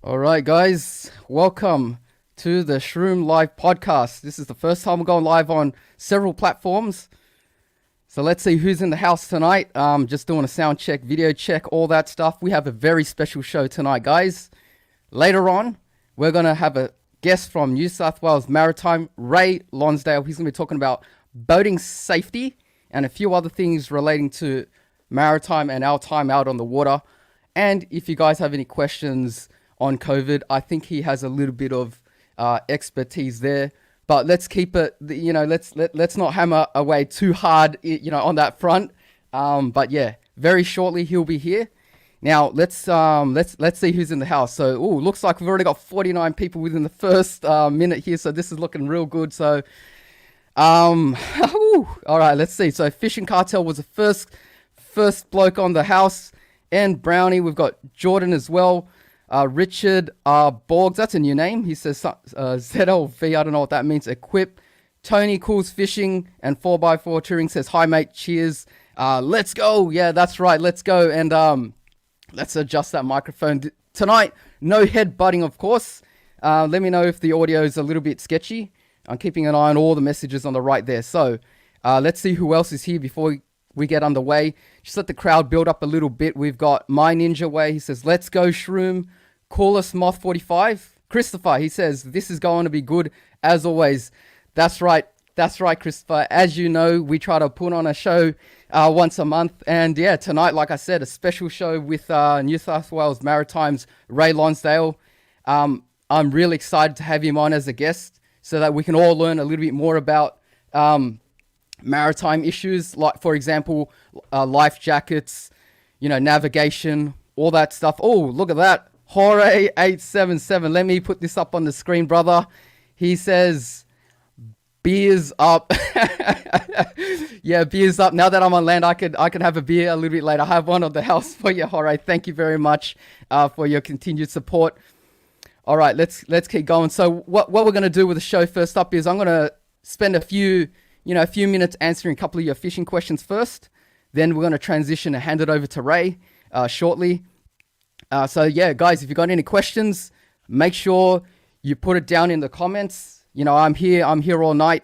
All right, guys, welcome to the Shroom Live podcast. This is the first time we're going live on several platforms. So let's see who's in the house tonight. Just doing a sound check, video check, all that stuff. We have a very special show tonight, guys. Later on, we're going to have a guest from New South Wales Maritime, Ray Lonsdale. He's going to be talking about boating safety and a few other things relating to maritime and our time out on the water. And if you guys have any questions on COVID, I think he has a little bit of expertise there. But let's keep it, let's not hammer away too hard, on that front. But yeah, very shortly he'll be here. Now let's see who's in the house. So, looks like we've already got 49 people within the first minute here. So this is looking real good. So, all right, let's see. So Fishing Cartel was the first bloke on the house, and Brownie. We've got Jordan as well. Richard Borgs, that's a new name. He says ZLV, I don't know what that means. Equip. Tony Cools Fishing and 4x4 Touring says, hi mate, cheers. Let's go. Yeah, that's right, let's go. And let's adjust that microphone. Tonight, no head butting, of course. Let me know if the audio is a little bit sketchy. I'm keeping an eye on all the messages on the right there. So let's see who else is here before we get underway. Just let the crowd build up a little bit. We've got My Ninja Way. He says, let's go, Shroom. Call us Moth 45. Christopher, he says, this is going to be good as always. That's right, Christopher. As you know, we try to put on a show once a month. And yeah, tonight, like I said, a special show with New South Wales Maritime's Ray Lonsdale. I'm really excited to have him on as a guest so that we can all learn a little bit more about maritime issues, like, for example, life jackets, navigation, all that stuff. Oh, look at that. Hooray 877. Let me put this up on the screen, brother. He says, beers up. Yeah, beers up. Now that I'm on land, I could have a beer a little bit later. I have one on the house for you, Hooray. Thank you very much for your continued support. All right, let's keep going. So what we're going to do with the show first up is I'm going to spend a few minutes answering a couple of your fishing questions first. Then we're going to transition and hand it over to Ray shortly. So yeah, guys, if you got any questions, make sure you put it down in the comments. I'm here all night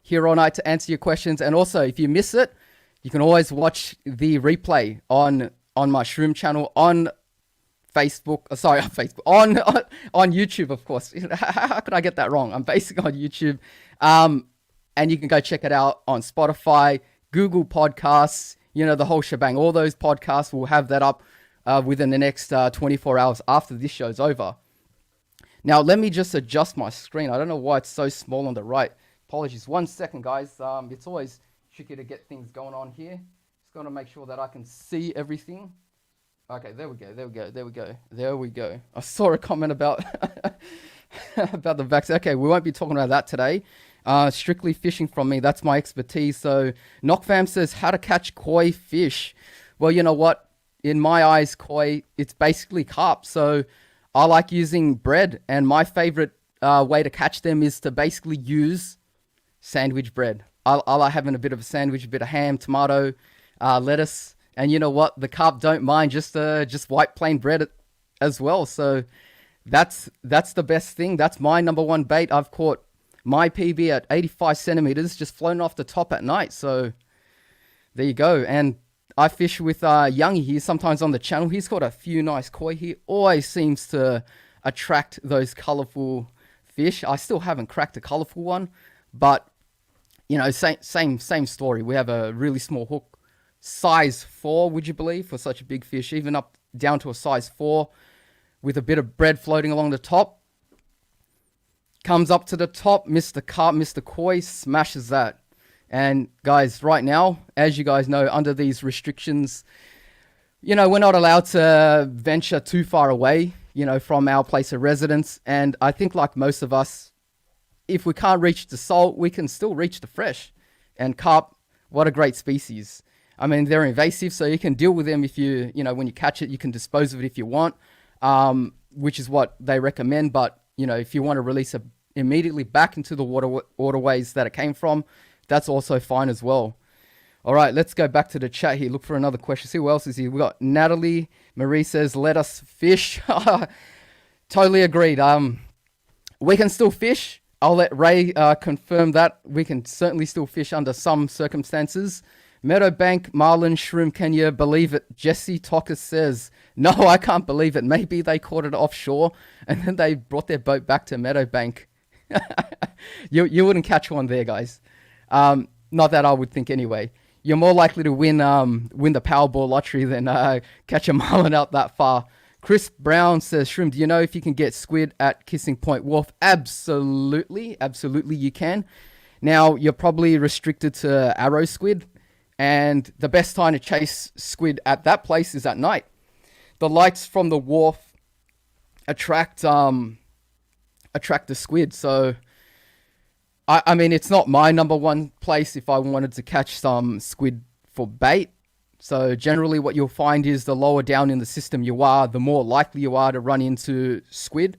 to answer your questions. And also, if you miss it, you can always watch the replay on my Shroom channel on Facebook. On YouTube, of course. How could I get that wrong? I'm basically on YouTube. And you can go check it out on Spotify, Google Podcasts, the whole shebang. All those podcasts will have that up within the next 24 hours after this show's over. Now, let me just adjust my screen. I don't know why it's so small on the right. Apologies. 1 second, guys. It's always tricky to get things going on here. Just got to make sure that I can see everything. Okay, there we go. I saw a comment about about the vaccine. Okay, we won't be talking about that today. Strictly fishing from me. That's my expertise. So Knockfam says, how to catch koi fish. Well, you know what? In my eyes, koi, it's basically carp. So I like using bread. And my favorite way to catch them is to basically use sandwich bread. I like having a bit of a sandwich, a bit of ham, tomato, lettuce. And you know what? The carp don't mind just white plain bread as well. So that's the best thing. That's my number one bait. I've caught my PB at 85 centimeters, just flown off the top at night. So there you go. And I fish with Youngie here sometimes on the channel. He's got a few nice koi. He always seems to attract those fish. I still haven't cracked a colorful one, but same story. We have a really small hook, size 4, would you believe, for such a big fish, even up down to a size 4 with a bit of bread floating along the top. Comes up to the top, Mr. Carp, Mr. Koi smashes that. And guys, right now, as you guys know, under these restrictions, we're not allowed to venture too far away, from our place of residence. And I think, like most of us, if we can't reach the salt, we can still reach the fresh. And carp, what a great species. I mean, they're invasive, so you can deal with them if when you catch it, you can dispose of it if you want, which is what they recommend. But if you want to release it immediately back into the waterways that it came from, that's also fine as well. All right, let's go back to the chat here. Look for another question. See who else is here. We got Natalie Marie says, let us fish. Totally agreed. We can still fish. I'll let Ray confirm that. We can certainly still fish under some circumstances. Meadowbank, Marlin, Shroom, can you believe it? Jesse Tocker says, no, I can't believe it. Maybe they caught it offshore and then they brought their boat back to Meadowbank. You wouldn't catch one there, guys. Not that I would think anyway. You're more likely to win the Powerball lottery than catch a marlin out that far. Chris Brown says, Shroom, do you know if you can get squid at Kissing Point Wharf? Absolutely you can. Now, you're probably restricted to arrow squid, and the best time to chase squid at that place is at night. The lights from the wharf attract the squid, so I mean, it's not my number one place if I wanted to catch some squid for bait. So generally what you'll find is the lower down in the system you are, the more likely you are to run into squid.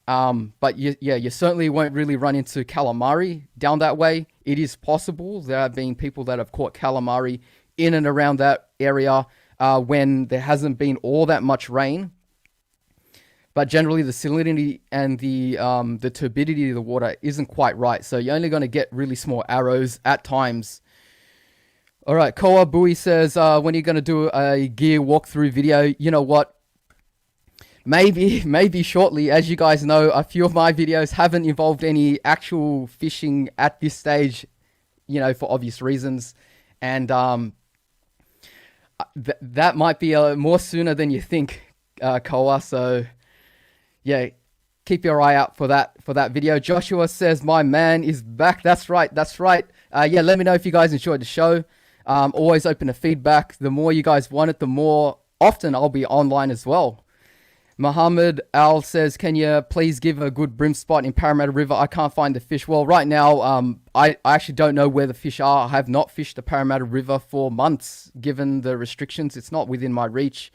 But you certainly won't really run into calamari down that way. It is possible. There have been people that have caught calamari in and around that area when there hasn't been all that much rain. But generally the salinity and the turbidity of the water isn't quite right. So you're only going to get really small arrows at times. All right, Koa Bui says, when are you going to do a gear walkthrough video? You know what? Maybe shortly. As you guys know, a few of my videos haven't involved any actual fishing at this stage, for obvious reasons. And that might be more sooner than you think, Koa. So, yeah, keep your eye out for that video. Joshua says, my man is back. That's right. Yeah, let me know if you guys enjoyed the show. Always open to feedback. The more you guys want it, the more often I'll be online as well. Muhammad Al says, can you please give a good brim spot in Parramatta River? I can't find the fish. Well, right now, I actually don't know where the fish are. I have not fished the Parramatta River for months, given the restrictions. It's not within my reach.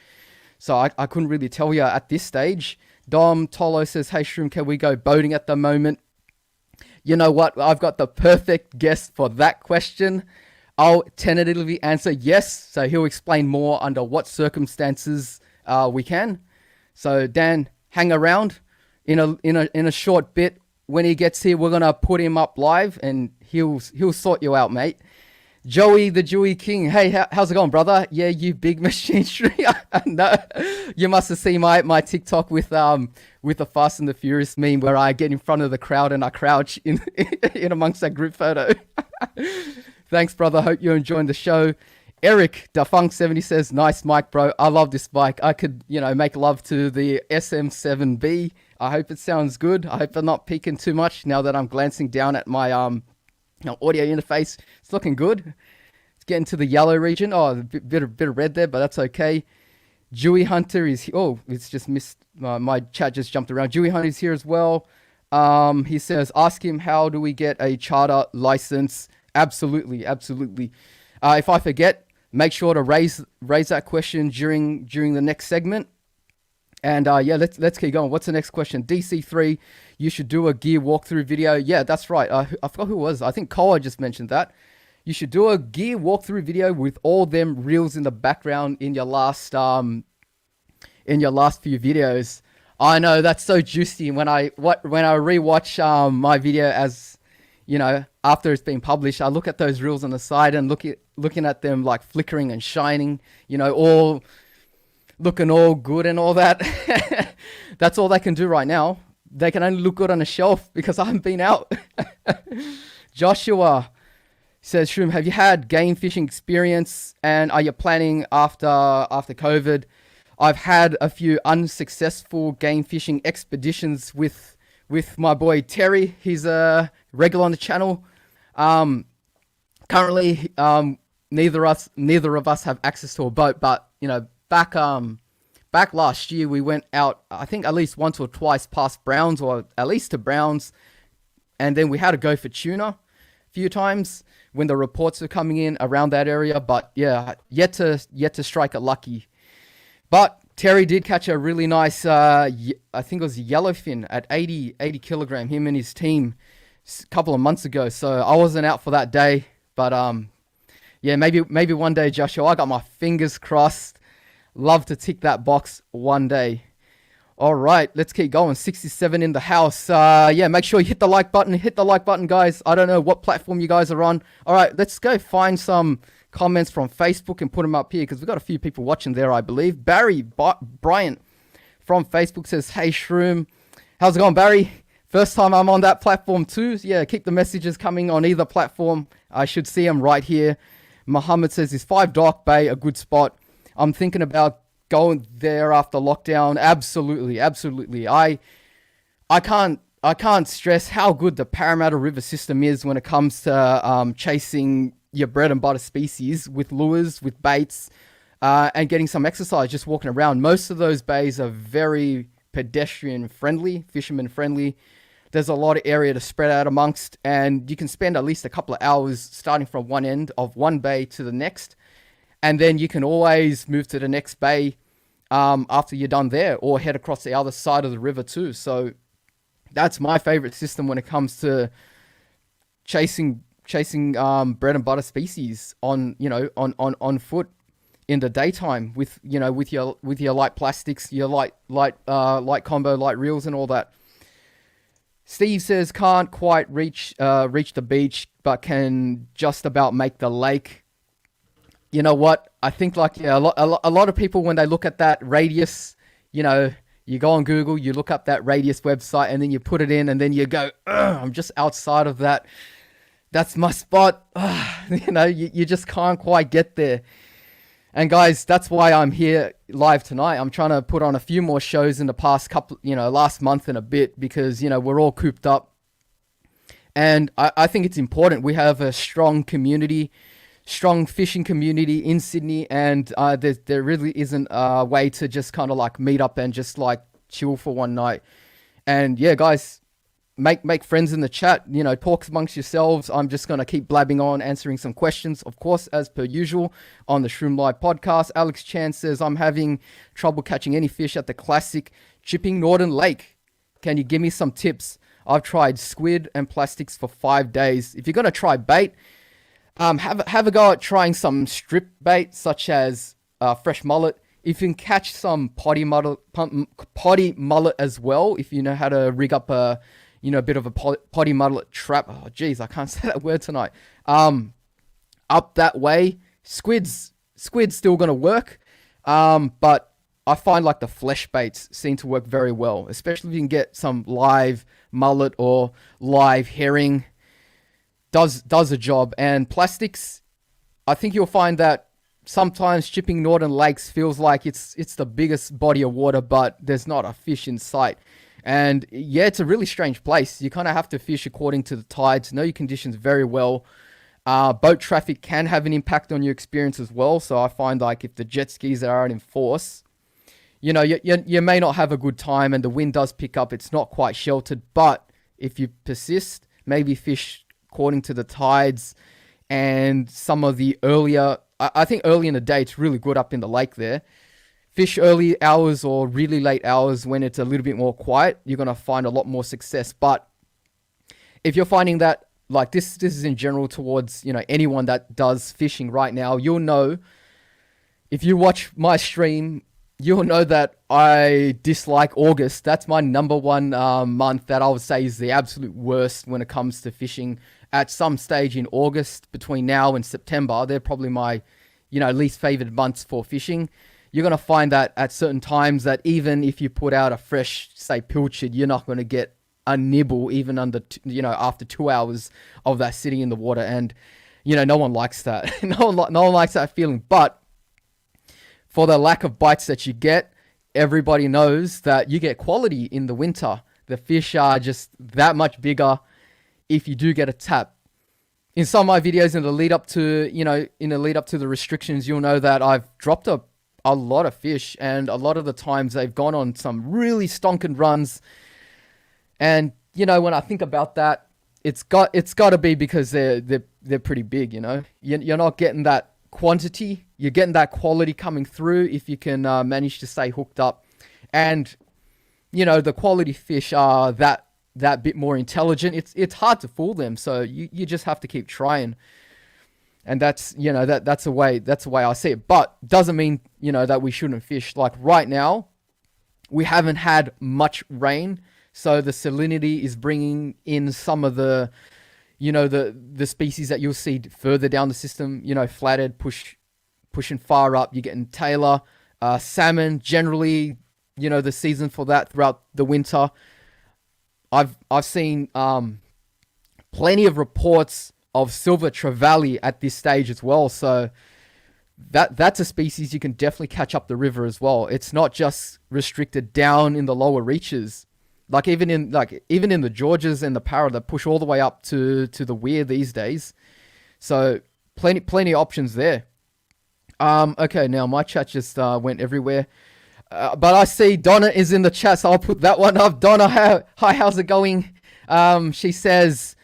So I couldn't really tell you at this stage. Dom Tolo says, hey, Shroom, can we go boating at the moment? You know what? I've got the perfect guest for that question. I'll tentatively answer yes. So he'll explain more under what circumstances we can. So Dan, hang around. In a short bit, when he gets here, we're gonna put him up live, and he'll sort you out, mate. Joey, the Jewy King. Hey, how's it going, brother? Yeah, you big machinery. No, you must have seen my TikTok with the Fast and the Furious meme where I get in front of the crowd and I crouch in amongst that group photo. Thanks, brother. Hope you're enjoying the show. Eric Dafunk70 says, nice mic, bro. I love this bike. I could, make love to the SM7B. I hope it sounds good. I hope I'm not peeking too much now that I'm glancing down at my audio interface. It's looking good. It's getting to the yellow region. Oh, a bit of red there, but that's okay. Dewey Hunter is here. Oh, it's just missed. My chat just jumped around. Dewey Hunter is here as well. He says, ask him, how do we get a charter license? Absolutely. If I forget, make sure to raise that question during the next segment. And yeah, let's keep going. What's the next question? DC3, you should do a gear walkthrough video. Yeah, that's right. I forgot who it was. I think Koa just mentioned that. You should do a gear walkthrough video with all them reels in the background in your last few videos. I know, that's so juicy. When I rewatch my video, as after it's been published, I look at those reels on the side and looking at them like flickering and shining, all looking all good and all that. That's all they can do right now. They can only look good on a shelf because I haven't been out. Joshua says, Shroom, have you had game fishing experience, and are you planning after COVID? I've had a few unsuccessful game fishing expeditions with my boy Terry. He's a regular on the channel. Currently, neither of us have access to a boat, but back last year we went out, I think at least once or twice past Browns, or at least to Browns, and then we had to go for tuna a few times when the reports were coming in around that area. But yeah, yet to strike it lucky. But Terry did catch a really nice, I think it was a yellowfin at 80 kilogram, him and his team, a couple of months ago. So I wasn't out for that day, but yeah, maybe one day, Joshua. I got my fingers crossed. Love to tick that box one day. All right, let's keep going. 67 in the house. Yeah, make sure you hit the like button. Hit the like button, guys. I don't know what platform you guys are on. All right, let's go find some comments from Facebook and put them up here because we've got a few people watching there, I believe. Bryant from Facebook says, "Hey, Shroom. How's it going, Barry? First time I'm on that platform too. Yeah, keep the messages coming on either platform. I should see them right here." Muhammad says, "Is 5 Dark Bay a good spot? I'm thinking about going there after lockdown." Absolutely, absolutely. I can't stress how good the Parramatta River system is when it comes to chasing your bread and butter species with lures, with baits, and getting some exercise just walking around. Most of those bays are very pedestrian friendly, fisherman friendly. There's a lot of area to spread out amongst, and you can spend at least a couple of hours starting from one end of one bay to the next. And then you can always move to the next bay after you're done there, or head across the other side of the river too. So that's my favorite system when it comes to chasing bread and butter species on foot in the daytime with your light plastics, your light combo, light reels, and all that. Steve says, "Can't quite reach the beach, but can just about make the lake." You know what? I think a lot of people, when they look at that radius, you go on Google, you look up that radius website, and then you put it in, and then you go, "I'm just outside of that. That's my spot." You just can't quite get there. And guys, that's why I'm here live tonight. I'm trying to put on a few more shows in the past last month and a bit, because, we're all cooped up. And I think it's important. We have a strong fishing community in Sydney, and there really isn't a way to just kind of like meet up and just like chill for one night. And yeah, guys, make friends in the chat, talk amongst yourselves. I'm just going to keep blabbing on, answering some questions, of course, as per usual on the Shroom Live podcast. Alex Chan says, "I'm having trouble catching any fish at the classic Chipping Norton Lake. Can you give me some tips? I've tried squid and plastics for 5 days." If you're going to try bait, have a go at trying some strip bait, such as fresh mullet. If you can catch some potty mullet as well, if you know how to rig up a bit of a potty mullet trap. Oh, geez, I can't say that word tonight. Up that way, squid's still going to work. But I find like the flesh baits seem to work very well, especially if you can get some live mullet or live herring. Does a job. And plastics, I think you'll find that sometimes Chipping Norton Lakes feels like it's the biggest body of water, but there's not a fish in sight. And yeah, it's a really strange place. You kind of have to fish according to the tides, know your conditions very well. Boat traffic can have an impact on your experience as well. So I find like if the jet skis aren't in force, you may not have a good time, and the wind does pick up. It's not quite sheltered, but if you persist, maybe fish according to the tides, and some of the I think early in the day, it's really good up in the lake there. Fish early hours or really late hours when it's a little bit more quiet, you're going to find a lot more success. But if you're finding that, like this is in general towards, anyone that does fishing right now, you'll know, if you watch my stream, you'll know that I dislike August. That's my number one month that I would say is the absolute worst when it comes to fishing. At some stage in August, between now and September, they're probably my, least favored months for fishing. You're going to find that at certain times that even if you put out a fresh, say, pilchard, you're not going to get a nibble even after 2 hours of that sitting in the water. And, no one likes that. no one likes that feeling. But for the lack of bites that you get, everybody knows that you get quality in the winter. The fish are just that much bigger if you do get a tap. In some of my videos in the lead up to the restrictions, you'll know that I've dropped a lot of fish, and a lot of the times they've gone on some really stonking runs. And when I think about that, it's got to be because they're pretty big. You're not getting that quantity, you're getting that quality coming through if you can manage to stay hooked up. And the quality fish are that bit more intelligent. It's hard to fool them, so you just have to keep trying. And that's the way I see it. But doesn't mean that we shouldn't fish. Like right now, we haven't had much rain, so the salinity is bringing in some of the, the species that you'll see further down the system. Flathead pushing far up. You're getting tailor, salmon. Generally, the season for that throughout the winter. I've seen plenty of reports of silver trevally at this stage as well. So that's a species you can definitely catch up the river as well. It's not just restricted down in the lower reaches. Like even in the Georges and the Parra that push all the way up to the Weir these days. So plenty of options there. Okay, now my chat just went everywhere. But I see Donna is in the chat, so I'll put that one up. Donna, hi, how's it going? She says,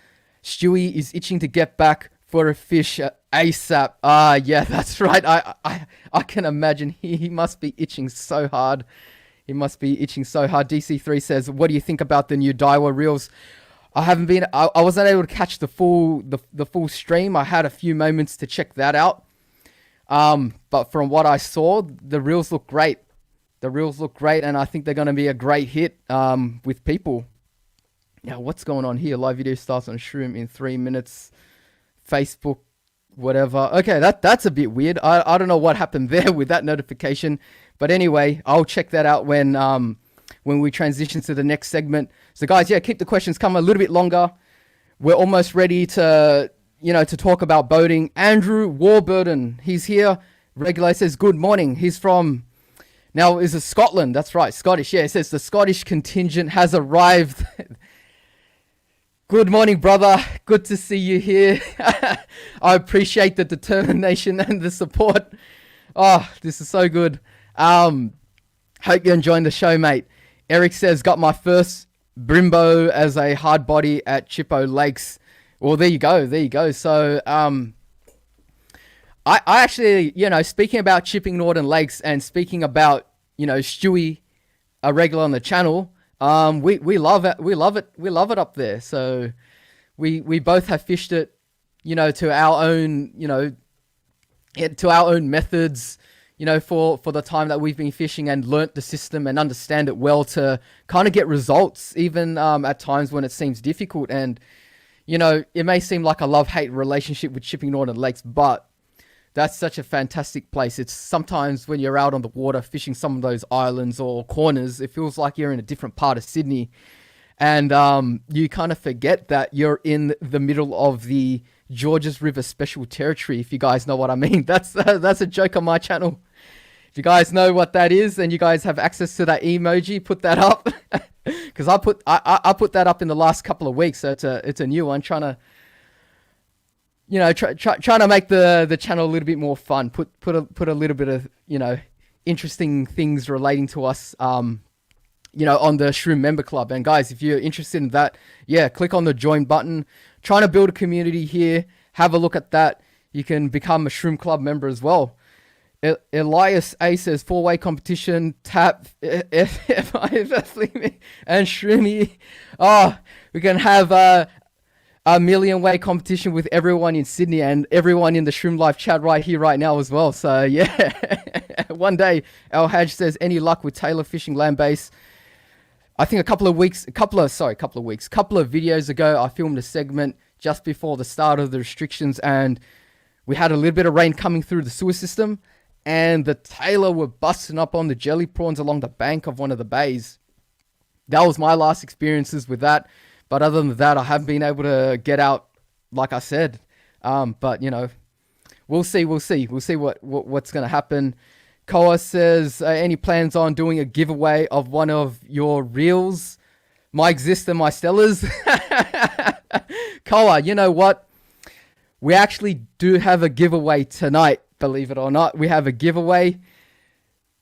Stewie is itching to get back for a fish ASAP. Yeah, that's right. I can imagine he must be itching so hard. He must be itching so hard. DC3 says, what do you think about the new Daiwa reels? I wasn't able to catch the full stream. I had a few moments to check that out. But from what I saw, the reels look great. And I think they're going to be a great hit with people. Now, what's going on here? Live video starts on Shroom in 3 minutes. Facebook, whatever. Okay, that's a bit weird. I don't know what happened there with that notification. But anyway, I'll check that out when we transition to the next segment. So guys, yeah, keep the questions coming a little bit longer. We're almost ready to talk about boating. Andrew Warburton, he's here. Regular says, good morning. He's from... Now, is it Scotland? That's right, Scottish. Yeah, it says the Scottish contingent has arrived. Good morning, brother. Good to see you here. I appreciate the determination and the support. Oh, this is so good. Hope you're enjoying the show, mate. Eric says, got my first Brimbo as a hard body at Chippo Lakes. Well, there you go. So, I actually, speaking about Chipping Northern Lakes and speaking about, Stewie, a regular on the channel, we love it. We love it up there. So we both have fished it, to our own, to our own methods, for the time that we've been fishing and learnt the system and understand it well to kind of get results, even at times when it seems difficult. And, it may seem like a love-hate relationship with Chipping Northern Lakes, but that's such a fantastic place. It's sometimes when you're out on the water fishing some of those islands or corners, it feels like you're in a different part of Sydney. And you kind of forget that you're in the middle of the Georges River Special Territory, if you guys know what I mean. That's a joke on my channel. If you guys know what that is and you guys have access to that emoji, put that up. Because I put that up in the last couple of weeks, so it's a new one, trying to trying to make the channel a little bit more fun. Put a little bit of interesting things relating to us on the Shroom Member Club. And guys, if you're interested in that, yeah, click on the join button. Trying to build a community here. Have a look at that. You can become a Shroom Club member as well. Elias A says 4-way competition, tap, F and Shroomy. Oh, we can have a million-way competition with everyone in Sydney and everyone in the Shroom Live chat right here, right now as well. So yeah, one day, El Haj says, any luck with Taylor fishing land base? I think a couple of videos ago, I filmed a segment just before the start of the restrictions, and we had a little bit of rain coming through the sewer system, and the Taylor were busting up on the jelly prawns along the bank of one of the bays. That was my last experiences with that. But other than that, I haven't been able to get out, like I said. But we'll see what's going to happen. Koa says, any plans on doing a giveaway of one of your reels? My Exist and my Stellars. Koa, you know what? We actually do have a giveaway tonight, believe it or not. We have a giveaway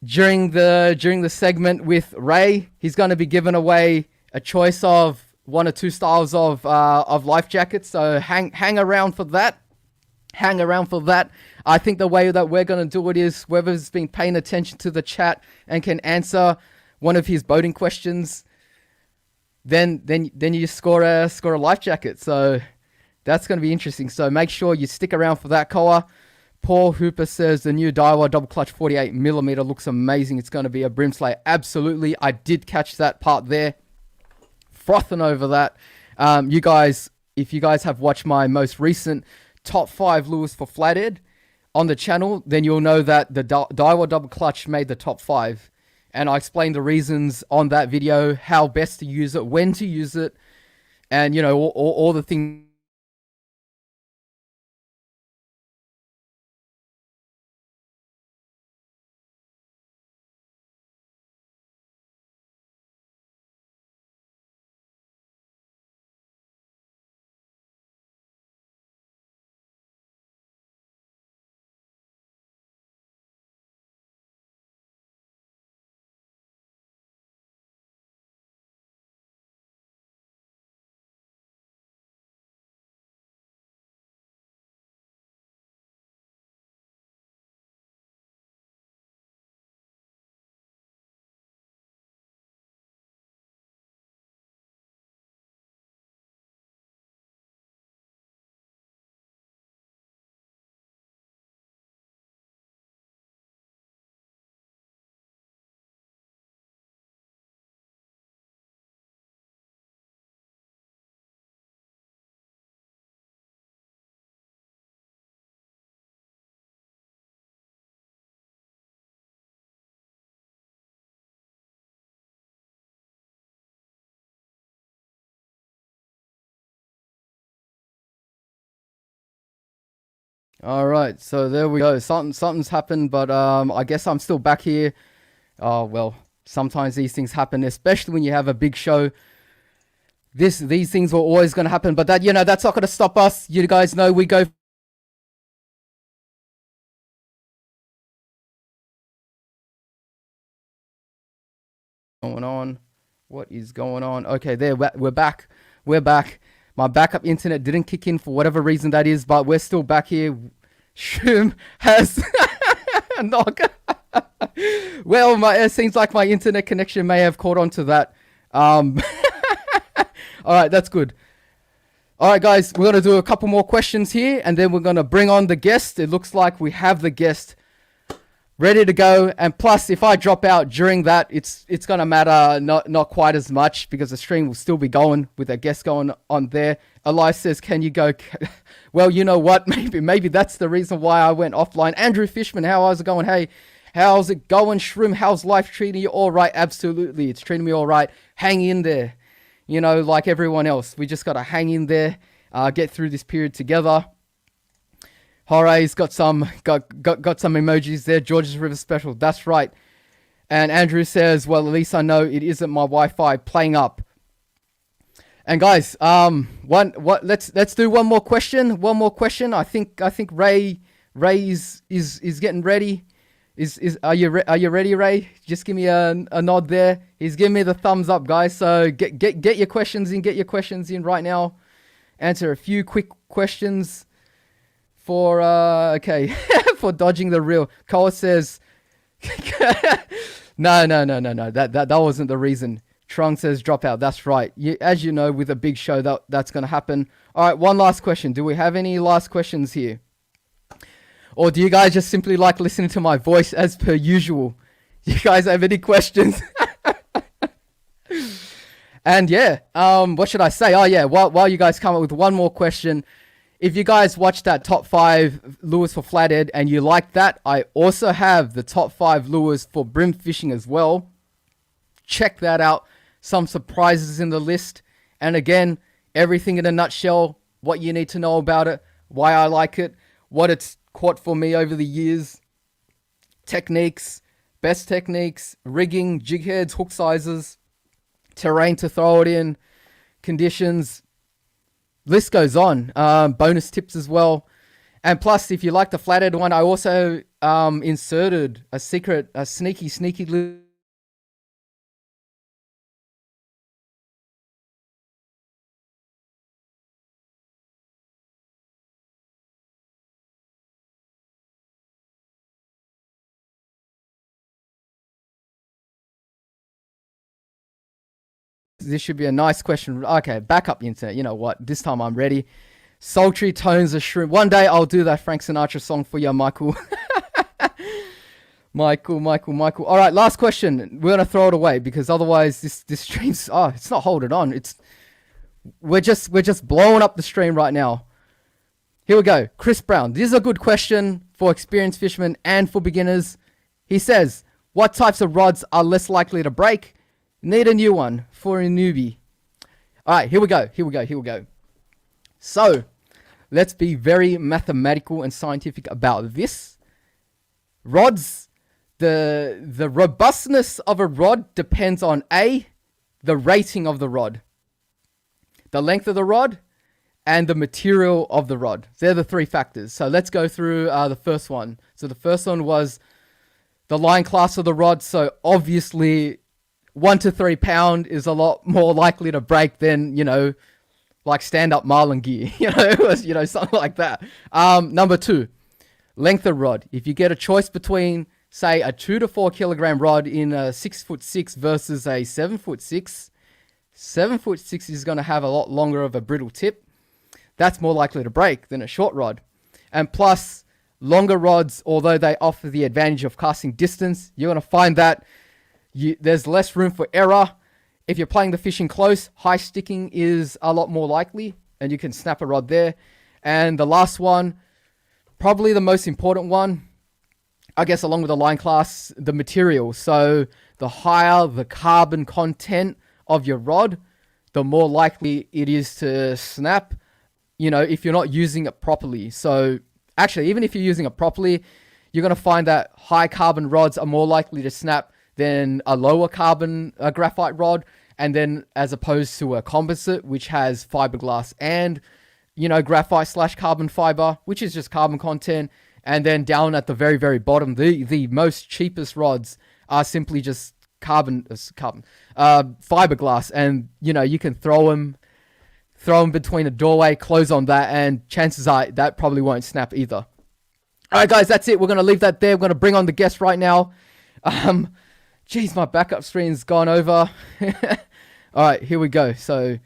during the segment with Ray. He's going to be giving away a choice of one or two styles of life jackets. So hang around for that. I think the way that we're going to do it is whoever's been paying attention to the chat and can answer one of his boating questions, then you score a life jacket. So that's going to be interesting. So make sure you stick around for that, Koa. Paul Hooper says the new Daiwa double clutch 48mm looks amazing. It's going to be a brim slayer. Absolutely. I did catch that part there. Frothing over that. You guys, if you guys have watched my most recent top 5 lures for flathead on the channel, then you'll know that the Daiwa double clutch made the top 5. And I explained the reasons on that video, how best to use it, when to use it, and, you know, all the things. All right, so there we go. Something's happened, but I guess I'm still back here. Oh well, sometimes these things happen, especially when you have a big show. These things were always going to happen, but that, you know, that's not going to stop us. You guys know we go. Going on? What is going on? Okay, there we're back. We're back. My backup internet didn't kick in for whatever reason that is, but we're still back here. Shroom has knock. Well, it seems like my internet connection may have caught on to that. All right, that's good. All right, guys, we're going to do a couple more questions here, and then we're going to bring on the guest. It looks like we have the guest ready to go. And plus, if I drop out during that, it's going to matter not quite as much, because the stream will still be going with a guest going on there. Elias says, can you go? Well, you know what? Maybe that's the reason why I went offline. Andrew Fishman, how's it going? Hey, how's it going? Shroom, how's life treating you? All right, absolutely. It's treating me all right. Hang in there. You know, like everyone else, we just got to hang in there, get through this period together. Jorge's got some emojis there. George's River Special. That's right. And Andrew says, well, at least I know it isn't my Wi-Fi playing up. And guys, let's do one more question. One more question. I think Ray is getting ready. Are you ready, Ray? Just give me a nod there. He's giving me the thumbs up, guys. So get your questions in. Get your questions in right now. Answer a few quick questions for for dodging the reel. Cole says, no. That wasn't the reason. Trung says drop out. That's right. As you know, with a big show, that's going to happen. All right, one last question. Do we have any last questions here? Or do you guys just simply like listening to my voice as per usual? You guys have any questions? And yeah, what should I say? Oh yeah, while you guys come up with one more question, if you guys watched that top 5 lures for flathead and you like that, I also have the top 5 lures for brim fishing as well. Check that out. Some surprises in the list. And again, everything in a nutshell, what you need to know about it, why I like it, what it's caught for me over the years, techniques, best techniques, rigging, jig heads, hook sizes, terrain to throw it in, conditions, list goes on. Bonus tips as well. And plus, if you like the flathead one, I also inserted a sneaky list. This should be a nice question. Okay, back up the internet. You know what? This time I'm ready. sultry tones of shroom. One day I'll do that Frank Sinatra song for you, Michael. Michael. All right, last question. We're gonna throw it away because otherwise this stream's it's not holding on. We're just blowing up the stream right now. Here we go. Chris Brown. This is a good question for experienced fishermen and for beginners. He says, what types of rods are less likely to break? Need a new one for a newbie. All right, here we go. So, let's be very mathematical and scientific about this. Rods, the robustness of a rod depends on A, the rating of the rod, the length of the rod, and the material of the rod. They're the three factors. So let's go through the first one. So the first one was the line class of the rod. So obviously 1 to 3 pound is a lot more likely to break than, like stand-up marlin gear, something like that. Number 2, length of rod. If you get a choice between, say, a 2 to 4 kilogram rod in a 6'6" versus a 7'6", 7'6" is going to have a lot longer of a brittle tip. That's more likely to break than a short rod. And plus, longer rods, although they offer the advantage of casting distance, you're going to find that there's less room for error. If you're playing the fishing close, high sticking is a lot more likely, and you can snap a rod there. And the last one, probably the most important one, I guess along with the line class, the material. So the higher the carbon content of your rod, the more likely it is to snap, if you're not using it properly. So actually, even if you're using it properly, you're going to find that high carbon rods are more likely to snap than a lower carbon graphite rod. And then as opposed to a composite, which has fiberglass and, graphite / carbon fiber, which is just carbon content. And then down at the very, very bottom, the most cheapest rods are simply just fiberglass. And, you can throw them between a doorway, close on that, and chances are that probably won't snap either. All right, guys, that's it. We're going to leave that there. We're going to bring on the guest right now. Geez, my backup screen's gone over. All right, here we go. So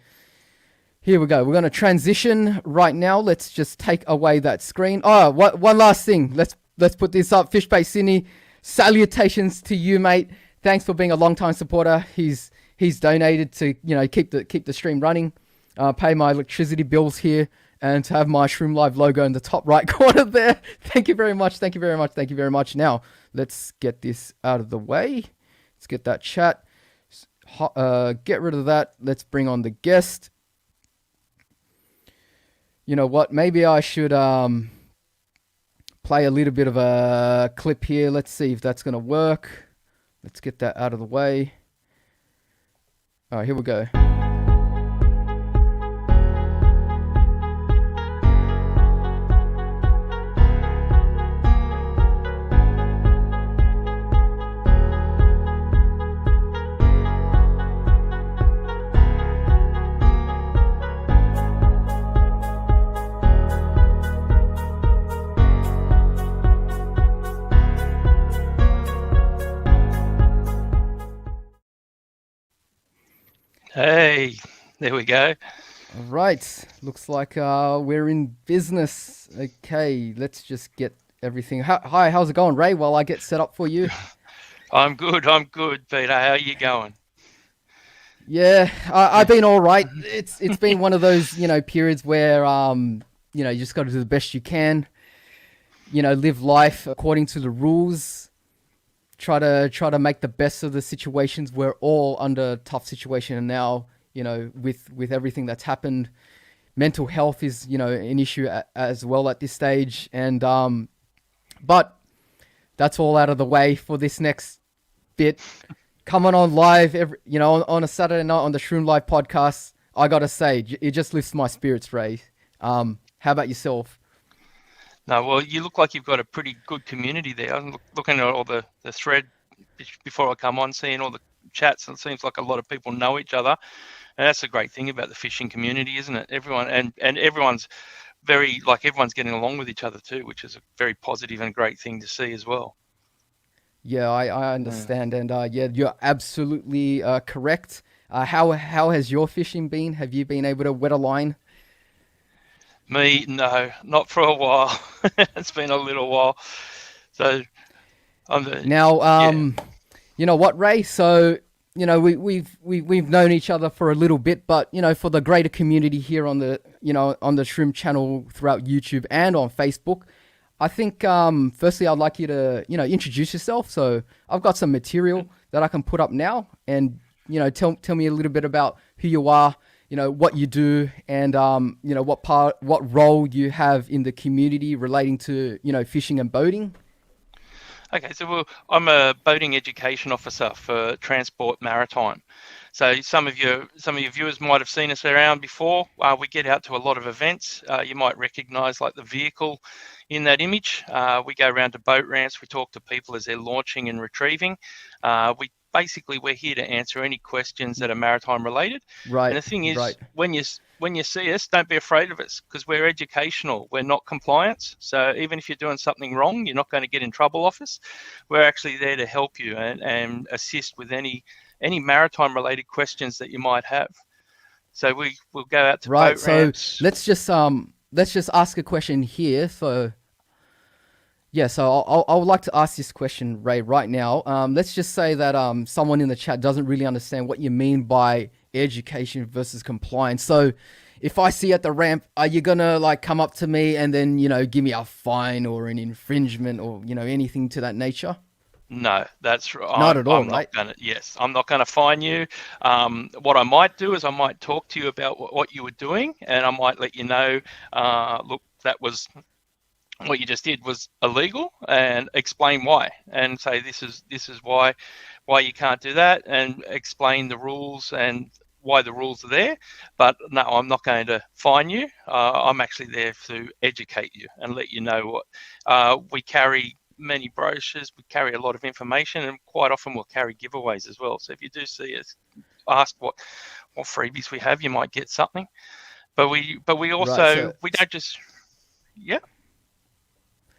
here we go. We're going to transition right now. Let's just take away that screen. Oh, one last thing. Let's put this up. Fishbait Sydney, salutations to you, mate. Thanks for being a long-time supporter. He's donated to keep the stream running. Pay my electricity bills here, and to have my Shroom Live logo in the top right corner there. Thank you very much. Now, let's get this out of the way. Let's get that chat. Get rid of that. Let's bring on the guest. You know what? Maybe I should play a little bit of a clip here. Let's see if that's going to work. Let's get that out of the way. All right, here we go. Hey, there we go. All right. Looks like we're in business. Okay, let's just get everything. Hi, how's it going, Ray? While I get set up for you. I'm good, Peter. How are you going? Yeah, I've been all right. It's been one of those, periods where, you just got to do the best you can. Live life according to the rules. Try to make the best of the situations. We're all under a tough situation, and now, with everything that's happened, mental health is, an issue as well at this stage. And but that's all out of the way for this next bit. Coming on live on a Saturday night on the Shroom Live podcast, I gotta say, it just lifts my spirits, Ray. How about yourself? No, well, you look like you've got a pretty good community there. I'm looking at all the thread before I come on, seeing all the chats, and it seems like a lot of people know each other. And that's the great thing about the fishing community, isn't it? Everyone and everyone's everyone's getting along with each other too, which is a very positive and great thing to see as well. Yeah, I understand. And yeah, you're absolutely correct. How has your fishing been? Have you been able to wet a line? Me, no, not for a while. It's been a little while. So I'm the Now, yeah. you know what, Ray? So, you know, we've known each other for a little bit, but you know, for the greater community here on the on the Shroom channel throughout YouTube and on Facebook, I think firstly I'd like you to introduce yourself. So I've got some material that I can put up now, and tell me a little bit about who you are, what you do, and what role you have in the community relating to fishing and boating. Okay, so I'm a boating education officer for Transport Maritime. So some of your viewers might have seen us around before. We get out to a lot of events. You might recognise like the vehicle in that image. We go around to boat ramps. We talk to people as they're launching and retrieving. We're here to answer any questions that are maritime related. And Right, the thing right. is, when you see us, don't be afraid of us because we're educational. We're not compliance. So even if you're doing something wrong, you're not going to get in trouble off us. We're actually there to help you and assist with any maritime related questions that you might have. So we'll go out to Right. boat So ramps. let's just ask a question here. So yeah, so I would like to ask this question, Ray, right now. Let's just say that someone in the chat doesn't really understand what you mean by education versus compliance. So if I see at the ramp, are you gonna like come up to me and then give me a fine or an infringement or anything to that nature? No, that's right. Not I'm, at all, I'm not right? going to, yes, I'm not going to fine you. What I might do is I might talk to you about what you were doing and I might let you know, look, that was what you just did was illegal and explain why and say this is why you can't do that and explain the rules and why the rules are there. But no, I'm not going to fine you. I'm actually there to educate you and let you know what we carry. Many brochures, we carry a lot of information, and quite often we'll carry giveaways as well. So if you do see us, ask what freebies we have, you might get something. But we Right. also, So we don't just, yeah.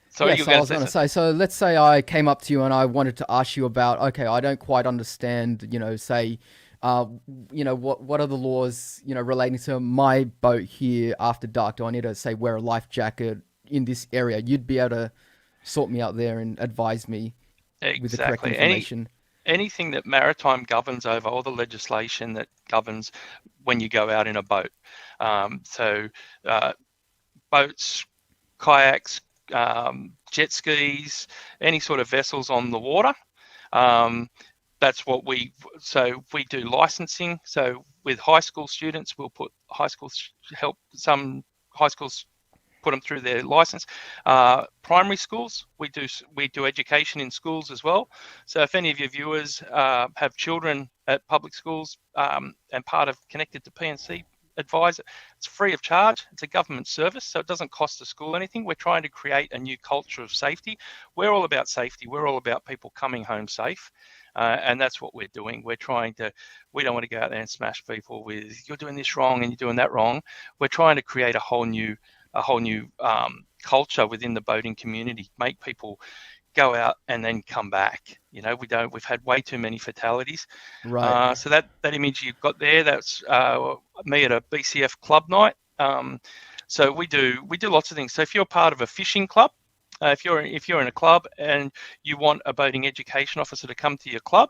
Sorry, yeah, you were so I going to was say going to something. say, so let's say I came up to you and I wanted to ask you about, okay, I don't quite understand, say, uh, what are the laws, relating to my boat here after dark? Do I need to say wear a life jacket in this area? You'd be able to sort me out there and advise me with the correct Exactly. information. Anything that maritime governs over, all the legislation that governs when you go out in a boat. So uh, boats, kayaks, jet skis, any sort of vessels on the water. Um, that's what we do licensing. So with high school students, we'll put high schools help some high schools put them through their license. Primary schools, we do education in schools as well. So if any of your viewers have children at public schools and part of connected to PNC advisor, it's free of charge. It's a government service, so it doesn't cost the school anything. We're trying to create a new culture of safety. We're all about safety. We're all about people coming home safe. And that's what we're doing. We don't want to go out there and smash people with, you're doing this wrong and you're doing that wrong. We're trying to create a whole new culture within the boating community, make people go out and then come back. We've had way too many fatalities. Right. So that image you've got there, that's me at a BCF club night. So we do lots of things. So if you're part of a fishing club, if you're in a club and you want a boating education officer to come to your club,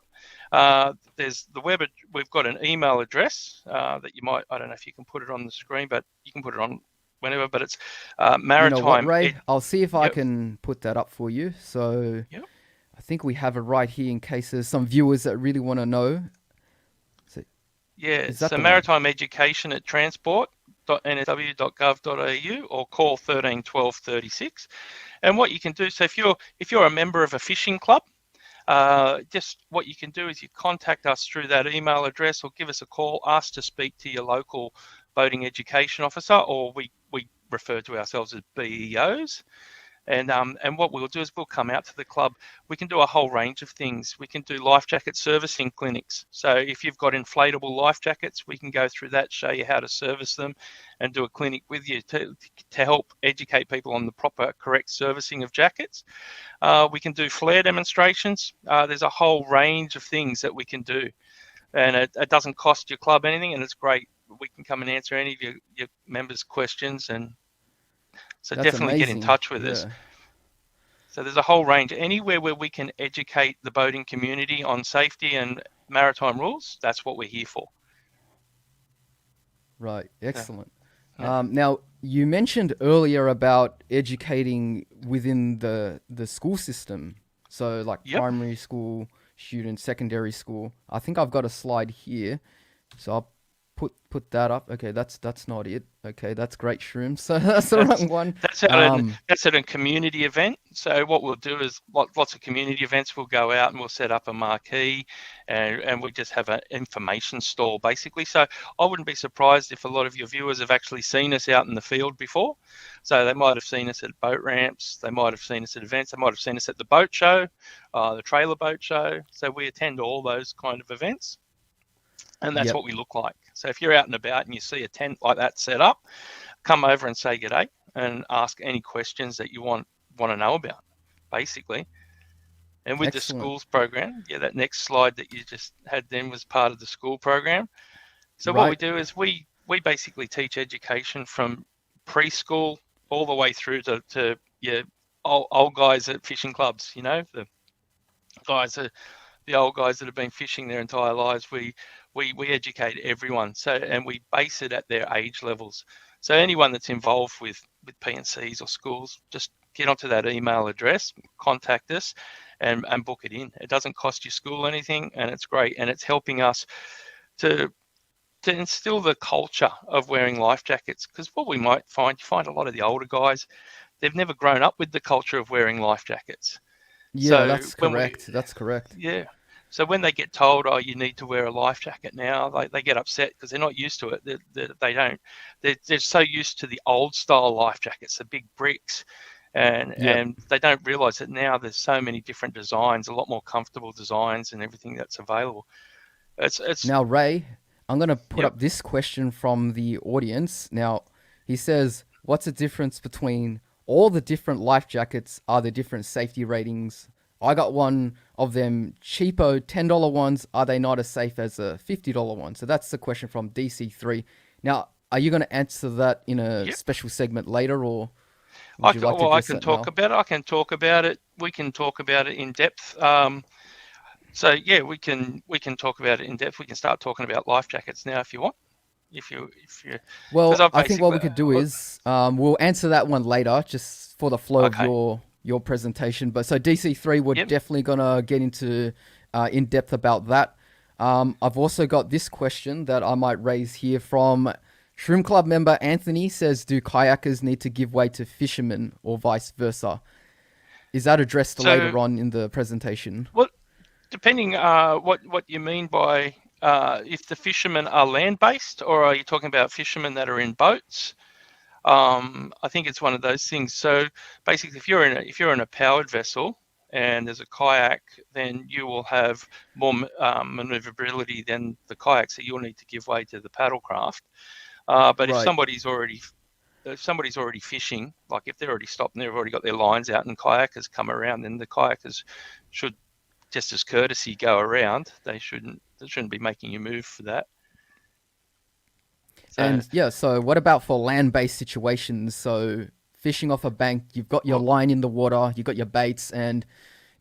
there's the web. We've got an email address that you might. I don't know if you can put it on the screen, but you can put it on whenever. But it's You know what, maritime. Ray? I'll see if I Yep. can put that up for you. So Yep. I think we have it right here in case there's some viewers that really want to know. So Yeah. is that So the one? maritime education at transport.nsw.gov.au or call 13 12 36. And what you can do. So if you're a member of a fishing club. Just what you can do is you contact us through that email address or give us a call, ask to speak to your local boating education officer, or we refer to ourselves as BEOs. And what we'll do is we'll come out to the club. We can do a whole range of things. We can do life jacket servicing clinics. So if you've got inflatable life jackets, we can go through that, show you how to service them, and do a clinic with you to help educate people on the proper, correct servicing of jackets. We can do flare demonstrations. There's a whole range of things that we can do, and it doesn't cost your club anything, and it's great. We can come and answer any of your members' questions, and So That's definitely get in amazing. touch with us. Yeah. So there's a whole range. Anywhere where we can educate the boating community on safety and maritime rules, that's what we're here for. Right. So, Excellent. yeah. Now, you mentioned earlier about educating within the school system. So, like Yep. primary school students, secondary school. I think I've got a slide here. So I'll put that up. Okay, that's not it. Okay, that's great, Shroom. So that's the That's wrong one. that's at a community event. So what we'll do is lots of community events. We'll go out and we'll set up a marquee, and we just have an information stall basically. So I wouldn't be surprised if a lot of your viewers have actually seen us out in the field before. So they might have seen us at boat ramps. They might have seen us at events. They might have seen us at the boat show, the trailer boat show. So we attend all those kind of events. And that's Yep. what we look like. So if you're out and about and you see a tent like that set up, come over and say g'day and ask any questions that you want to know about, basically. And with the Excellent. schools program, yeah, that next slide that you just had then was part of the school program. So what we Right. do is we basically teach education from preschool all the way through to yeah, old guys at fishing clubs, the guys that the old guys that have been fishing their entire lives. We educate everyone. So, and we base it at their age levels. So anyone that's involved with P&Cs or schools, just get onto that email address, contact us, and book it in. It doesn't cost your school anything, and it's great. And it's helping us to instill the culture of wearing life jackets. Because what we might find, you find a lot of the older guys, they've never grown up with the culture of wearing life jackets. Yeah, So that's when we, correct. That's correct. yeah. So when they get told, oh, you need to wear a life jacket now, they get upset because they're not used to it. They don't. They're so used to the old style life jackets, the big bricks, Yep. and they don't realise that now there's so many different designs, a lot more comfortable designs, and everything that's available. It's Now, Ray, I'm going to put Yep. up this question from the audience. Now, he says, what's the difference between all the different life jackets? Are the different safety ratings? I got one of them cheapo $10 ones. Are they not as safe as a $50 one? So that's the question from DC3. Now, are you going to answer that in a Yep. special segment later, or would you like to I address can that talk now? about it. I can talk about it. We can talk about it in depth. So yeah, we can talk about it in depth. We can start talking about life jackets now if you want. If you because Well, I've I think what basically we could do is we'll answer that one later, just for the flow of okay. your presentation. But so DC3, we're Yep. definitely gonna get into in depth about that. I've also got this question that I might raise here from Shroom Club member Anthony. Says, do kayakers need to give way to fishermen or vice versa? Is that addressed So later on in the presentation? what depending what you mean by if the fishermen are land based or are you talking about fishermen that are in boats? I think it's one of those things. So basically, if you're in a powered vessel and there's a kayak, then you will have more maneuverability than the kayak, so you'll need to give way to the paddle craft. But Right. if somebody's already fishing, like if they're already stopped and they've already got their lines out and kayakers come around, then the kayakers should just as courtesy go around. They shouldn't be making you move for that. So And yeah, so what about for land-based situations? So fishing off a bank, you've got your well, line in the water, you've got your baits, and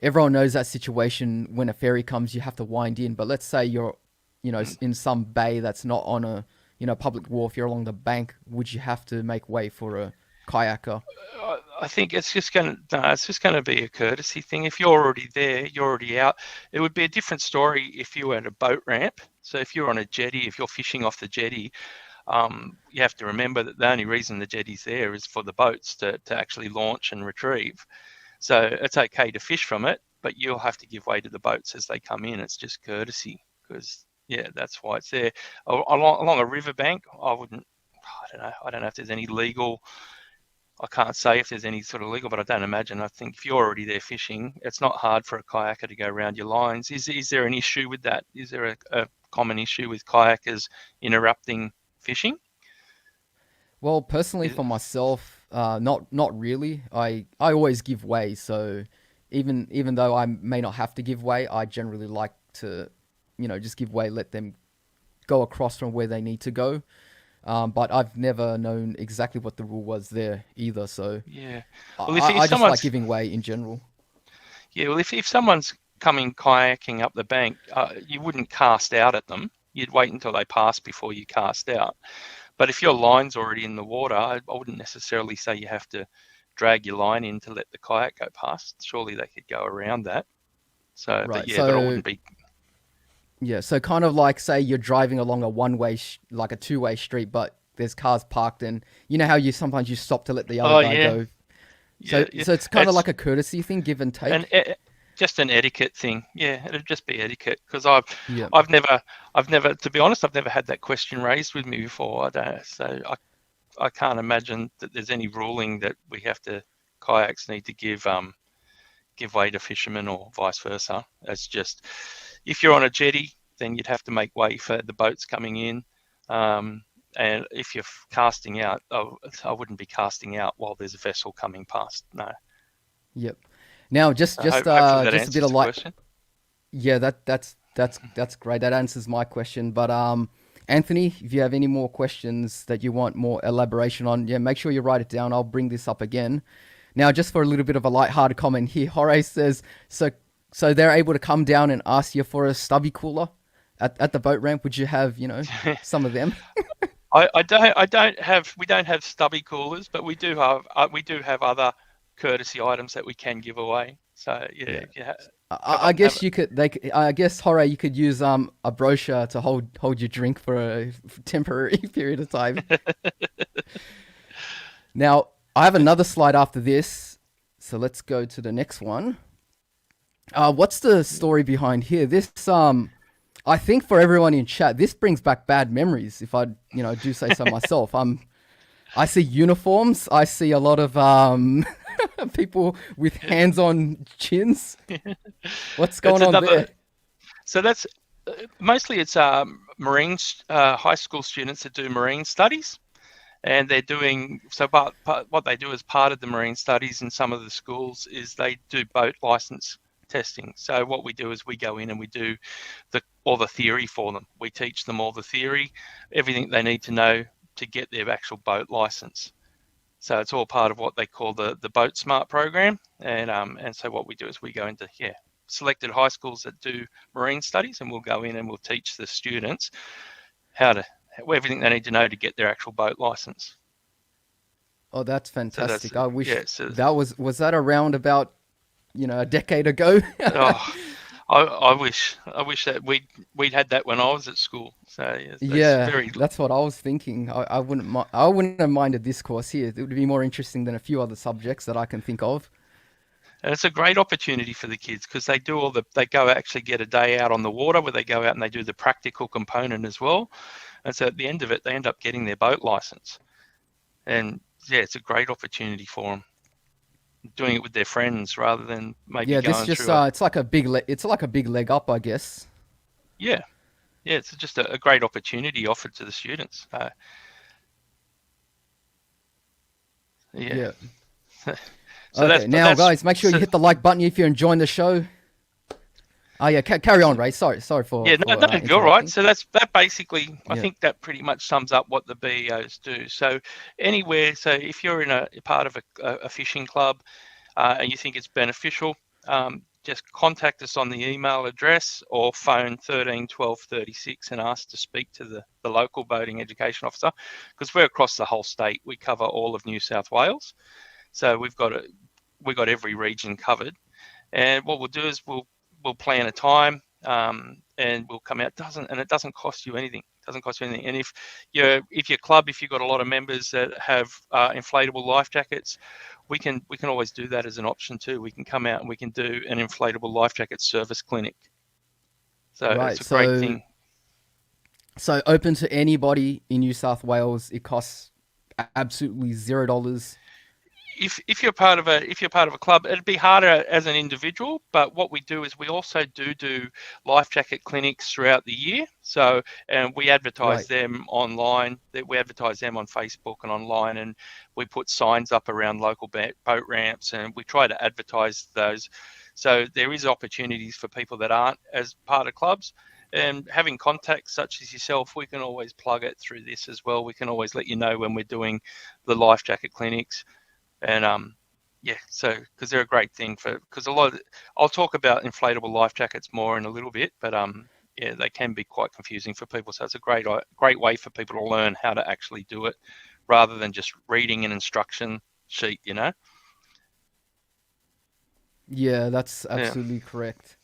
everyone knows that situation. When a ferry comes, you have to wind in. But let's say you're, in some bay that's not on a, public wharf. You're along the bank. Would you have to make way for a kayaker? I think it's just going to be a courtesy thing. If you're already there, you're already out. It would be a different story if you were at a boat ramp. So if you're on a jetty, if you're fishing off the jetty, you have to remember that the only reason the jetty's there is for the boats to actually launch and retrieve. So it's okay to fish from it, but you'll have to give way to the boats as they come in. It's just courtesy because, yeah, that's why it's there. Along a riverbank, I don't know if there's any legal. I can't say if there's any sort of legal, but I don't imagine. I think if you're already there fishing, it's not hard for a kayaker to go around your lines. Is there an issue with that? Is there a common issue with kayakers interrupting fishing? Well, personally, Is, for myself, not really. I always give way. So even though I may not have to give way, I generally like to, just give way, let them go across from where they need to go. But I've never known exactly what the rule was there either. So Yeah. I, Well, if I just like someone's giving way in general. yeah, well, if someone's coming kayaking up the bank, you wouldn't cast out at them. You'd wait until they pass before you cast out. But if your line's already in the water, I wouldn't necessarily say you have to drag your line in to let the kayak go past. Surely they could go around that. So, but Right. yeah, but I So wouldn't be. yeah. So kind of like say you're driving along a one-way, like a two-way street, but there's cars parked, and you know how you sometimes you stop to let the other Oh guy yeah, go. yeah, yeah. So it's kind of It's like a courtesy thing, give and an take. just an etiquette thing. Yeah, it'd just be etiquette because Yeah. I've never, to be honest, I've never had that question raised with me before. I don't, so I can't imagine that there's any ruling that we have to kayaks need to give way to fishermen or vice versa. It's just if you're on a jetty, then you'd have to make way for the boats coming in. And if you're casting out, I wouldn't be casting out while there's a vessel coming past. No. Yep. Now So hopefully that just a bit answers of the light. question. Yeah, that's great. That answers my question. But Anthony, if you have any more questions that you want more elaboration on, yeah, make sure you write it down. I'll bring this up again. Now, just for a little bit of a light-hearted comment here, Jorge says, so they're able to come down and ask you for a stubby cooler at the boat ramp. Would you have, some of them? I don't have we don't have stubby coolers, but we do have other courtesy items that we can give away. So yeah, Yeah. if you come I up and have guess it. you could. I guess Jorge, you could use a brochure to hold your drink for a temporary period of time. Now, I have another slide after this, so let's go to the next one. What's the story behind here? I think for everyone in chat, this brings back bad memories. If I, do say so myself. I see uniforms. I see a lot of people with hands on chins. What's It's going on another. there? So that's mostly it's marine high school students that do marine studies, and they're doing so. What they do as part of the marine studies in some of the schools is they do boat license testing. So what we do is we go in and we do all the theory for them. We teach them all the theory, everything they need to know to get their actual boat license. So it's all part of what they call the Boat Smart program, and so what we do is we go into selected high schools that do marine studies, and we'll go in and we'll teach the students everything they need to know to get their actual boat license. Oh, that's So that's fantastic. I wish so that was that around about, a decade ago. oh, I wish that we'd had that when I was at school. So yeah, that's Yeah, very. that's what I was thinking. I wouldn't have minded this course here. It would be more interesting than a few other subjects that I can think of. And it's a great opportunity for the kids because they go actually get a day out on the water where they go out and they do the practical component as well. And so at the end of it, they end up getting their boat license. And yeah, it's a great opportunity for them doing it with their friends rather than maybe Yeah, this going just through it's like a it's like a big leg up, I guess. yeah, it's just a great opportunity offered to the students. Yeah. Yeah. So Okay, now that's guys, make sure you so hit the like button if you're enjoying the show. Oh yeah, carry on, Ray. Sorry yeah, no, for no, you're right. interrupting. So that basically, I Yeah. think that pretty much sums up what the BEOs do. So anywhere, so if you're in a part of a fishing club and you think it's beneficial, just contact us on the email address or phone 13 12 36 and ask to speak to the local boating education officer because we're across the whole state. We cover all of New South Wales. So we've got every region covered. And what we'll do is we'll plan a time and we'll come out. It doesn't cost you anything. It doesn't cost you anything. And if your club, if you've got a lot of members that have inflatable life jackets, we can always do that as an option too. We can come out and we can do an inflatable life jacket service clinic. So Right. it's a great thing. So open to anybody in New South Wales. It costs absolutely $0. If you're part of a club, it'd be harder as an individual. But what we do is we also do life jacket clinics throughout the year. So and we advertise Right. them online. We advertise them on Facebook and online, and we put signs up around local boat ramps, and we try to advertise those. So there is opportunities for people that aren't as part of clubs. And having contacts such as yourself, we can always plug it through this as well. We can always let you know when we're doing the life jacket clinics. And yeah, so because they're a great thing because I'll talk about inflatable life jackets more in a little bit, but yeah, they can be quite confusing for people. So it's a great way for people to learn how to actually do it rather than just reading an instruction sheet, you know? Yeah, that's Yeah. absolutely correct.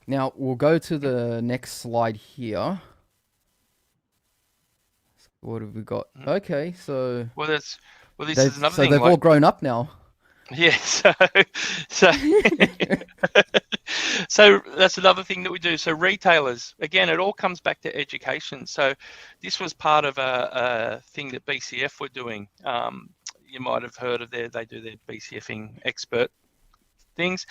Now we'll go to the next slide here. What have we got? Okay, so Well, this is another so thing. they've all Like, grown up now. yeah, so so that's another thing that we do. So retailers, again, it all comes back to education. So this was part of a thing that BCF were doing. You might have heard of they do their BCFing expert things.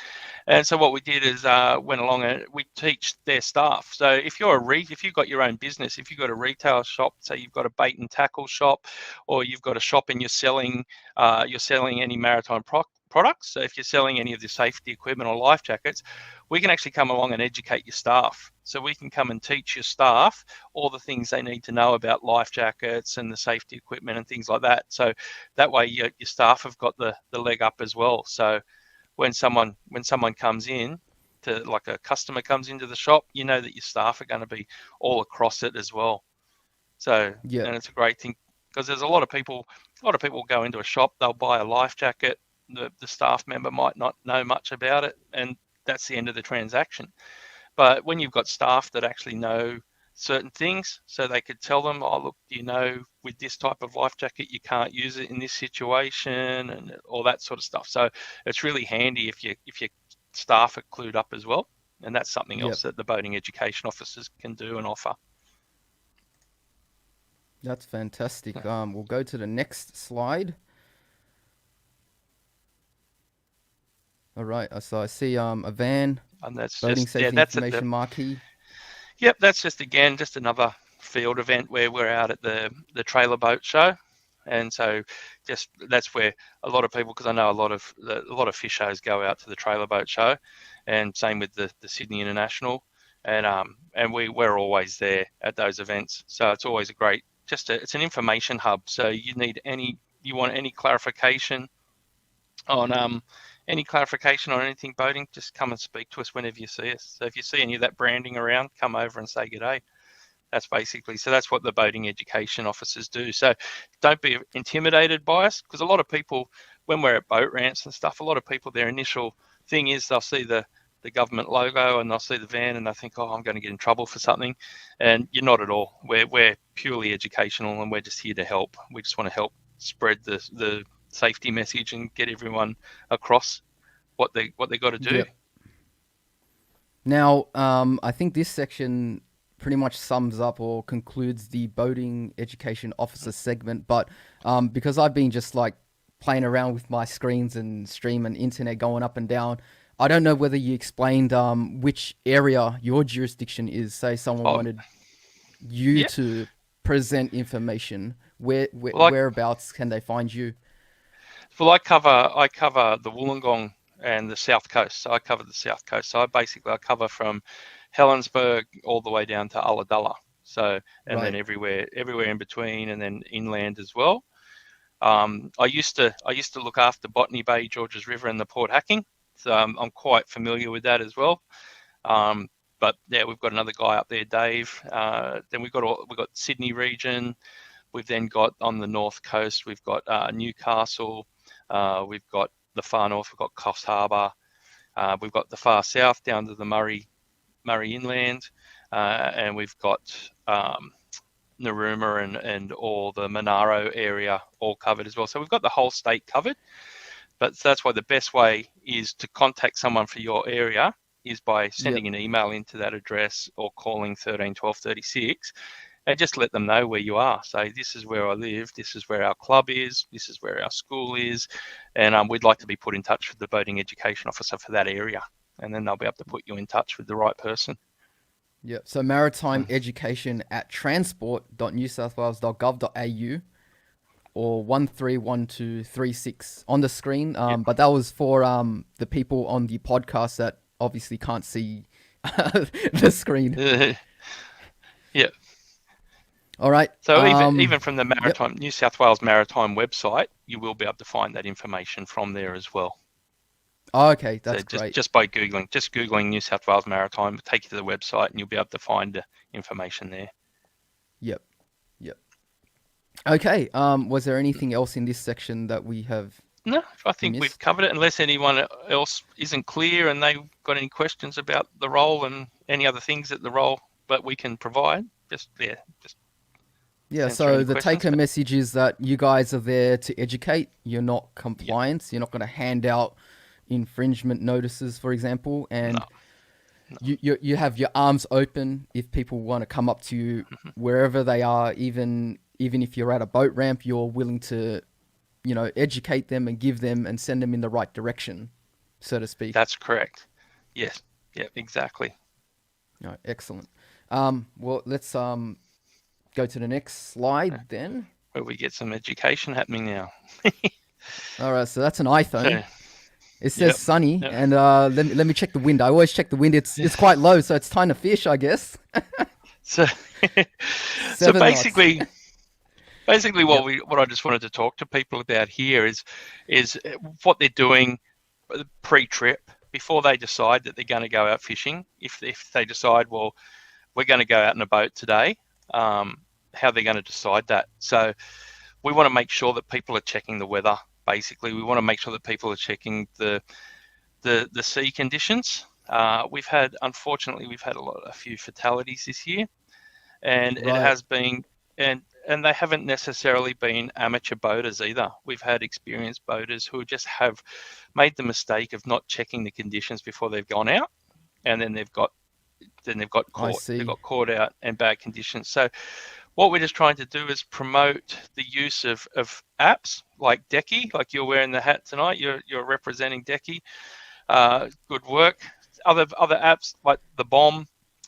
And so what we did is went along and we teach their staff. So if you've got your own business, if you've got a retail shop, say you've got a bait and tackle shop, or you've got a shop and you're selling any maritime products. So if you're selling any of the safety equipment or life jackets, we can actually come along and educate your staff. So we can come and teach your staff all the things they need to know about life jackets and the safety equipment and things like that. So that way your staff have got the leg up as well. So when someone comes in to, like, a customer comes into the shop, you know that your staff are going to be all across it as well. So, Yeah, and it's a great thing because there's a lot of people go into a shop, they'll buy a life jacket, the staff member might not know much about it, and that's the end of the transaction. But when you've got staff that actually know certain things, so they could tell them, oh, look, you know, with this type of life jacket, you can't use it in this situation, and all that sort of stuff. So it's really handy if your staff are clued up as well, and that's something yep, else that the boating education officers can do and offer. that's fantastic. We'll go to the next slide. All right, so I see a van, And that's boating just, yeah, safety that's at the information marquee. Yep, that's just, again, just another field event where we're out at the trailer boat show. And so just that's where a lot of people, because I know a lot of fish shows go out to the trailer boat show, and same with the Sydney International, and we're always there at those events. So it's always it's an information hub. So you want any clarification on anything boating, just come and speak to us whenever you see us. So if you see any of that branding around, come over and say g'day. That's what the boating education officers do. So don't be intimidated by us, because a lot of people, when we're at boat ramps and stuff, a lot of people, their initial thing is they'll see the government logo and they'll see the van and they think, oh, I'm going to get in trouble for something. And you're not at all. We're purely educational, and we're just here to help. We just want to help spread the safety message and get everyone across what they got to do. Yep. Now, I think this section pretty much sums up or concludes the boating education officer segment. But because I've been just like playing around with my screens and stream and internet going up and down, I don't know whether you explained which area your jurisdiction is. Say someone wanted you Yeah. to present information. Well, Whereabouts can they find you? I cover the Wollongong and the South Coast. So I cover the South Coast. So I cover from Helensburgh all the way down to Ulladulla. So, and then Right. everywhere in between, and then inland as well. I used to look after Botany Bay, Georges River, and the Port Hacking. So I'm quite familiar with that as well. But yeah, we've got another guy up there, Dave. Then we've got Sydney region. We've then got on the north coast, we've got Newcastle. We've got the far north, we've got Coffs Harbour. We've got the far south down to the Murray inland, and we've got Narooma and all the Monaro area all covered as well. So we've got the whole state covered. But that's why the best way is to contact someone for your area is by Yep. sending an email into that address or calling 13 12 36, and just let them know where you are. Say, this is where I live, this is where our club is, this is where our school is, and we'd like to be put in touch with the boating education officer for that area, and then they'll be able to put you in touch with the right person. Yep. So maritime education at transport.newsouthwales.gov.au or 131236 on the screen. Yep. But that was for the people on the podcast that obviously can't see the screen. Yeah. All right. So even from the Yep. New South Wales Maritime website, you will be able to find that information from there as well. Oh, okay, So that's great. just by Googling New South Wales Maritime, will take you to the website, and you'll be able to find the information there. Yep. Yep. Okay. Was there anything else in this section that we have No, I think we've missed? covered it. Unless anyone else isn't clear and they've got any questions about the role and any other things that the role that we can provide, just Yeah, answer any so the take questions. home message is that you guys are there to educate. You're not compliance. You're not going to hand out infringement notices, for example, No, and no. you have your arms open if people want to come up to you wherever they are, even if you're at a boat ramp, you're willing to, educate them and give them and send them in the right direction, so to speak. That's correct. Yes. Yeah, exactly. All right, excellent. Well, let's go to the next slide then. Where we get some education happening now. All right, so that's an iPhone. So, It says yep. sunny, Yep. and let me check the wind. I always check the wind. It's quite low, so it's time to fish, I guess. So, so 7 knots. basically Yep. what I just wanted to talk to people about here is what they're doing pre-trip before they decide that they're going to go out fishing. If they decide, well, we're going to go out in a boat today, how they're going to decide that. So we want to make sure that people are checking the weather. Basically, we want to make sure that people are checking the sea conditions. Unfortunately, we've had a few fatalities this year, and Right. it has been, and they haven't necessarily been amateur boaters either. We've had experienced boaters who just have made the mistake of not checking the conditions before they've gone out, and then they've got I caught. They see. got caught out in bad conditions. So what we're just trying to do is promote the use of apps like Decky, like you're wearing the hat tonight. You're representing Decky. Good work. Other apps like the Bomb,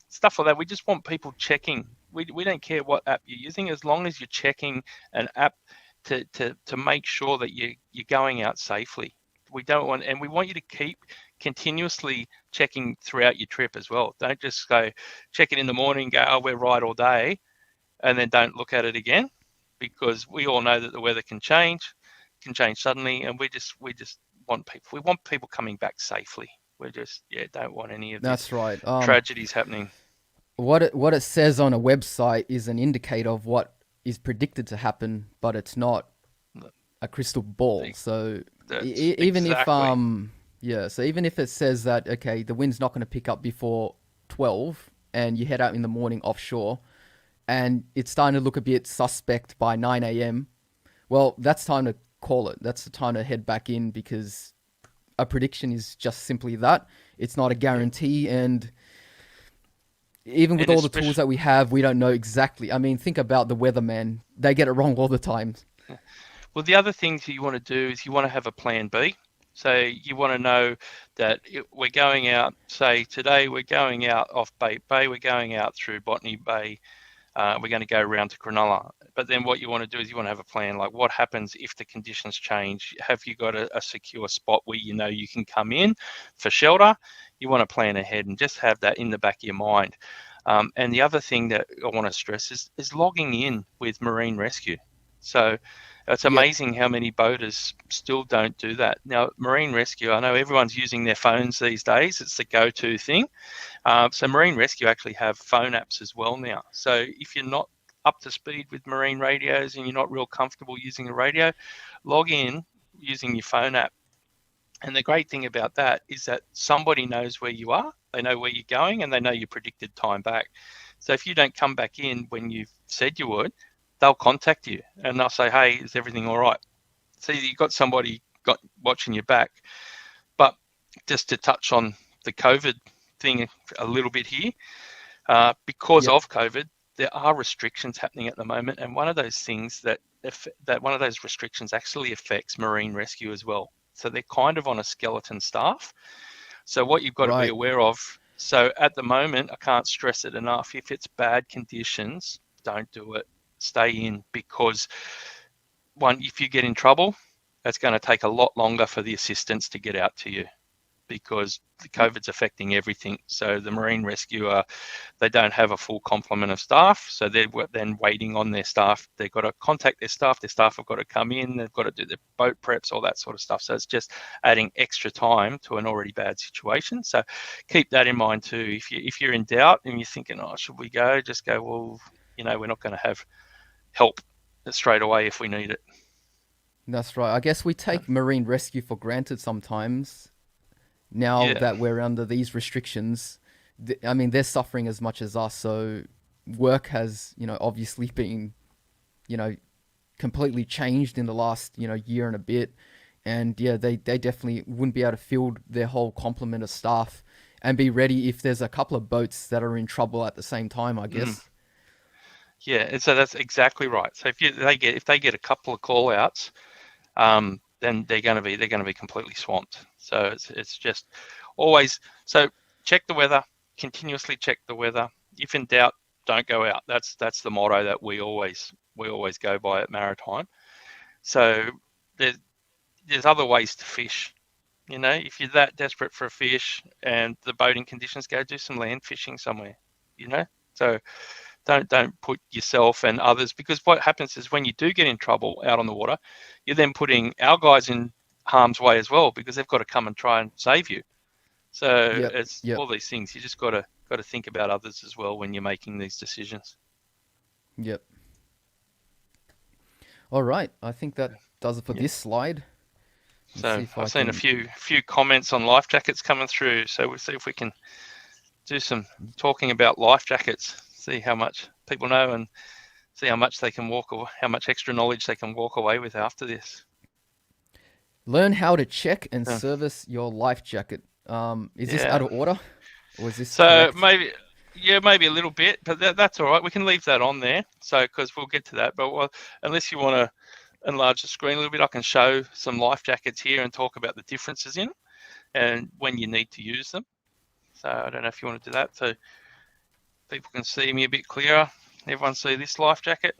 stuff like that. We just want people checking. We don't care what app you're using, as long as you're checking an app to make sure that you're going out safely. We want you to keep continuously checking throughout your trip as well. Don't just go check it in the morning, go, oh, we're right all day, and then don't look at it again, because we all know that the weather can change suddenly, and we just want people coming back safely. We just don't want any of That's these right. tragedies happening. What it says on a website is an indicator of what is predicted to happen, but it's not a crystal ball. So even Exactly. if so even if it says that, okay, the wind's not going to pick up before 12 and you head out in the morning offshore and it's starting to look a bit suspect by 9 a.m., well, that's time to call it. That's the time to head back in, because a prediction is just simply that. It's not a Yeah. guarantee, and even with And all the tools especially, that we have, we don't know exactly. I mean, think about the weatherman. They get it wrong all the time. well, the other things you want to do is you want to have a plan B. So you want to know that we're going out, say today we're going out off Bait Bay, we're going out through Botany Bay, we're going to go around to Cronulla. But then what you want to do is you want to have a plan, like what happens if the conditions change? Have you got a secure spot where you know you can come in for shelter? You want to plan ahead and just have that in the back of your mind. And the other thing that I want to stress is logging in with Marine Rescue. So it's Yep. amazing how many boaters still don't do that. Now, Marine Rescue, I know everyone's using their phones these days. It's the go-to thing. So Marine Rescue actually have phone apps as well now. So if you're not up to speed with marine radios and you're not real comfortable using a radio, log in using your phone app. And the great thing about that is that somebody knows where you are, they know where you're going, and they know your predicted time back. So if you don't come back in when you've said you would, they'll contact you and they'll say, hey, is everything all right? So you've got somebody watching your back. But just to touch on the COVID thing a little bit here, because Yep. of COVID, there are restrictions happening at the moment, and one of those things that one of those restrictions actually affects Marine Rescue as well. So they're kind of on a skeleton staff. So what you've got to be Right. aware of. So at the moment, I can't stress it enough. If it's bad conditions, don't do it. Stay in, because if you get in trouble, it's going to take a lot longer for the assistance to get out to you, because the COVID's affecting everything. So the marine rescue, they don't have a full complement of staff, so they're then waiting on their staff. They've got to contact their staff have got to come in, they've got to do their boat preps, all that sort of stuff. So it's just adding extra time to an already bad situation. So keep that in mind too. If you're in doubt and you're thinking, oh, should we go, just go, well, we're not going to have help straight away if we need it. That's right. I guess we take marine rescue for granted sometimes. Now that we're under these restrictions, I mean, they're suffering as much as us. So work has, obviously been, completely changed in the last, year and a bit. And yeah, they definitely wouldn't be able to field their whole complement of staff and be ready if there's a couple of boats that are in trouble at the same time, I guess. Yeah, and so that's exactly right. So if they get a couple of call outs, then they're going to be completely swamped. So it's just always, so check the weather, continuously check the weather. If in doubt, don't go out. That's the motto that we always go by at Maritime. So there's other ways to fish. If you're that desperate for a fish and the boating conditions, go do some land fishing somewhere. So don't put yourself and others, because what happens is when you do get in trouble out on the water, you're then putting our guys in harm's way as well, because they've got to come and try and save you. So it's all these things. You just got to think about others as well when you're making these decisions. Yep. All right. I think that does it for this slide. So I've seen a few comments on life jackets coming through. So we'll see if we can do some talking about life jackets. See how much people know and see how much they can how much extra knowledge they can walk away with after this. Learn how to check and service your life jacket. Is this out of order, or is this so correct? maybe a little bit, but that's all right. We can leave that on there. So because we'll get to that, but unless you want to enlarge the screen a little bit, I can show some life jackets here and talk about the differences in them and when you need to use them. So I don't know if you want to do that, so people can see me a bit clearer. Everyone see this life jacket?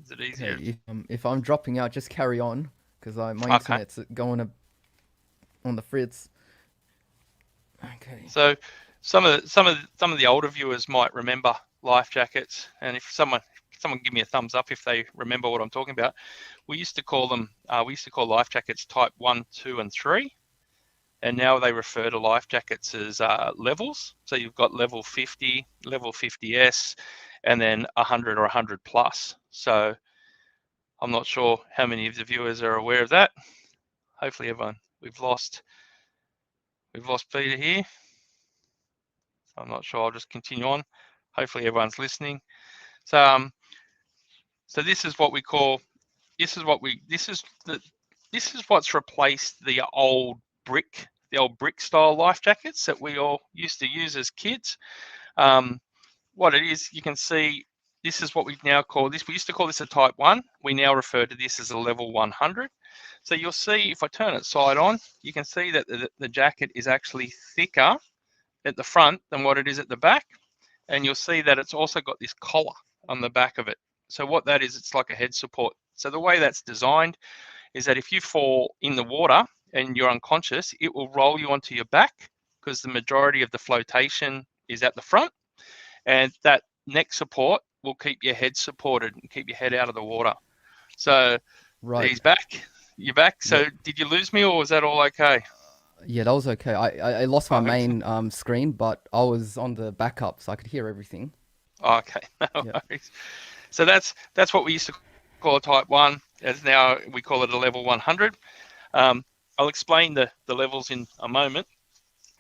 Is it easier? Okay, if I'm dropping out, just carry on, because my internet's going on the fritz. Okay. So some of the older viewers might remember life jackets, and if someone give me a thumbs up if they remember what I'm talking about. We used to call them. We used to call life jackets type 1, 2, and 3. And now they refer to life jackets as levels. So you've got level 50, level 50S, and then 100 or 100 plus. So I'm not sure how many of the viewers are aware of that. Hopefully everyone. We've lost Peter here. So I'm not sure. I'll just continue on. Hopefully everyone's listening. So so this is what we call. This is what's replaced the old brick style life jackets that we all used to use as kids. What it is, you can see, this is what we now call this. We used to call this a type 1. We now refer to this as a level 100. So you'll see, if I turn it side on, you can see that the jacket is actually thicker at the front than what it is at the back. And you'll see that it's also got this collar on the back of it. So what that is, it's like a head support. So the way that's designed is that if you fall in the water and you're unconscious, it will roll you onto your back, because the majority of the flotation is at the front, and that neck support will keep your head supported and keep your head out of the water. So he's back. You're back. So did you lose me, or was that all okay? Yeah, that was okay. I lost my main screen, but I was on the backup, so I could hear everything. Okay, no worries. So that's what we used to call a type 1, as now we call it a level 100. I'll explain the levels in a moment.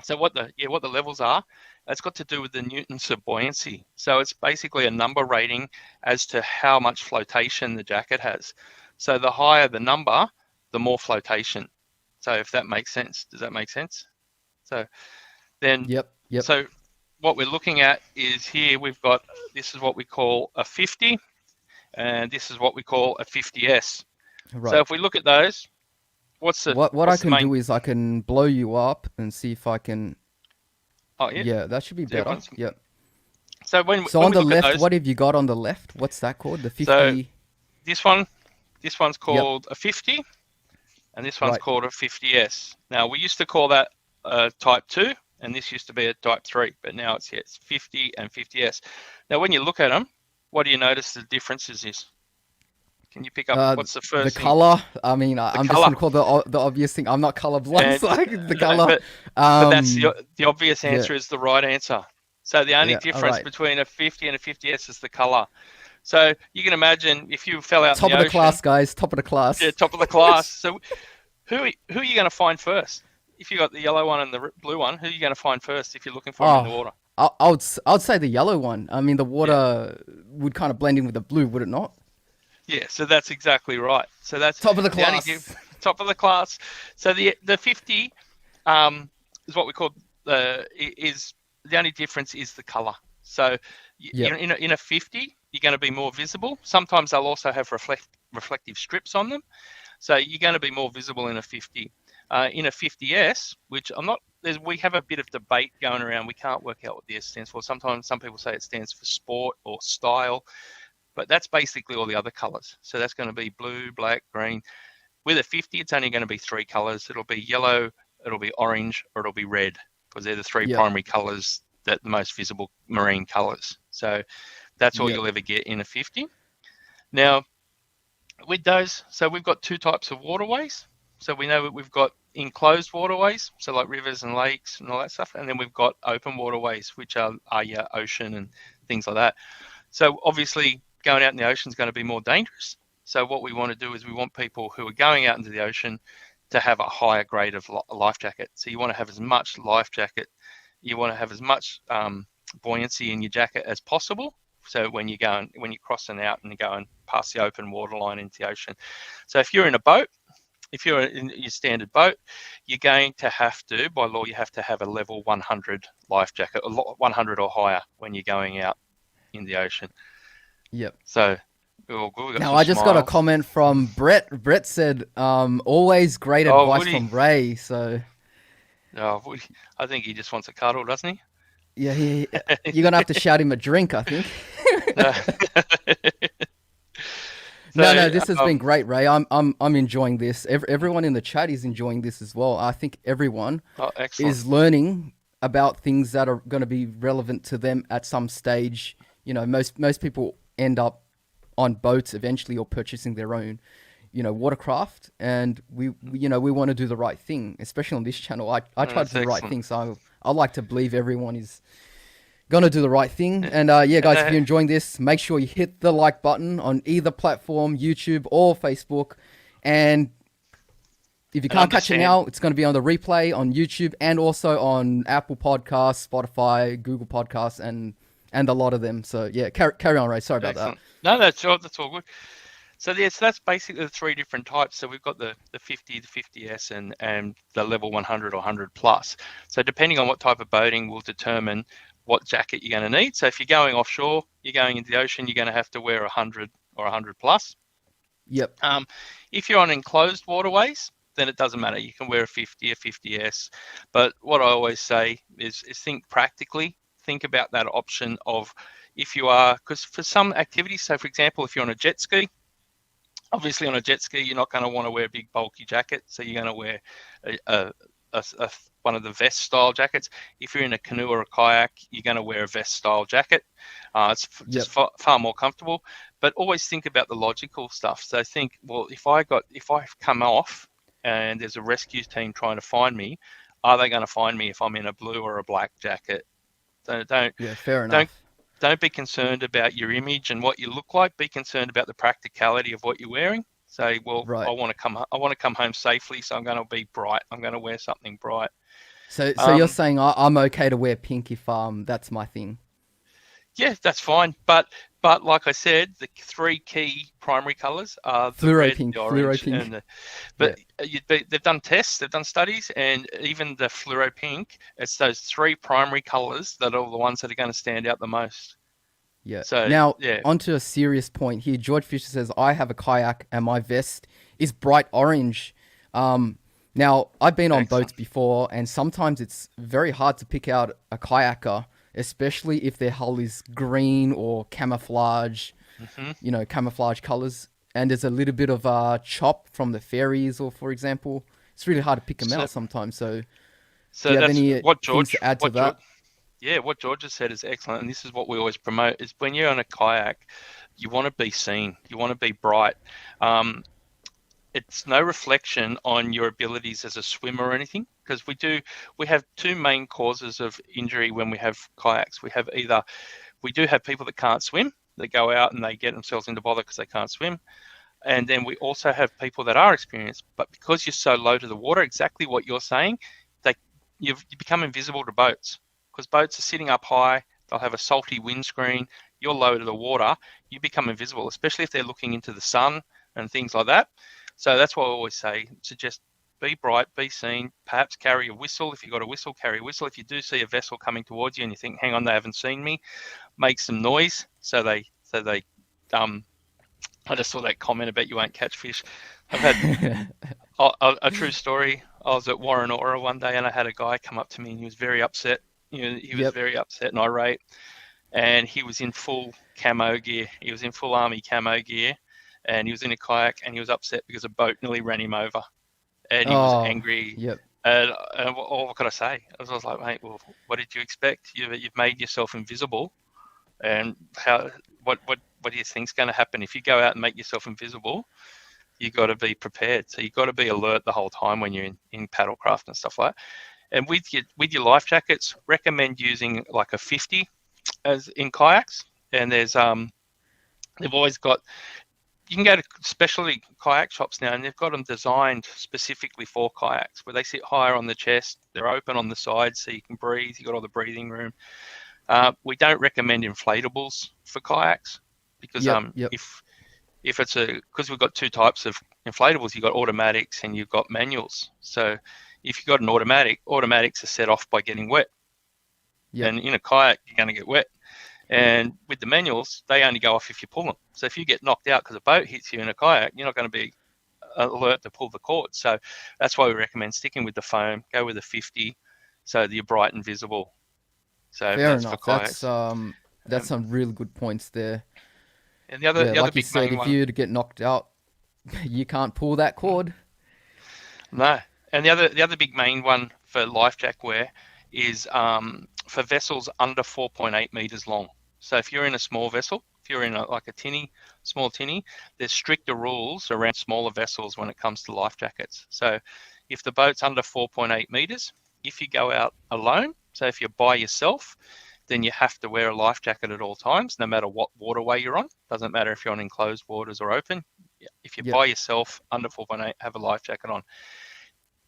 So what the levels are, it's got to do with the newtons of buoyancy. So it's basically a number rating as to how much flotation the jacket has. So the higher the number, the more flotation. So if that makes sense, does that make sense? So then, Yep. So what we're looking at is here this is what we call a 50, and this is what we call a 50S. Right. So if we look at those, what I can do is I can blow you up and see if I can. Oh yeah. Yeah, that should be better. Yep. So when on the left, what have you got on the left? What's that called? The 50. So this one's called a 50, and this one's called a 50S. Now we used to call that Type 2, and this used to be a Type 3, but now it's 50 and 50S. Now, when you look at them, what do you notice the differences is? Can you pick up what's the The first thing? color. I mean, The I'm just color. gonna call the obvious thing. I'm not colorblind, And so the no, color. but that's Um, the obvious yeah, answer is the right answer. So the only yeah. All difference right. between a 50 and a 50S is the color. So you can imagine if you fell out in Top the of the ocean, class, guys. Top of the yeah, class. top of the class. So who are you going to find first? If you got the yellow one and the blue one, who are you going to find first if you're looking for them in the Oh, water? I would say the yellow one. I mean, the Yeah, water would kind of blend in with the blue, would it not? yeah. So that's exactly right. So that's Top of the the only class. top of the class. So the 50 is what we call is the only difference is the color. So Yep. in a 50, you're going to be more visible. Sometimes they'll also have reflective strips on them. So you're going to be more visible in a 50. In a 50S, which we have a bit of debate going around. We can't work out what the S stands for. Sometimes some people say it stands for sport or style, but that's basically all the other colors. So that's going to be blue, black, green. With a 50, it's only going to be three colors. It'll be yellow, it'll be orange, or it'll be red, because they're the three Yep. primary colors, that the most visible marine colors. So that's all Yep. you'll ever get in a 50. Now, with those, so we've got two types of waterways. So we know that we've got enclosed waterways, so like rivers and lakes and all that stuff, and then we've got open waterways, which are your ocean and things like that. So obviously, going out in the ocean is going to be more dangerous. So what we want to do is we want people who are going out into the ocean to have a higher grade of life jacket. So you want to have as much life jacket, you want to have as much buoyancy in your jacket as possible. So when you're crossing out and you're going past the open water line into the ocean. So if you're in a boat, if you're in your standard boat, you're going to have to, by law, you have to have a level 100 life jacket, 100 or higher when you're going out in the ocean. Yep. So we're all good. Now I just got a comment from Brett. Brett said, "Always great advice from Ray." So, I think he just wants a cuddle, doesn't he? yeah, you're gonna have to shout him a drink, I think. No, this has been great, Ray. I'm enjoying this. Everyone in the chat is enjoying this as well. I think everyone is learning about things that are going to be relevant to them at some stage. You know, most people end up on boats eventually or purchasing their own, watercraft, and we want to do the right thing, especially on this channel. I try to do the right thing, so I like to believe everyone is gonna do the right thing. And yeah, guys, if you're enjoying this, make sure you hit the like button on either platform, YouTube or Facebook. And if you can't catch it now, it's going to be on the replay on YouTube and also on Apple Podcasts, Spotify, Google Podcasts, and a lot of them. So yeah, carry on, Ray. Sorry about that. No, that's all good. So yes, that's basically the three different types. So we've got the 50, the 50S, and the level 100 or 100 plus. So depending on what type of boating will determine what jacket you're going to need. So if you're going offshore, you're going into the ocean, you're going to have to wear 100 or 100 plus. Yep. If you're on enclosed waterways, then it doesn't matter. You can wear a 50, a 50S. But what I always say is think practically. Think about that option of if you are, because for some activities, so for example, if you're on a jet ski, obviously on a jet ski, you're not going to want to wear a big bulky jacket. So you're going to wear one of the vest style jackets. If you're in a canoe or a kayak, you're going to wear a vest style jacket. It's just far more comfortable. But always think about the logical stuff. So think, well, if I come off and there's a rescue team trying to find me, are they going to find me if I'm in a blue or a black jacket? Fair enough. Don't be concerned about your image and what you look like. Be concerned about the practicality of what you're wearing. Say, well, right. I want to come home safely, so I'm going to be bright. I'm going to wear something bright. So you're saying I'm okay to wear pink if that's my thing? Yeah, that's fine. But like I said, the three key primary colours are the red, the orange, and they've done tests, they've done studies, and even the fluoro pink, it's those three primary colours that are the ones that are going to stand out the most. Yeah. So now, onto a serious point here. George Fisher says, I have a kayak and my vest is bright orange. Now, I've been on boats before, and sometimes it's very hard to pick out a kayaker, especially if their hull is green or camouflage, camouflage colors. And there's a little bit of chop from the ferries, or for example, it's really hard to pick them out sometimes. So Do So you have that's any things to add to that? Yeah, what George has said is excellent, and this is what we always promote: is when you're on a kayak, you want to be seen, you want to be bright. Um, it's no reflection on your abilities as a swimmer or anything, because we have two main causes of injury when we have kayaks. We do have people that can't swim, they go out and they get themselves into bother because they can't swim. And then we also have people that are experienced, but because you're so low to the water, exactly what you're saying, they you become invisible to boats, because boats are sitting up high. They'll have a salty windscreen. You're low to the water. You become invisible, especially if they're looking into the sun and things like that. So that's what I always say. Suggest be bright, be seen. Perhaps carry a whistle. If you've got a whistle, carry a whistle. If you do see a vessel coming towards you and you think, hang on, they haven't seen me, make some noise so they I just saw that comment about you won't catch fish. I've had a true story. I was at Warrenora one day and I had a guy come up to me and he was very upset. He was Yep. very upset and irate, and he was in full camo gear. He was in full army camo gear, and he was in a kayak and he was upset because a boat nearly ran him over, and he was Oh, angry. yep. And what could I say? I was like, mate, well, what did you expect? You've made yourself invisible, and what do you think's going to happen if you go out and make yourself invisible? You got to be prepared. So you got to be alert the whole time when you're in paddlecraft and stuff like that. And with your life jackets, recommend using like a 50 as in kayaks. And they've always got, you can go to specialty kayak shops now, and they've got them designed specifically for kayaks, where they sit higher on the chest, they're open on the sides so you can breathe. You got all the breathing room. We don't recommend inflatables for kayaks, because Yep. if it's because we've got two types of inflatables. You've got automatics and you've got manuals. So if you've got an automatics are set off by getting wet. Yep. And in a kayak, you're going to get wet. And with the manuals, they only go off if you pull them. So if you get knocked out because a boat hits you in a kayak, you're not going to be alert to pull the cord. So that's why we recommend sticking with the foam, go with the 50, so that you're bright and visible. So Fair that's enough. for kayaks. That's some really good points there. And the other Like you big said, main if one. you to get knocked out, you can't pull that cord. No. And the other big main one for life jack wear is for vessels under 4.8 meters long. So if you're in a small vessel, if you're in like a small tinny, there's stricter rules around smaller vessels when it comes to life jackets. So if the boat's under 4.8 meters, if you go out alone, so if you're by yourself, then you have to wear a life jacket at all times, no matter what waterway you're on. Doesn't matter if you're on enclosed waters or open. If you're by yourself, under 4.8, have a life jacket on.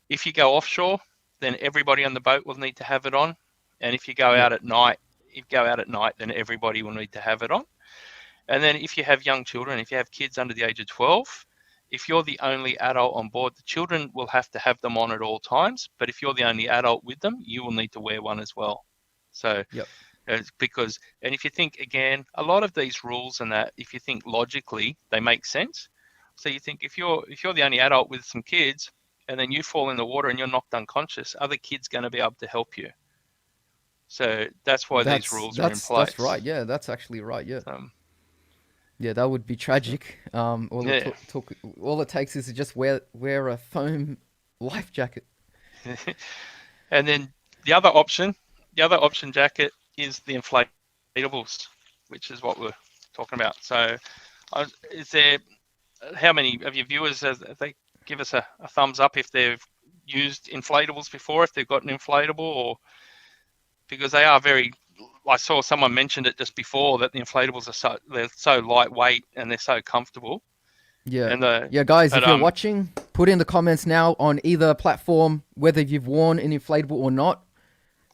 If you go offshore, then everybody on the boat will need to have it on. And if you go out at night, then everybody will need to have it on. And then if you have young children, if you have kids under the age of 12, if you're the only adult on board, the children will have to have them on at all times. But if you're the only adult with them, you will need to wear one as well. So because, and if you think, again, a lot of these rules and that, if you think logically, they make sense. So you think if you're the only adult with some kids, and then you fall in the water and you're knocked unconscious, other kids going to be able to help you. So that's why these rules are in place. That's right. Yeah, that's actually right. Yeah. Yeah, that would be tragic. All it takes is to just wear a foam life jacket. And then the other option jacket is the inflatables, which is what we're talking about. So, how many of your viewers have they give us a thumbs up if they've used inflatables before, if they've got an inflatable, or because they are very. I saw someone mentioned it just before that the inflatables are so lightweight and they're so comfortable. Yeah. And guys, if you're watching, put in the comments now on either platform whether you've worn an inflatable or not.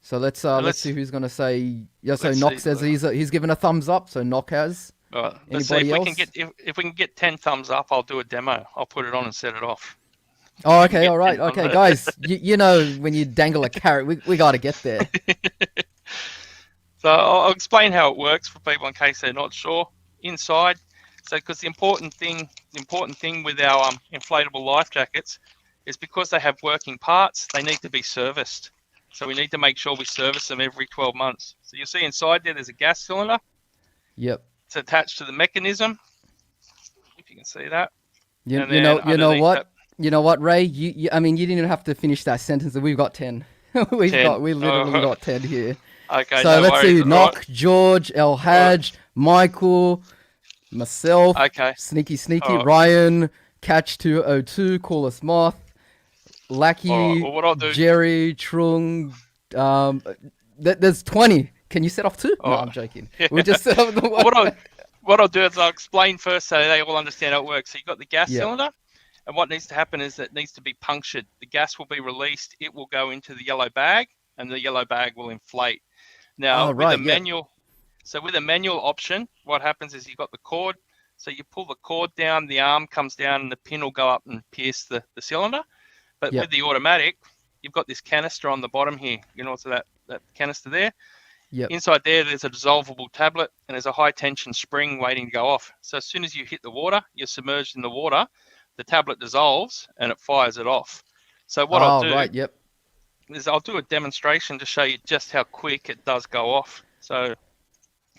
So let's see who's gonna say. Yeah. So Knock says he's given a thumbs up. So Knock has. Let's see if we can get 10 thumbs up. I'll do a demo. I'll put it on and set it off. Oh, okay. All right. Okay, guys. you know when you dangle a carrot, we got to get there. So I'll explain how it works for people in case they're not sure. Inside, so because the important thing with our inflatable life jackets is because they have working parts, they need to be serviced. So we need to make sure we service them every 12 months. So you'll see inside there's a gas cylinder. Yep. It's attached to the mechanism. If you can see that. You know what, Ray? I mean, you didn't have to finish that sentence. We've got 10. We 10. literally got 10 here. Okay, So no let's worries. see, All Knock, George, El Hadj, Michael, myself, right. Okay. Sneaky, All right. Ryan, Catch 202, Call Us Moth, All right. Lackey, Well, what I'll do. Jerry, Trung, there's 20. Can you set off two? No, Oh, I'm joking. We'll just set off the well, one. what I'll do is I'll explain first so they all understand how it works. So you've got the gas Yep. cylinder, and what needs to happen is it needs to be punctured. The gas will be released. It will go into the yellow bag, and the yellow bag will inflate. Now, Oh, right, with a yep. manual, so with a manual option, what happens is you've got the cord. So you pull the cord down, the arm comes down, and the pin will go up and pierce the cylinder. But Yep. with the automatic, you've got this canister on the bottom here. You know, so that canister there. Yep. Inside there's a dissolvable tablet, and there's a high tension spring waiting to go off. So as soon as you hit the water, you're submerged in the water, the tablet dissolves and it fires it off. So what I'll do Right, yep. is I'll do a demonstration to show you just how quick it does go off. So,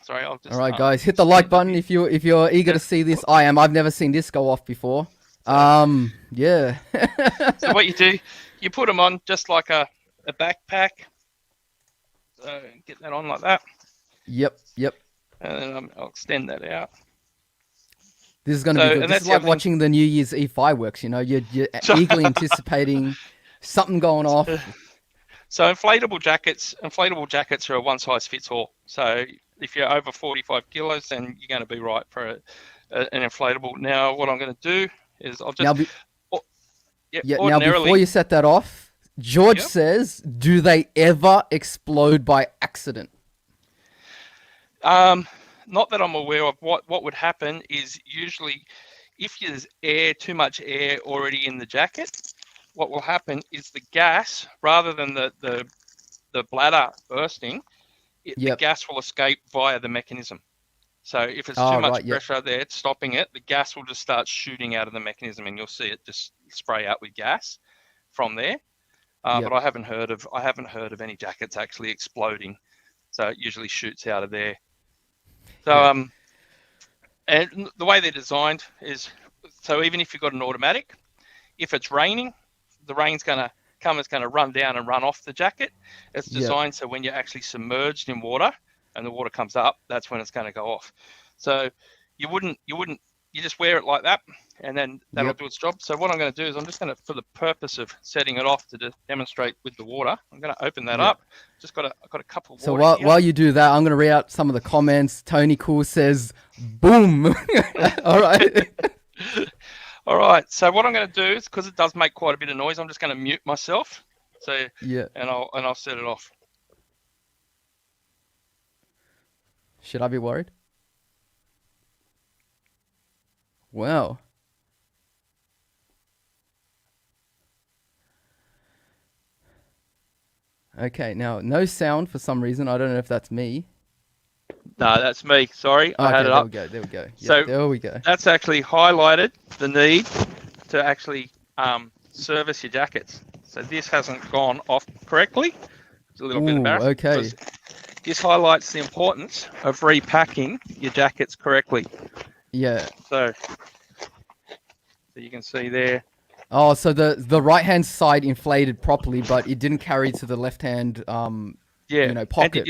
sorry, I'll just. All right, guys, hit the like button if you're eager to see this. I am. I've never seen this go off before. Yeah. So what you do, you put them on just like a backpack. So get that on like that. Yep. And then I'll extend that out. This is going to be good. This is like watching the New Year's Eve fireworks. You know, you're eagerly anticipating something going off. So inflatable jackets are a one size fits all. So if you're over 45 kilos, then you're going to be right for an inflatable. Now, what I'm going to do is I'll just. Now, before you set that off, George says, do they ever explode by accident? Not that I'm aware of. What would happen is usually if there's too much air already in the jacket, what will happen is the gas, rather than the bladder bursting, the gas will escape via the mechanism. So if it's too much pressure there, it's stopping it, the gas will just start shooting out of the mechanism, and you'll see it just spray out with gas from there. But I haven't heard of any jackets actually exploding. So it usually shoots out of there. So and the way they're designed is, so even if you've got an automatic, if it's raining, the rain's going to come, it's going to run down and run off the jacket. It's designed so when you're actually submerged in water and the water comes up, that's when it's going to go off. So you just wear it like that, and then that'll do its job. So what I'm going to do is I'm just going to, for the purpose of setting it off to demonstrate with the water, I'm going to open that up. I've got a couple of water. So while you do that, I'm going to read out some of the comments. Tony Cool says, boom. All right. All right. So what I'm going to do is, because it does make quite a bit of noise, I'm just going to mute myself. So and I'll set it off. Should I be worried? Wow. Okay, now no sound for some reason. I don't know if that's me. No, that's me. Sorry, I had it up. There we go. So there we go. That's actually highlighted the need to actually service your jackets. So this hasn't gone off correctly. It's a little bit embarrassing. Okay. This highlights the importance of repacking your jackets correctly. Yeah. So you can see there. Oh, so the right hand side inflated properly, but it didn't carry to the left hand pocket.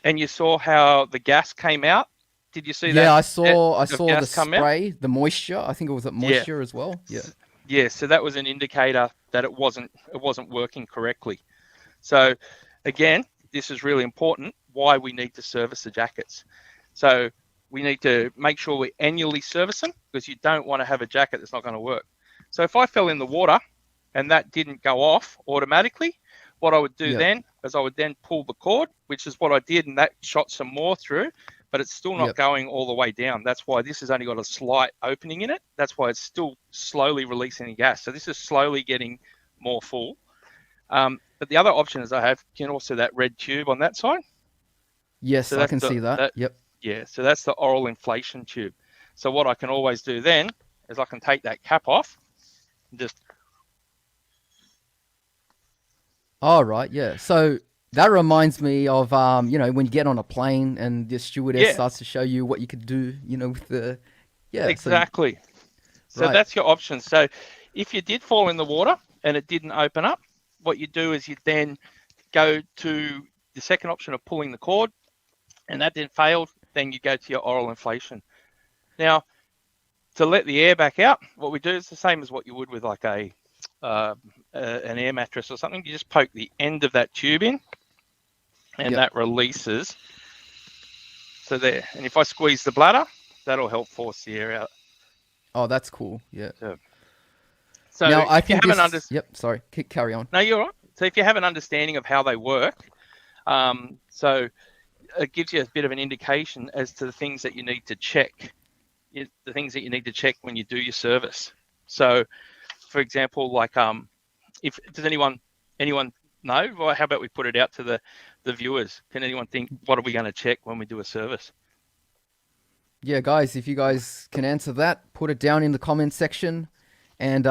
And you saw how the gas came out. Did you see that? Yeah, I saw the spray, out? the moisture. I think it was moisture as well. Yeah. Yeah, so that was an indicator that it wasn't working correctly. So again, this is really important, why we need to service the jackets. So we need to make sure we annually service them, because you don't want to have a jacket that's not going to work. So if I fell in the water and that didn't go off automatically, what I would do then is I would then pull the cord, which is what I did, and that shot some more through, but it's still not going all the way down. That's why this has only got a slight opening in it. That's why it's still slowly releasing the gas. So this is slowly getting more full. But the other option is I have, you can also that red tube on that side. Yes, so I can see that. Yep. Yeah, so that's the oral inflation tube. So what I can always do then is I can take that cap off and just. All right, yeah. So that reminds me of, when you get on a plane and the stewardess starts to show you what you could do, with the, Exactly. So that's your option. So if you did fall in the water and it didn't open up, what you do is you then go to the second option of pulling the cord, and that then failed, then you go to your oral inflation. Now, to let the air back out, what we do is the same as what you would with like an air mattress or something. You just poke the end of that tube in, and that releases. So there, and if I squeeze the bladder, that'll help force the air out. Oh, that's cool. Yeah. So now I think sorry, carry on. No, you're right. So if you have an understanding of how they work, so it gives you a bit of an indication as to the things that you need to check. The things that you need to check when you do your service. So, for example, like does anyone know? Well, how about we put it out to the viewers? Can anyone think, what are we going to check when we do a service? Yeah, guys, if you guys can answer that, put it down in the comment section. And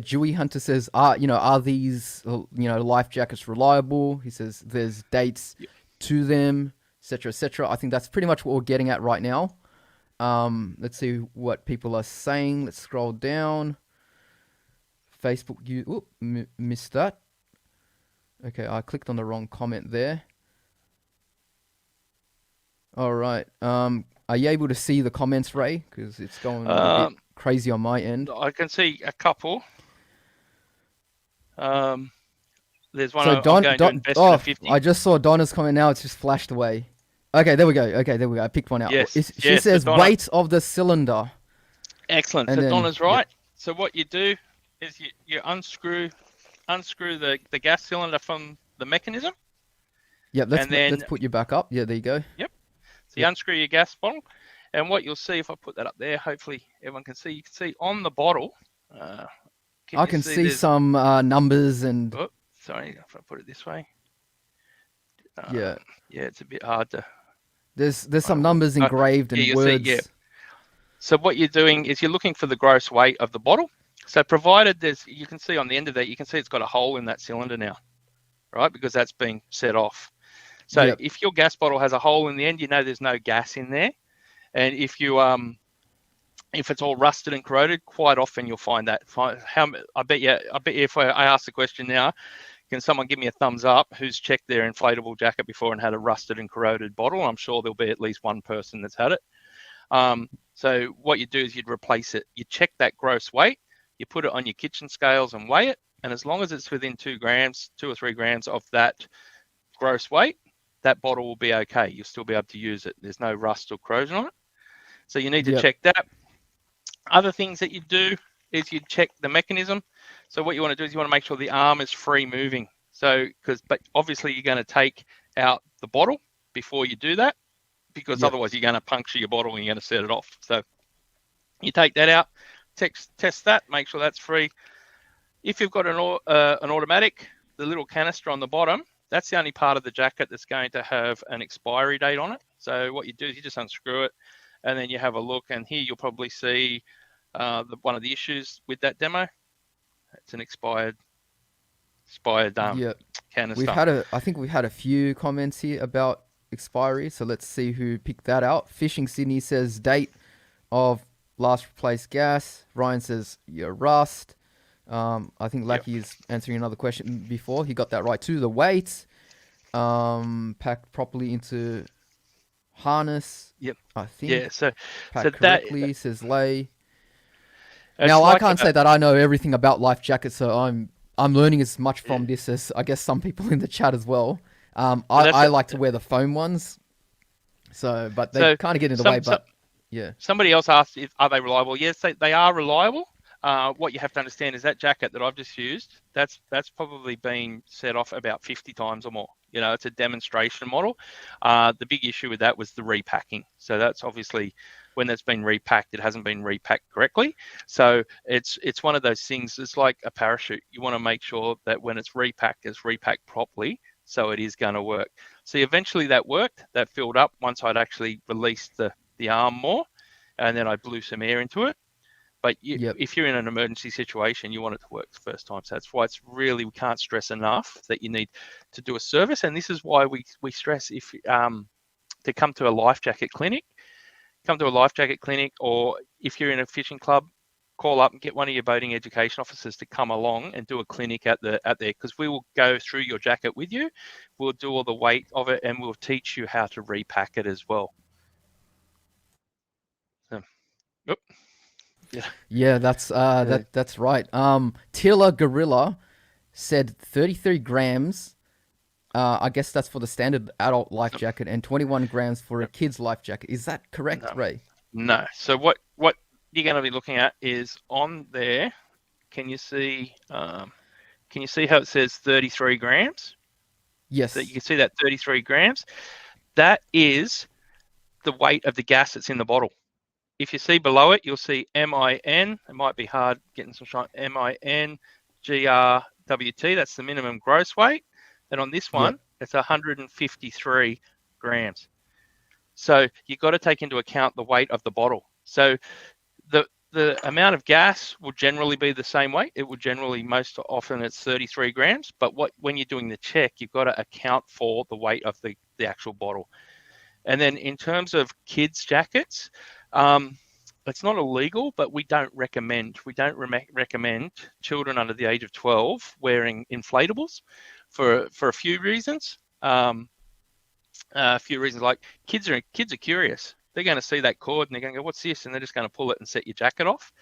Dewey Hunter says, are these life jackets reliable? He says there's dates to them, etc., etc. I think that's pretty much what we're getting at right now. Let's see what people are saying. Let's scroll down. Facebook, missed that. Okay, I clicked on the wrong comment there. All right. Are you able to see the comments, Ray? Because it's going a bit crazy on my end. I can see a couple. There's one. So I'm going to invest in a 50. I just saw Donna's comment now. It's just flashed away. Okay, there we go. I picked one out. Yes, she says weight of the cylinder. Excellent. So Donna's right. Yep. So what you do is you unscrew the gas cylinder from the mechanism. Yep, let's put you back up. Yeah, there you go. Yep. So you unscrew your gas bottle, and what you'll see, if I put that up there, hopefully everyone can see. You can see on the bottle. I can see some numbers and. Oh, sorry, if I put it this way. Yeah, it's a bit hard to. There's some numbers engraved and words. See, So what you're doing is you're looking for the gross weight of the bottle. So provided you can see on the end of that, you can see it's got a hole in that cylinder now, right? Because that's been set off. So if your gas bottle has a hole in the end, there's no gas in there. And if it's all rusted and corroded, quite often you'll find that. I bet you if I ask the question now, can someone give me a thumbs up who's checked their inflatable jacket before and had a rusted and corroded bottle? I'm sure there'll be at least one person that's had it. So what you do is you'd replace it. You check that gross weight, you put it on your kitchen scales and weigh it. And as long as it's within 2 or 3 grams of that gross weight, that bottle will be okay. You'll still be able to use it. There's no rust or corrosion on it. So you need to check that. Other things that you do is you check the mechanism. So what you want to do is you want to make sure the arm is free moving. But obviously you're going to take out the bottle before you do that, because otherwise you're going to puncture your bottle and you're going to set it off. So you take that out, test that, make sure that's free. If you've got an automatic, the little canister on the bottom, that's the only part of the jacket that's going to have an expiry date on it. So what you do is you just unscrew it, and then you have a look, and here you'll probably see one of the issues with that demo. It's an expired canister. I think we've had a few comments here about expiry, so let's see who picked that out. Fishing Sydney says date of last replaced gas. Ryan says rust. I think Lackey is answering another question before. He got that right too. The weight, packed properly into harness. Yep. I think. Yeah. So packed correctly, says Lay. Now I can't say that I know everything about life jackets, so I'm learning as much from this as I guess some people in the chat as well. I like to wear the foam ones, but they kind of get in the way. But somebody else asked, are they reliable? Yes, they are reliable. What you have to understand is that jacket that I've just used, that's probably been set off about 50 times or more. It's a demonstration model. The big issue with that was the repacking. So that's obviously when that's been repacked, it hasn't been repacked correctly. So it's one of those things. It's like a parachute. You want to make sure that when it's repacked properly, so it is going to work. So eventually that worked. That filled up once I'd actually released the arm more, and then I blew some air into it. But if you're in an emergency situation, you want it to work the first time. So that's why we can't stress enough that you need to do a service. And this is why we stress to come to a life jacket clinic. Or if you're in a fishing club, call up and get one of your boating education officers to come along and do a clinic at there, because we will go through your jacket with you. We'll do all the weight of it, and we'll teach you how to repack it as well. Yeah, that's that's right. Tila Gorilla said 33 grams. I guess that's for the standard adult life jacket, and 21 grams for a kid's life jacket. Is that correct, No. Ray? No. So what you're going to be looking at is on there. Can you see? Can you see how it says 33 grams? Yes. So you can see that 33 grams. That is the weight of the gas that's in the bottle. If you see below it, you'll see MIN. It might be hard getting some shine. MIN GRWT. That's the minimum gross weight. And on this one, it's 153 grams. So you've got to take into account the weight of the bottle. So the amount of gas will generally be the same weight. It will generally, most often, it's 33 grams. But when you're doing the check, you've got to account for the weight of the actual bottle. And then in terms of kids' jackets, it's not illegal, but we don't recommend. We don't recommend children under the age of 12 wearing inflatables for a few reasons. A few reasons, like kids are curious. They're going to see that cord and they're going to go, "What's this?" And they're just going to pull it and set your jacket off.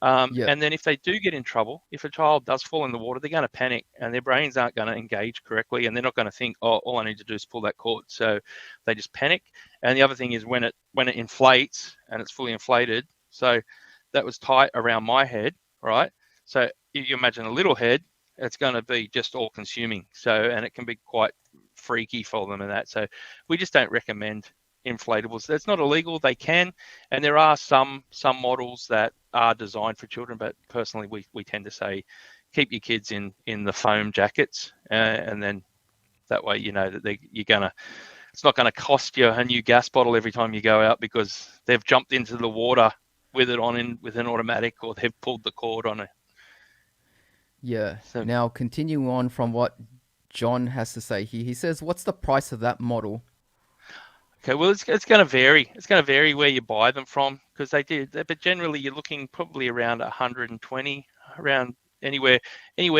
And then if they do get in trouble, if a child does fall in the water, they're going to panic and their brains aren't going to engage correctly, and they're not going to think, "Oh, all I need to do is pull that cord." So they just panic. And the other thing is when it inflates and it's fully inflated. So that was tight around my head, right? So if you imagine a little head, it's going to be just all consuming. So, and it can be quite freaky for them and that. So we just don't recommend inflatables. That's not illegal. They can, and there are some models that are designed for children, but personally we tend to say keep your kids in the foam jackets, and then that way you know that it's not going to cost you a new gas bottle every time you go out because they've jumped into the water with it on with an automatic, or they've pulled the cord on it. Yeah. So, now continue on from what John has to say here. He says, "What's the price of that model?" Okay, well, it's going to vary. It's going to vary where you buy them from, because but generally you're looking probably around 120, around anywhere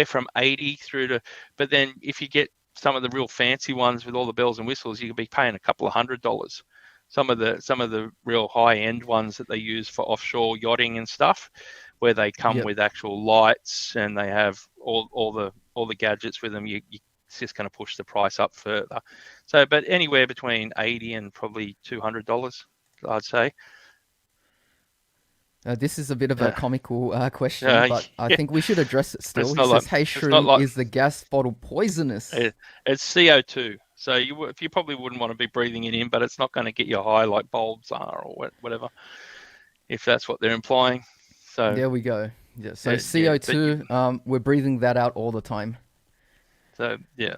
from 80 through to. But then if you get some of the real fancy ones with all the bells and whistles, you could be paying a couple of $100. Some of the real high end ones that they use for offshore yachting and stuff, where they come with actual lights and they have all the gadgets with them, it's just going to push the price up further. So, but anywhere between $80 and probably $200, I'd say. This is a bit of a comical question, but I think we should address it still. He says, "Hey, Shroom, is the gas bottle poisonous?" It's CO2. So you probably wouldn't want to be breathing it in, but it's not going to get you high like bulbs are or whatever, if that's what they're implying. So there we go. Yeah, so CO2, we're breathing that out all the time. So yeah,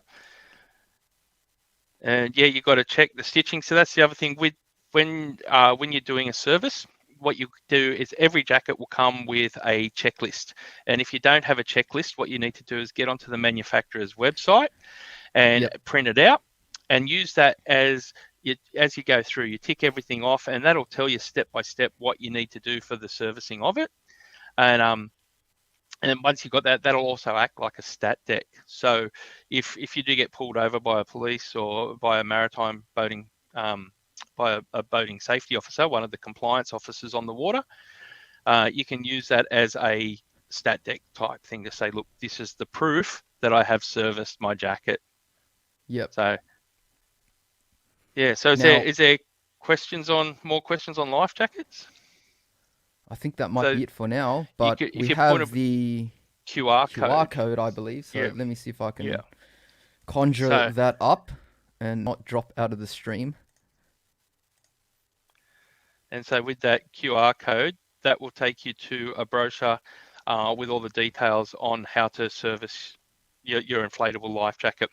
and yeah, you've got to check the stitching. So that's the other thing with when you're doing a service. What you do is every jacket will come with a checklist, and if you don't have a checklist, what you need to do is get onto the manufacturer's website and print it out, and use that as you go through. You tick everything off, and that'll tell you step by step what you need to do for the servicing of it. And once you've got that, that'll also act like a stat deck. So if you do get pulled over by a police or by a maritime boating, by a boating safety officer, one of the compliance officers on the water, you can use that as a stat deck type thing to say, look, this is the proof that I have serviced my jacket. Yep. So yeah. So is there more questions on life jackets? I think that might be it for now, but we have the QR code, I believe. So let me see if I can conjure that up and not drop out of the stream. And so with that QR code, that will take you to a brochure with all the details on how to service your inflatable life jacket.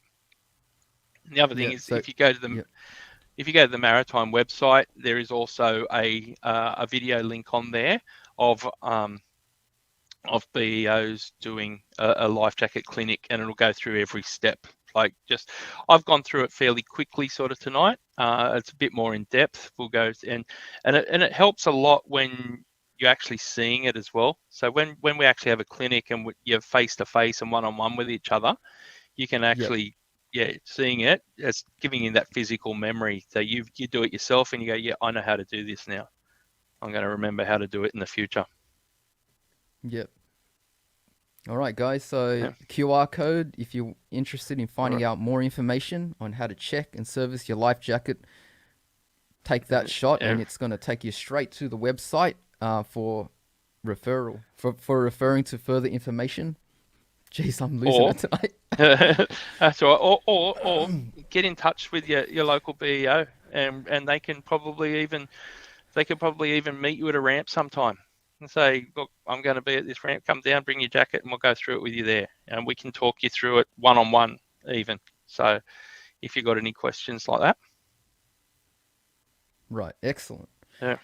And the other thing is, if you go to the Maritime website, there is also a video link on there of BEOs doing a life jacket clinic, and it'll go through every step. I've gone through it fairly quickly sort of tonight. It's a bit more in depth. We'll go and it helps a lot when you're actually seeing it as well. So when we actually have a clinic and you're face to face and one-on-one with each other, you can Yep. actually, seeing it, it's giving you that physical memory. So you do it yourself and you go, yeah, I know how to do this now. I'm going to remember how to do it in the future. Yep. All right, guys. So Yeah. QR code, if you're interested in finding Right. out more information on how to check and service your life jacket, take that shot, and it's going to take you straight to the website for referral for referring to further information. Jeez, I'm losing Or it tonight. that's all right. Or get in touch with your local BEO, and they can probably even meet you at a ramp sometime and say, look, I'm going to be at this ramp. Come down, bring your jacket, and we'll go through it with you there, and we can talk you through it one-on-one even. So if you've got any questions like that. Right, excellent. Yeah.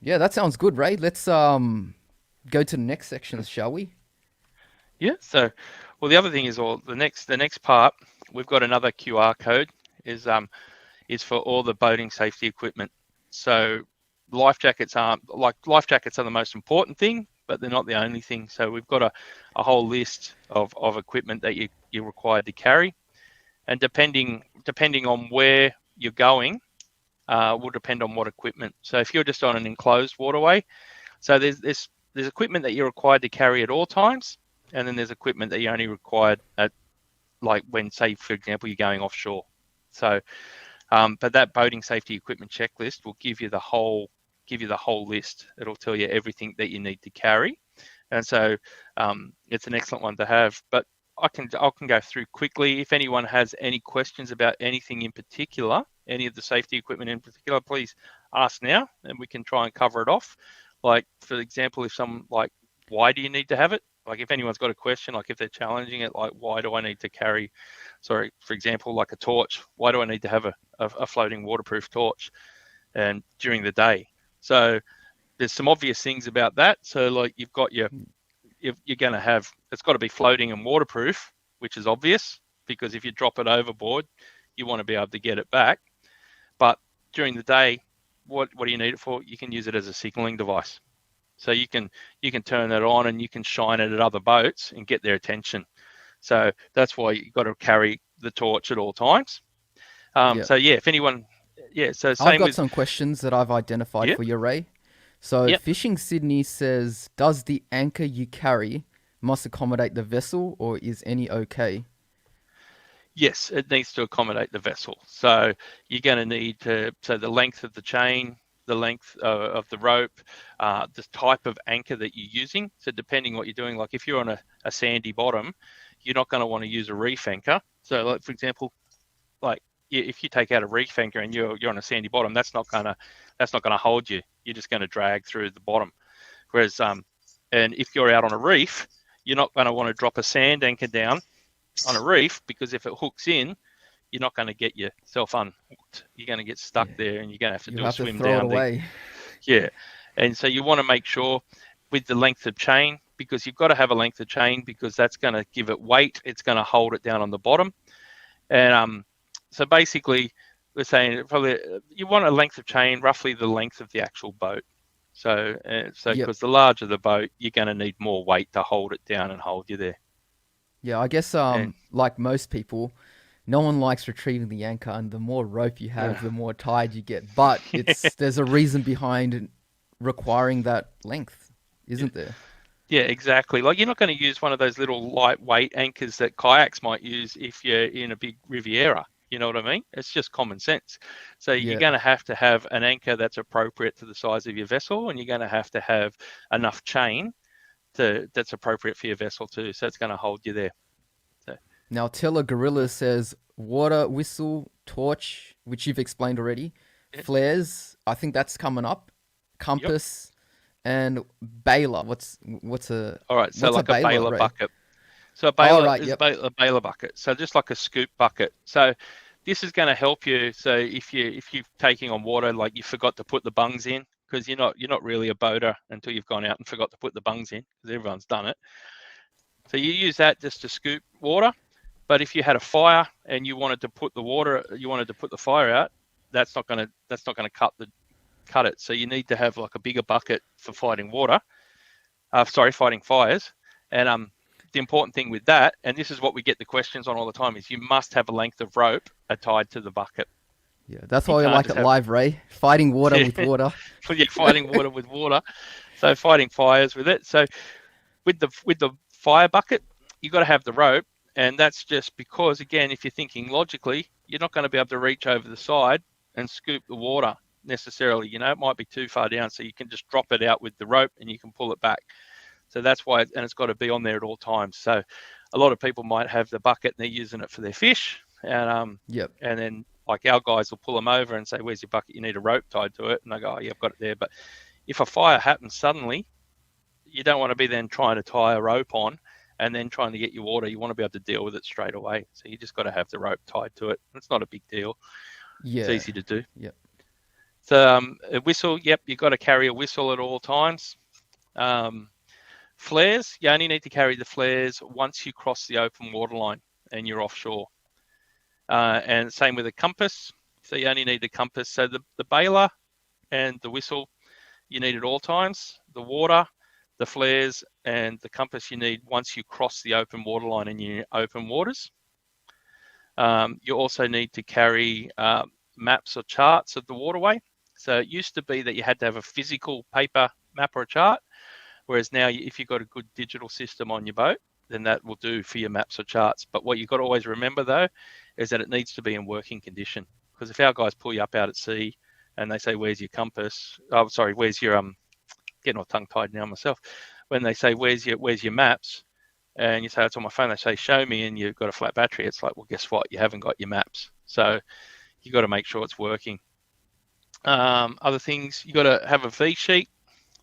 Yeah, that sounds good, Ray. Let's go to the next sections, shall we? Yeah. So, well, the other thing is, the next part, we've got another QR code is for all the boating safety equipment. So life jackets are the most important thing, but they're not the only thing. So we've got a whole list of equipment that you're required to carry, and depending on where you're going, will depend on what equipment. So if you're just on an enclosed waterway, so there's equipment that you're required to carry at all times, and then there's equipment that you're only required at, like when, say, for example, you're going offshore. So, but that boating safety equipment checklist will give you the whole list. It'll tell you everything that you need to carry, and so it's an excellent one to have. But I can go through quickly. If anyone has any questions about anything in particular, any of the safety equipment in particular, please ask now, and we can try and cover it off. Like, for example, if someone, like, why do you need to have it? Like, if anyone's got a question, like if they're challenging it, like, why do I need to carry, for example, like a torch? Why do I need to have a floating waterproof torch and during the day? So there's some obvious things about that. So, like, you've got you're going to have, it's got to be floating and waterproof, which is obvious, because if you drop it overboard, you want to be able to get it back. But during the day, what do you need it for? You can use it as a signaling device. So you can turn that on and you can shine it at other boats and get their attention. So that's why you've got to carry the torch at all times. So yeah, if anyone, so same I've got with some questions that I've identified for you, Ray. So Fishing Sydney says, does the anchor you carry must accommodate the vessel, or is any okay? Yes, it needs to accommodate the vessel. So you're going to need so the length of the chain, the length of the rope, the type of anchor that you're using. So depending what you're doing, like if you're on a sandy bottom, you're not going to want to use a reef anchor. So, like, for example, like if you take out a reef anchor and you're on a sandy bottom, that's not going to hold you. You're just going to drag through the bottom. Whereas, and if you're out on a reef, you're not going to want to drop a sand anchor down on a reef, because if it hooks in, you're not going to get yourself unhooked. You're going to get stuck there, and you're going to have to do a swim down. It away. And so you want to make sure with the length of chain, because you've got to have a length of chain, because that's going to give it weight. It's going to hold it down on the bottom. And so basically, we're saying probably you want a length of chain roughly the length of the actual boat. So because the larger the boat, you're going to need more weight to hold it down and hold you there. Yeah, I guess like most people, no one likes retrieving the anchor, and the more rope you have, the more tired you get. But there's a reason behind requiring that length, isn't there? Yeah, exactly. Like, you're not going to use one of those little lightweight anchors that kayaks might use if you're in a big Riviera. You know what I mean? It's just common sense. So you're going to have an anchor that's appropriate to the size of your vessel, and you're going to have enough chain that's appropriate for your vessel too. So it's going to hold you there. So. Now, Tiller Gorilla says water whistle, torch, which you've explained already, flares. I think that's coming up. Compass and baler. What's a all right? So like a baler right? bucket. So a baler is a baler bucket. So just like a scoop bucket. So this is going to help you. So if you're taking on water, like you forgot to put the bungs in, because you're not really a boater until you've gone out and forgot to put the bungs in, because everyone's done it. So you use that just to scoop water. But if you had a fire and you wanted to put the fire out, that's not going to cut cut it. So you need to have like a bigger bucket for fighting fighting fires. And the important thing with that, and this is what we get the questions on all the time, is you must have a length of rope tied to the bucket. Yeah, that's why we like it live, Ray. Fighting water with water. Yeah, fighting water with water. So fighting fires with it. So with the fire bucket, you got to have the rope, and that's just because, again, if you're thinking logically, you're not going to be able to reach over the side and scoop the water necessarily. It might be too far down, so you can just drop it out with the rope and you can pull it back. So that's why, and it's got to be on there at all times. So a lot of people might have the bucket and they're using it for their fish, and and then like our guys will pull them over and say, "Where's your bucket? You need a rope tied to it." And they go, "Oh, yeah, I've got it there." But if a fire happens suddenly, you don't want to be then trying to tie a rope on and then trying to get your water. You want to be able to deal with it straight away. So you just got to have the rope tied to it. It's not a big deal. Yeah, it's easy to do. Yep. So a whistle, you've got to carry a whistle at all times. Flares, you only need to carry the flares once you cross the open water line and you're offshore. And same with a compass. So you only need the compass. So the bailer and the whistle, you need at all times. The water, the flares, and the compass you need once you cross the open water line in your open waters. You also need to carry maps or charts of the waterway. So it used to be that you had to have a physical paper map or a chart, whereas now if you've got a good digital system on your boat, then that will do for your maps or charts. But what you've got to always remember, though, is that it needs to be in working condition. Because if our guys pull you up out at sea and they say, "Where's your compass?" Oh, sorry, where's your getting all tongue-tied now myself. When they say, "Where's your maps?" and you say, "It's on my phone," they say, "Show me," and you've got a flat battery. It's like, well, guess what? You haven't got your maps. So you got to make sure it's working. Other things, you got to have a V sheet.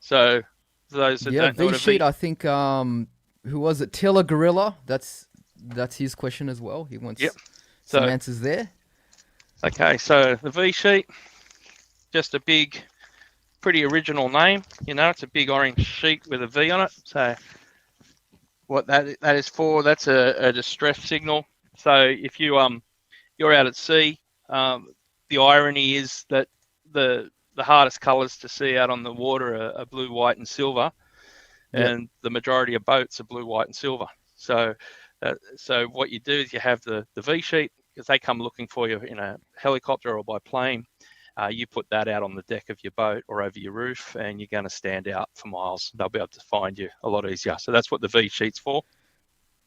So for those that don't know what a V sheet, I think who was it? Tiller Gorilla. That's his question as well. He wants some answers there. Okay, so the V sheet, just a big, pretty original name. It's a big orange sheet with a V on it. So what that is for, that's a distress signal. So if you're out at sea, the irony is that the hardest colours to see out on the water are blue, white, and silver, and the majority of boats are blue, white, and silver. So what you do is you have the V sheet, because they come looking for you in a helicopter or by plane. You put that out on the deck of your boat or over your roof, and you're going to stand out for miles. They'll be able to find you a lot easier. So that's what the V sheet's for.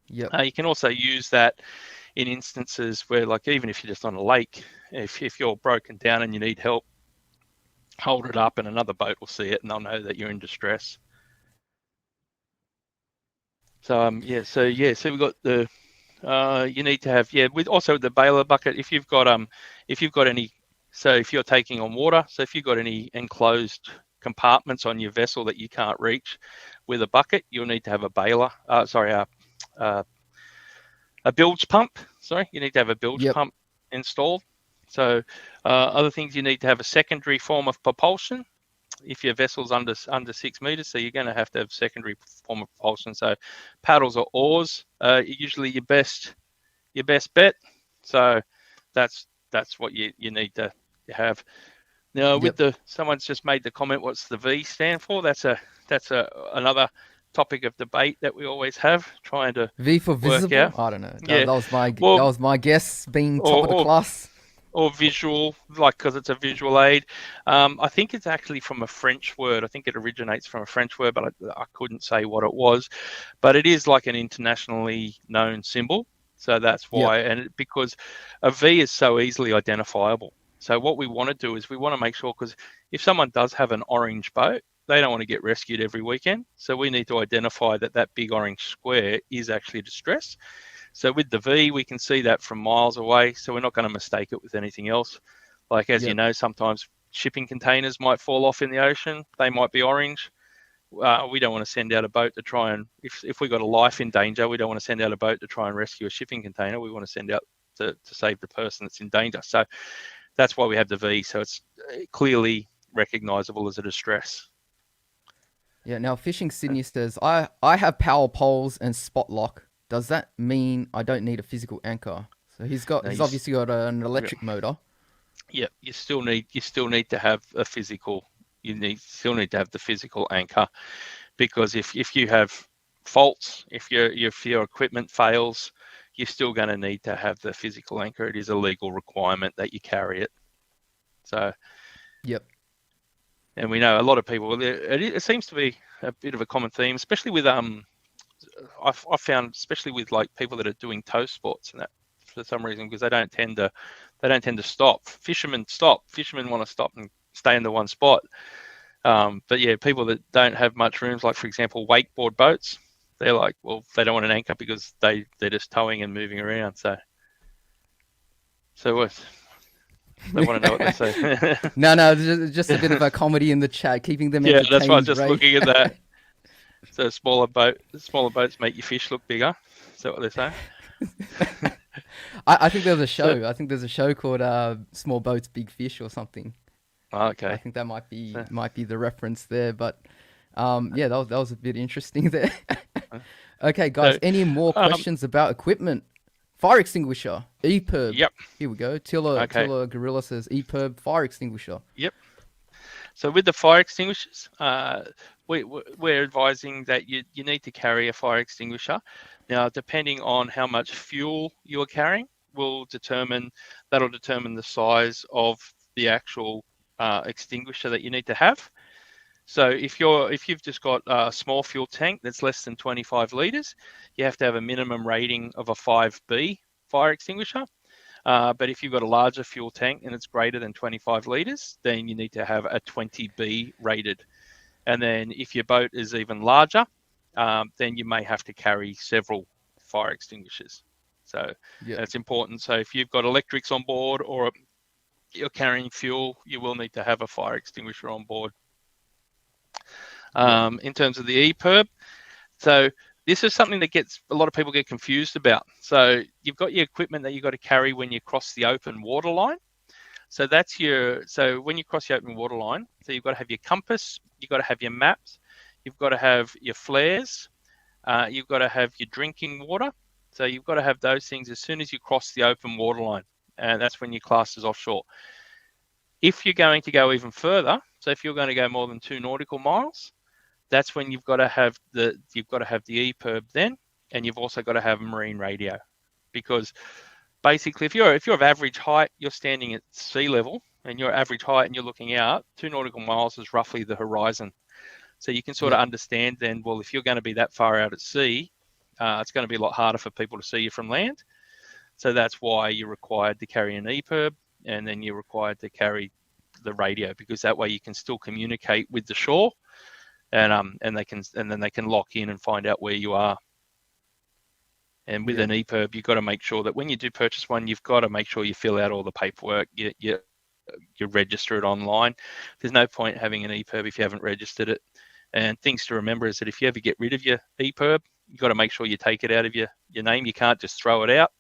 Yep. You can also use that in instances where, like, even if you're just on a lake, if you're broken down and you need help, hold it up and another boat will see it and they'll know that you're in distress. So so we've got the you need to have with also the bailer bucket. If you've got any, so if you're taking on water, so if you've got any enclosed compartments on your vessel that you can't reach with a bucket, you'll need to have a bailer. A bilge pump. Sorry, you need to have a bilge pump installed. So other things, you need to have a secondary form of propulsion if your vessel's under 6 meters. So you're going to have secondary form of propulsion. So paddles or oars are usually your best bet. So that's what you need to have. Now someone's just made the comment, what's the V stand for? That's another topic of debate that we always have, trying to V for visible. out. I don't know. That was my guess, being top of the class. Or visual, because it's a visual aid. I think it's actually from a French word. I think it originates from a French word, but I couldn't say what it was. But it is like an internationally known symbol. So that's why, and because a V is so easily identifiable. So what we want to do is we want to make sure, because if someone does have an orange boat, they don't want to get rescued every weekend. So we need to identify that big orange square is actually distress. So with the V, we can see that from miles away. So we're not going to mistake it with anything else. Like, as you know, sometimes shipping containers might fall off in the ocean. They might be orange. We don't want to send out a boat to try and, if we got a life in danger, we don't want to send out a boat to try and rescue a shipping container. We want to send out to save the person that's in danger. So that's why we have the V. So it's clearly recognizable as a distress. Yeah. Now, Fishing Sydney says, I have power poles and spot lock. Does that mean I don't need a physical anchor? So he's obviously got an electric motor. Yeah, you still need to have a physical. Still need to have the physical anchor, because if you have faults, if your equipment fails, you're still going to need to have the physical anchor. It is a legal requirement that you carry it. So, Yep. and we know a lot of people. It seems to be a bit of a common theme, especially with I've found, especially with like people that are doing tow sports and that, for some reason, because they don't tend to stop. Fishermen want to stop and stay in the one spot. But yeah, people that don't have much rooms, like for example, wakeboard boats, they're like, well, they don't want an anchor because they're just towing and moving around. So what? They want to know what they say. No, just a bit of a comedy in the chat, keeping them Yeah, that's why I was entertained, just Ray. looking at that. So smaller boats make your fish look bigger. Is that what they say? I think there's a So, show. I think there's a show called Small Boats, Big Fish or something. I okay. think that might be So, might be the reference there. But yeah, that was a bit interesting there. Okay, guys, so any more um, questions about equipment? Fire extinguisher, EPIRB. yep. Here we go. Tiller Okay. Tiller Gorilla says EPIRB fire extinguisher. Yep. So with the fire extinguishers, we're advising that you need to carry a fire extinguisher. Now, depending on how much fuel you are carrying, that'll determine the size of the actual extinguisher that you need to have. So if you've just got a small fuel tank that's less than 25 litres, you have to have a minimum rating of a 5B fire extinguisher. But if you've got a larger fuel tank and it's greater than 25 litres, then you need to have a 20B rated. And then if your boat is even larger, then you may have to carry several fire extinguishers. So Yeah, that's important. So if you've got electrics on board or you're carrying fuel, you will need to have a fire extinguisher on board. yeah, In terms of the EPIRB, so this is something that a lot of people get confused about. So you've got your equipment that you've got to carry when you cross the open water line. So when you cross the open water line, so you've got to have your compass, you've got to have your maps, you've got to have your flares, you've got to have your drinking water. So you've got to have those things as soon as you cross the open water line, and that's when your class is offshore. If you're going to go even further, so if you're going to go more than 2 nautical miles, that's when you've got to have the EPIRB then, and you've also got to have a marine radio, because basically if you're of average height, you're standing at sea level, and you're average height and you're looking out, 2 nautical miles is roughly the horizon. So you can sort yeah, of understand then, well, if you're going to be that far out at sea, it's going to be a lot harder for people to see you from land. So that's why you're required to carry an EPIRB, and then you're required to carry the radio, because that way you can still communicate with the shore, and then they can lock in and find out where you are. And with yeah, an EPIRB, you've got to make sure that when you do purchase one, you've got to make sure you fill out all the paperwork. You register it online. There's no point having an EPIRB if you haven't registered it. And things to remember is that if you ever get rid of your EPIRB, you've got to make sure you take it out of your name. You can't just throw it out,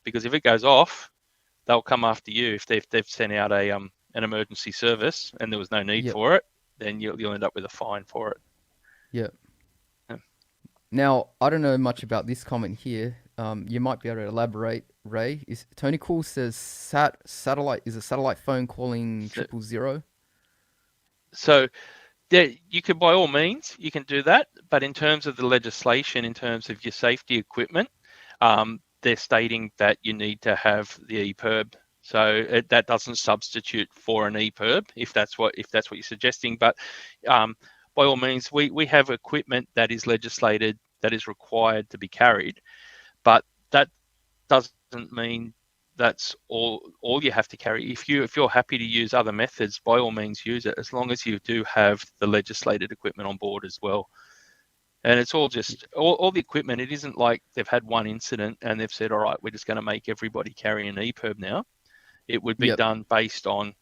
because if it goes off, they'll come after you. If they've sent out an emergency service and there was no need yeah, for it, then you'll end up with a fine for it. yeah. Yeah. Now, I don't know much about this comment here. You might be able to elaborate, Ray. Tony Cool says satellite is a satellite phone calling So, 000. so you can, by all means, you can do that. But in terms of the legislation, in terms of your safety equipment, they're stating that you need to have the EPIRB. So that doesn't substitute for an EPIRB if that's what you're suggesting. But by all means, we have equipment that is legislated, that is required to be carried, but that doesn't mean that's all you have to carry. If you're happy to use other methods, by all means use it, as long as you do have the legislated equipment on board as well. And it's all just all the equipment. It isn't like they've had one incident and they've said, all right, we're just going to make everybody carry an EPIRB now. It would be Yep. done based on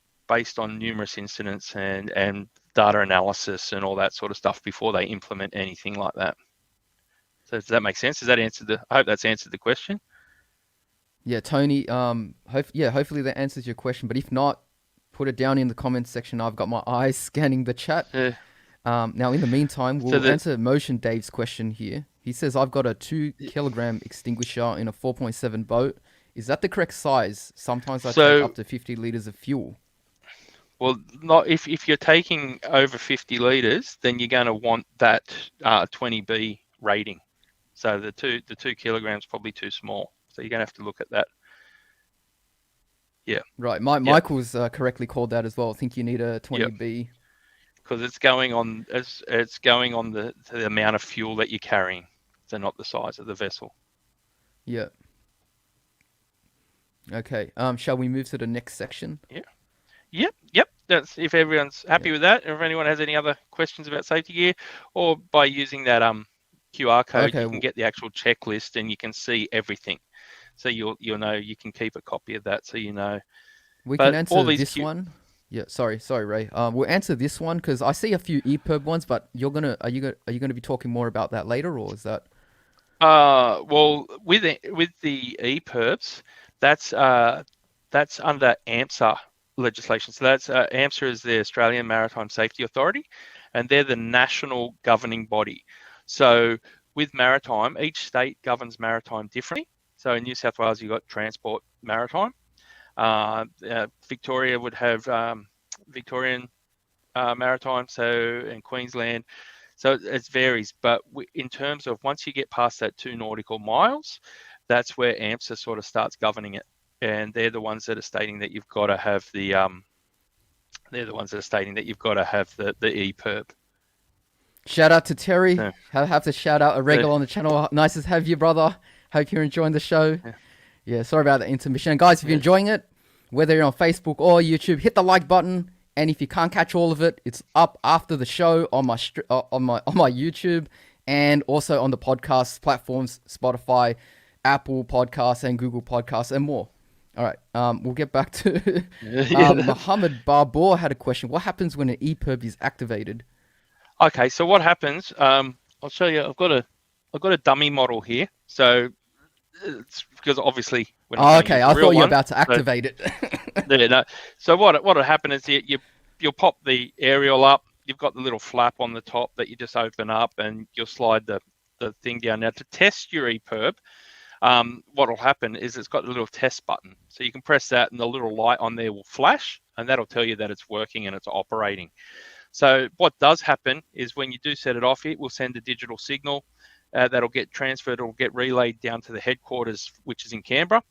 numerous incidents and data analysis and all that sort of stuff before they implement anything like that. So does that make sense? I hope that's answered the question. Yeah, Tony. Hopefully that answers your question. But if not, put it down in the comments section. I've got my eyes scanning the chat. Now, in the meantime, we'll answer Motion Dave's question here. He says, I've got a 2 kilogram extinguisher in a 4.7 boat. Is that the correct size? Sometimes I take So, up to 50 liters of fuel. well, not if you're taking over 50 liters, then you're going to want that 20B rating. So the 2 kilograms probably too small. So you're going to have to look at that. Yeah. Right. Yep. Michael's correctly called that as well. I think you need a Yep. 20B. Because it's going on the amount of fuel that you're carrying, so not the size of the vessel. Yeah. Okay. Shall we move to the next section? Yep. That's if everyone's happy Yeah. with that. If anyone has any other questions about safety gear, or by using that QR code, Okay. you can get the actual checklist and you can see everything. So you'll know, you can keep a copy of that so you know. We can But all answer these this one. Yeah. Sorry, Ray. We'll answer this one because I see a few EPIRB ones, but are you gonna be talking more about that later, or is that? Well, with the EPIRBs, that's under AMSA legislation. So that's AMSA is the Australian Maritime Safety Authority, and they're the national governing body. So with maritime, each state governs maritime differently. So in New South Wales, you've got Transport Maritime. Victoria would have Victorian Maritime, so in Queensland. So it varies, but in terms of once you get past that 2 nautical miles, that's where AMSA sort of starts governing it, and they're the ones that are stating that you've got to have the EPIRB. Shout out to Terry. So, Have to shout out a regular on the channel. Nice to have you, brother. Hope you're enjoying the show. Yeah, sorry about the intermission. And guys, if you're enjoying it, whether you're on Facebook or YouTube, hit the like button. And if you can't catch all of it, it's up after the show on my YouTube and also on the podcast platforms, Spotify, Apple Podcasts, and Google Podcasts, and more. All right, we'll get back to Mohammed Barbour had a question. What happens when an EPIRB is activated? Okay, so what happens? I'll show you. I've got a dummy model here. So it's because obviously we're not okay, I thought you were about to activate it. Yeah, no. So what'll happen is you'll pop the aerial up. You've got the little flap on the top that you just open up, and you'll slide the thing down. Now to test your EPIRB, what'll happen is it's got a little test button. So you can press that, and the little light on there will flash, and that'll tell you that it's working and it's operating. So what does happen is when you do set it off, it will send a digital signal that'll get transferred or get relayed down to the headquarters, which is in Canberra.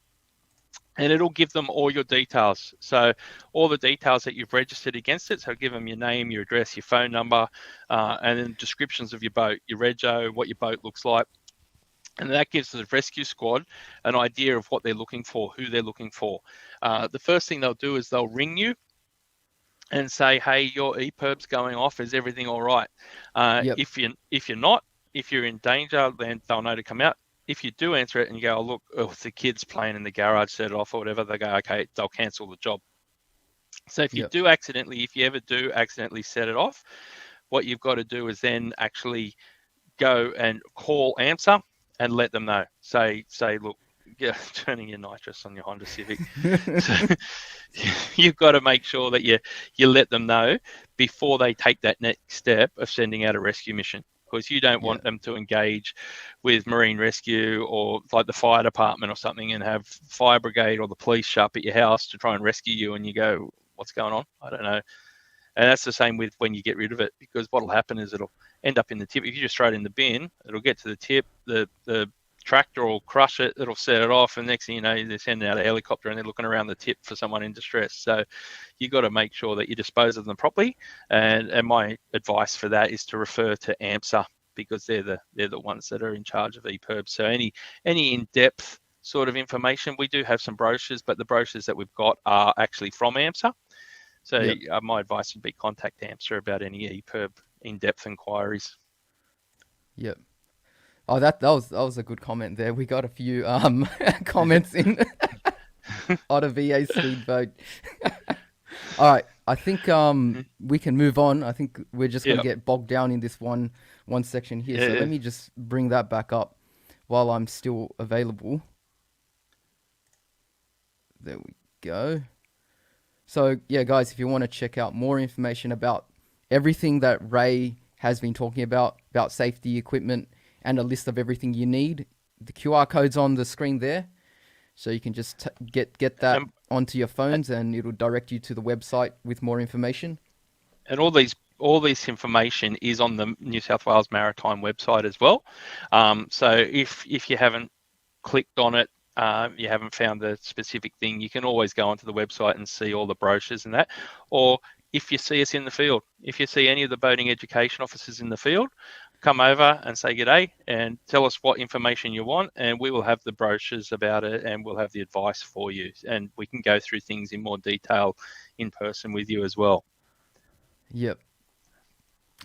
And it'll give them all your details. So all the details that you've registered against it. So give them your name, your address, your phone number, and then descriptions of your boat, your rego, what your boat looks like. And that gives the rescue squad an idea of what they're looking for, who they're looking for. The first thing they'll do is they'll ring you and say, hey, your EPIRB's going off. Is everything all right? Yep. If you're not, if you're in danger, then they'll know to come out. If you do answer it and you go, oh, look, it's the kids playing in the garage, set it off or whatever, they go, okay, they'll cancel the job. So if you ever do accidentally set it off, what you've got to do is then actually go and call AMSA and let them know. Say, look, turning your nitrous on your Honda Civic. So you've got to make sure that you let them know before they take that next step of sending out a rescue mission. Because you don't want them to engage with marine rescue or like the fire department or something and have fire brigade or the police show up at your house to try and rescue you, and you go, what's going on? I don't know. And that's the same with when you get rid of it, because what'll happen is it'll end up in the tip. If you just throw it in the bin, it'll get to the tip, the tractor will crush it, it'll set it off, and next thing you know, they're sending out a helicopter and they're looking around the tip for someone in distress. So you've got to make sure that you dispose of them properly. And my advice for that is to refer to AMSA, because they're the ones that are in charge of EPIRB. So any in-depth sort of information, we do have some brochures, but the brochures that we've got are actually from AMSA. So my advice would be contact AMSA about any EPIRB in-depth inquiries. Yep. Oh, that was a good comment there. We got a few comments in on a VA speedboat. All right, I think we can move on. I think we're just gonna get bogged down in this one section here. So let me just bring that back up while I'm still available. There we go. So yeah, guys, if you want to check out more information about everything that Ray has been talking about safety equipment and a list of everything you need, the QR code's on the screen there. So you can just get that And onto your phones, and it'll direct you to the website with more information. and all this information is on the New South Wales Maritime website as well. So if you haven't clicked on it, you haven't found the specific thing, you can always go onto the website and see all the brochures and that. Or if you see us in the field, if you see any of the boating education officers in the field, come over and say g'day and tell us what information you want, and we will have the brochures about it, and we'll have the advice for you, and we can go through things in more detail in person with you as well. Yep.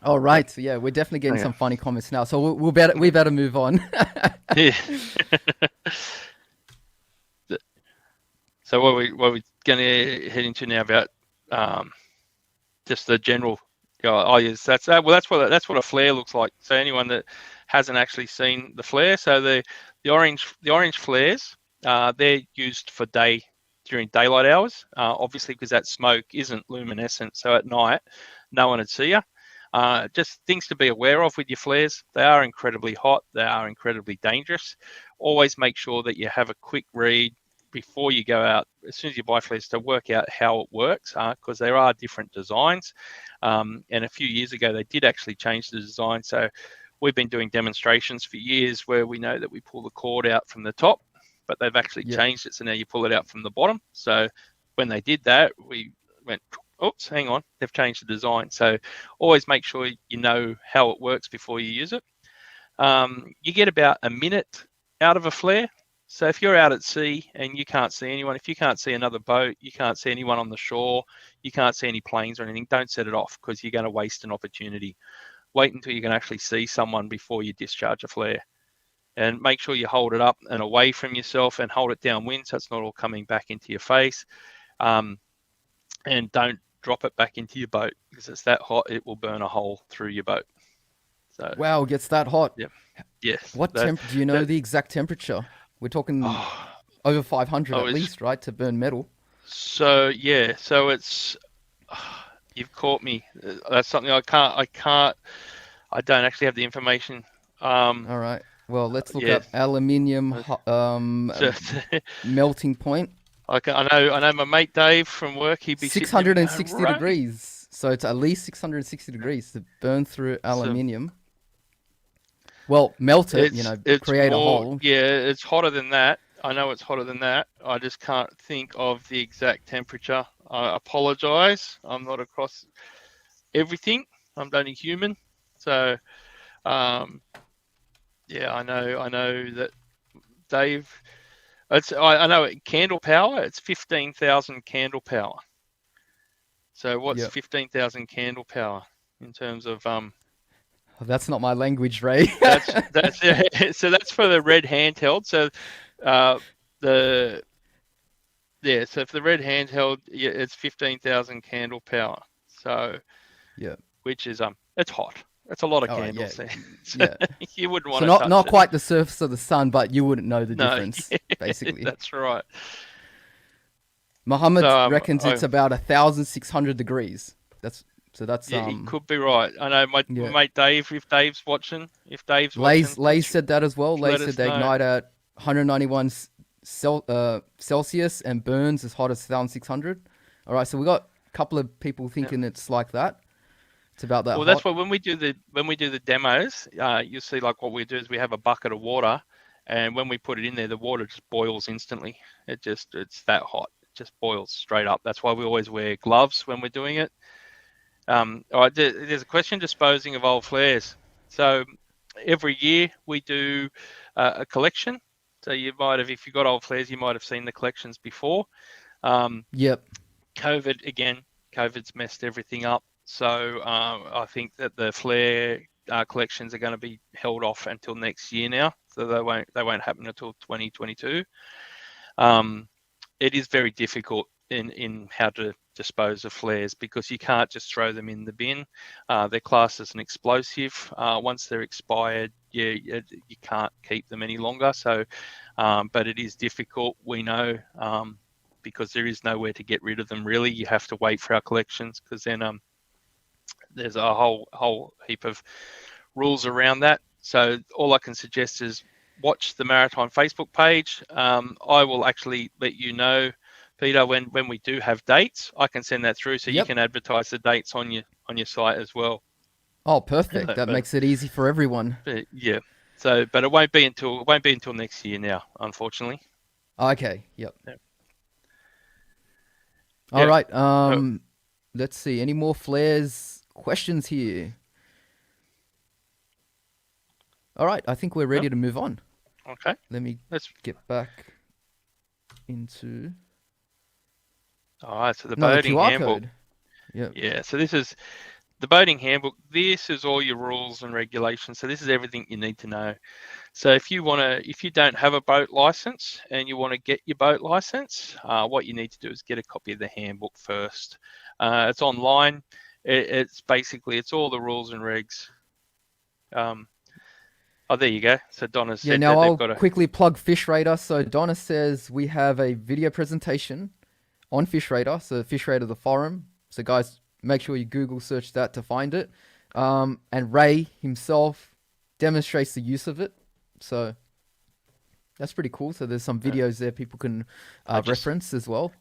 All right. So yeah, we're definitely getting Yeah. some funny comments now. So we better move on. Yeah. So what we're going to head into now about just the general. Oh yes, that's what a flare looks like. So anyone that hasn't actually seen the flare, so the orange flares, they're used for during daylight hours, obviously because that smoke isn't luminescent. So at night, no one would see you. Just things to be aware of with your flares. They are incredibly hot. They are incredibly dangerous. Always make sure that you have a quick read before you go out, as soon as you buy flares, to work out how it works, because there are different designs. And a few years ago, they did actually change the design. So we've been doing demonstrations for years where we know that we pull the cord out from the top, but they've actually changed it. So now you pull it out from the bottom. So when they did that, we went, oops, hang on, they've changed the design. So always make sure you know how it works before you use it. You get about a minute out of a flare. So if you're out at sea and you can't see anyone, if you can't see another boat, you can't see anyone on the shore, you can't see any planes or anything, don't set it off, because you're going to waste an opportunity. Wait until you can actually see someone before you discharge a flare. And make sure you hold it up and away from yourself, and hold it downwind so it's not all coming back into your face. And don't drop it back into your boat, because it's that hot, it will burn a hole through your boat. So Wow, it gets that hot. yeah. Yes. What do you know the exact temperature? We're talking over 500 at least, right, to burn metal. So yeah, so it's you've caught me. That's something I don't actually have the information. All right. Well, let's look yeah. up aluminium melting point. I know my mate Dave from work. He'd be 660 degrees. So it's at least 660 degrees to burn through aluminium. Well, melt it, create a hole. Yeah, it's hotter than that. I know it's hotter than that. I just can't think of the exact temperature. I apologize. I'm not across everything. I'm only human. So, yeah, I know that Dave. I know candle power. It's 15,000 candle power. So what's 15,000 candle power in terms of That's not my language, Ray. So that's for the red handheld. So so for the red handheld, it's 15,000 candle power. So which is it's hot. It's a lot of candles there. So you wouldn't want to touch not it. quite the surface of the sun, but you wouldn't know the difference, basically. That's right. Muhammad reckons it's about 1,600 degrees. That's he could be right. I know my mate Dave. If Dave's watching, Lay said that as well. Lay said they ignite at 191 Celsius and burns as hot as 1,600. All right, so we got a couple of people thinking it's like that. It's about that. Well, that's why when we do the demos, you'll see like what we do is we have a bucket of water, and when we put it in there, the water just boils instantly. It's that hot. It just boils straight up. That's why we always wear gloves when we're doing it. All right, there's a question: disposing of old flares. So every year we do a collection. So you might have, if you've got old flares, you might have seen the collections before. COVID's messed everything up. So I think that the flare collections are going to be held off until next year now. So they won't happen until 2022. It is very difficult in how to dispose of flares, because you can't just throw them in the bin. They're classed as an explosive. Once they're expired, you can't keep them any longer. So, but it is difficult, we know, because there is nowhere to get rid of them really. You have to wait for our collections, because then there's a whole heap of rules around that. So all I can suggest is watch the Maritime Facebook page. I will actually let you know, Peter, when we do have dates. I can send that through so you can advertise the dates on your site as well. Oh, perfect. That makes it easy for everyone. Yeah. So, but it won't be until next year now, unfortunately. Okay. Yep. Yeah. All right. Let's see. Any more flares questions here? All right. I think we're ready to move on. Okay. Let's get back into. All right. So the No, the boating QR handbook. code. Yep. Yeah. So this is the boating handbook. This is all your rules and regulations. So this is everything you need to know. So if you don't have a boat license and you want to get your boat license, what you need to do is get a copy of the handbook first. It's online. It's all the rules and regs. Oh, there you go. So Donna said now that I'll they've got quickly plug Fish Radar. So Donna says we have a video presentation on Fish Radar. So Fish Radar, the forum. So guys, make sure you Google search that to find it. And Ray himself demonstrates the use of it. So that's pretty cool. So there's some videos there people can reference as well.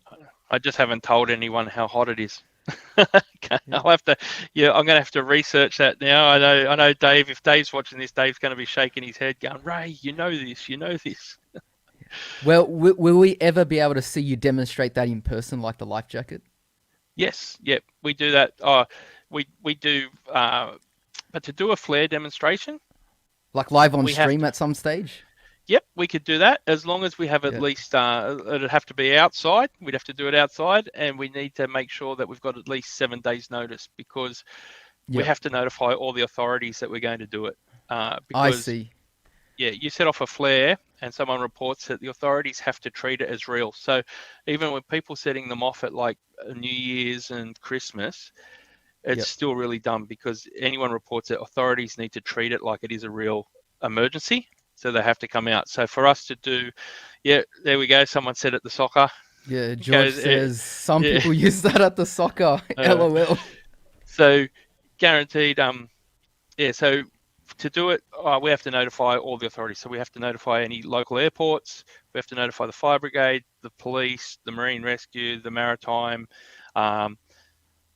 I just haven't told anyone how hot it is. I'll have to. Yeah, I'm going to have to research that now. I know Dave. If Dave's watching this, Dave's going to be shaking his head, going, "Ray, you know this. You know this." Well, will we ever be able to see you demonstrate that in person, like the life jacket? Yes. Yep. We do that. We do. But to do a flare demonstration, like live on stream at some stage. Yep, we could do that as long as we have at least, it'd have to be outside. We'd have to do it outside, and we need to make sure that we've got at least 7 days notice because we have to notify all the authorities that we're going to do it. Because, I see. Yeah, you set off a flare and someone reports it, the authorities have to treat it as real. So even with people setting them off at like New Year's and Christmas, it's still really dumb because anyone reports it, authorities need to treat it like it is a real emergency. So they have to come out. So for us to do, there we go. Someone said at the soccer. Yeah, George says some people use that at the soccer. LOL. So guaranteed. So to do it, we have to notify all the authorities. So we have to notify any local airports. We have to notify the fire brigade, the police, the marine rescue, the maritime,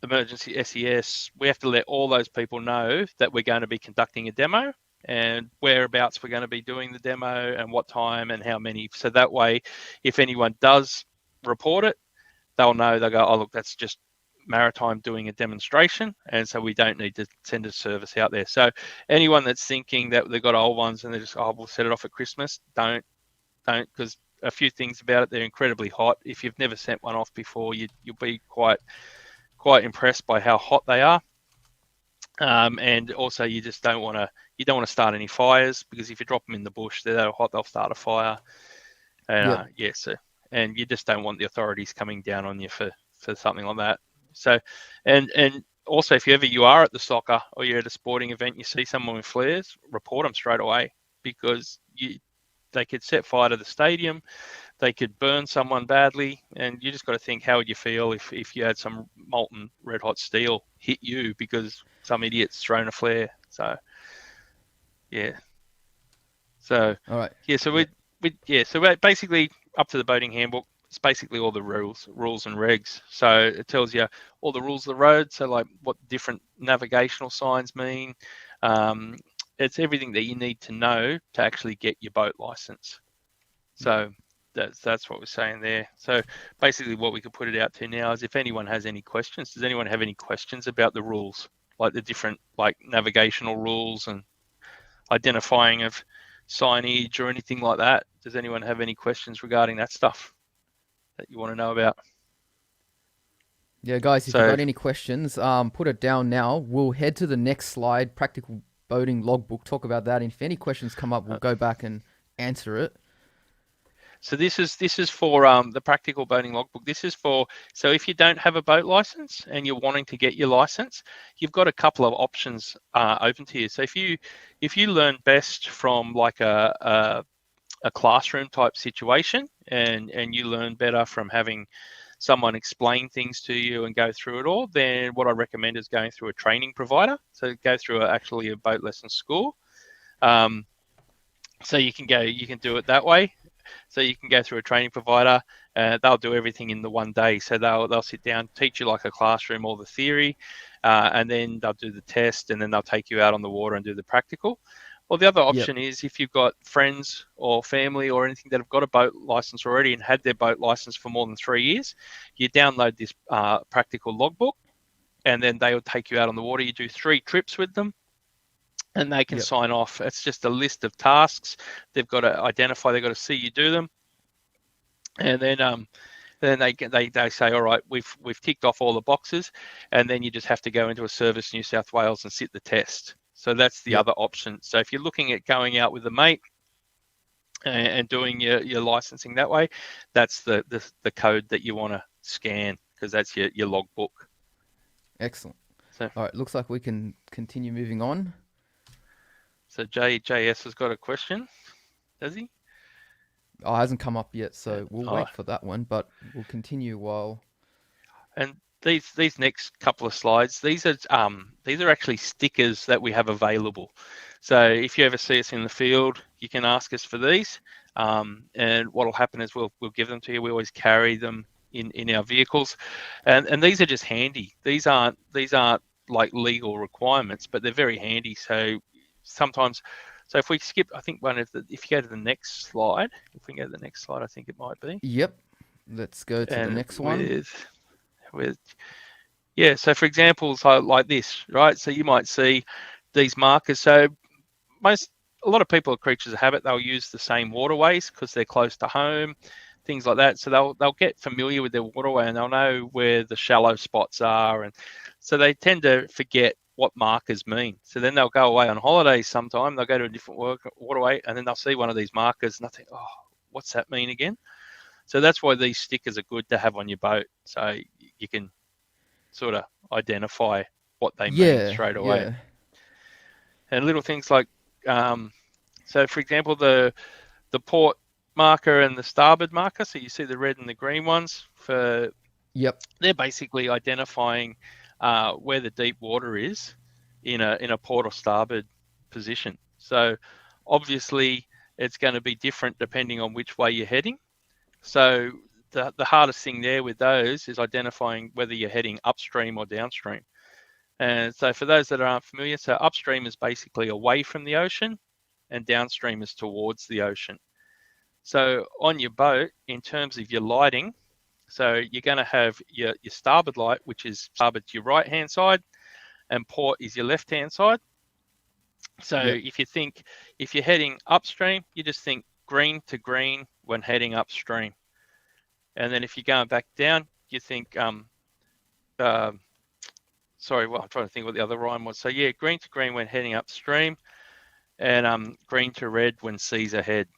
emergency SES. We have to let all those people know that we're going to be conducting a demo and whereabouts we're going to be doing the demo and what time and how many. So that way, if anyone does report it, they'll know. They'll go, oh, look, that's just Maritime doing a demonstration. And so we don't need to send a service out there. So anyone that's thinking that they've got old ones and they're just, we'll set it off at Christmas, don't, because a few things about it, they're incredibly hot. If you've never sent one off before, you'll be quite impressed by how hot they are. And also you just don't want to start any fires because if you drop them in the bush, they're that hot, they'll start a fire. And and you just don't want the authorities coming down on you for something like that. So, and also if you are at the soccer or you're at a sporting event, you see someone with flares, report them straight away because they could set fire to the stadium, they could burn someone badly, and you just got to think, how would you feel if you had some molten red hot steel hit you because some idiot's thrown a flare? So, yeah. So, all right. Yeah. So so we're basically up to the boating handbook. It's basically all the rules and regs. So it tells you all the rules of the road. So like what different navigational signs mean. It's everything that you need to know to actually get your boat license. So that's what we're saying there. So basically what we could put it out to now is if anyone has any questions, does anyone have any questions about the rules, like the different like navigational rules and identifying of signage or anything like that? Does anyone have any questions regarding that stuff that you want to know about? Yeah, guys, if you've got any questions, put it down now. We'll head to the next slide, practical boating logbook, talk about that. And if any questions come up, we'll go back and answer it. So this is for the practical boating logbook. This is for, so if you don't have a boat license and you're wanting to get your license, you've got a couple of options open to you. So if you learn best from like a classroom type situation and you learn better from having someone explain things to you and go through it all, then what I recommend is going through a training provider. So go through actually a boat lesson school. So you can do it that way. So you can go through a training provider. They'll do everything in the one day. So they'll sit down, teach you like a classroom, all the theory, and then they'll do the test, and then they'll take you out on the water and do the practical. Or the other Yep. option is if you've got friends or family or anything that have got a boat license already and had their boat license for more than 3 years, you download this practical logbook, and then they will take you out on the water. You do 3 trips with them, and they can Yep. sign off. It's just a list of tasks they've got to identify. They've got to see you do them, and then they say, all right, we've ticked off all the boxes, and then you just have to go into a Service New South Wales and sit the test. So that's the Yep. other option. So if you're looking at going out with a mate and doing your licensing that way, that's the code that you want to scan, because that's your logbook. Excellent. So, All right. Looks like we can continue moving on. so JS has got a question, does he? Oh, it hasn't come up yet, so we'll Oh, wait for that one, but we'll continue while. and these next couple of slides, these are actually stickers that we have available. So if you ever see us in the field, you can ask us for these, and what will happen is we'll give them to you. We always carry them in our vehicles, and these are just handy. These aren't like legal requirements, but they're very handy. So sometimes, so if we skip, I think if you go to the next slide, if we can go to the next slide, I think it might be. Yep. Let's go to the And next one. with yeah, so for example, so like this, right? So you might see these markers. So a lot of people are creatures of habit. They'll use the same waterways because they're close to home, things like that. So they'll get familiar with their waterway, and they'll know where the shallow spots are, and so they tend to forget what markers mean. So then they'll go away on holidays sometime. They'll go to a different waterway, and then they'll see one of these markers, and they'll think, oh, what's that mean again? So that's why these stickers are good to have on your boat, so you can sort of identify what they mean Yeah. straight away. Yeah. And little things like, so for example, the port marker and the starboard marker. So you see the red and the green ones. Yep. They're basically identifying where the deep water is in a port or starboard position. So obviously it's going to be different depending on which way you're heading. So the hardest thing there with those is identifying whether you're heading upstream or downstream. And so for those that aren't familiar, so upstream is basically away from the ocean, and downstream is towards the ocean. So on your boat, in terms of your lighting, so you're going to have your starboard light, which is starboard to your right-hand side, and port is your left-hand side. So Yep. if you're heading upstream, you just think green to green when heading upstream. And then if you're going back down, you think, sorry, well, I'm trying to think what the other rhyme was. So yeah, green to green when heading upstream, and green to red when seas ahead.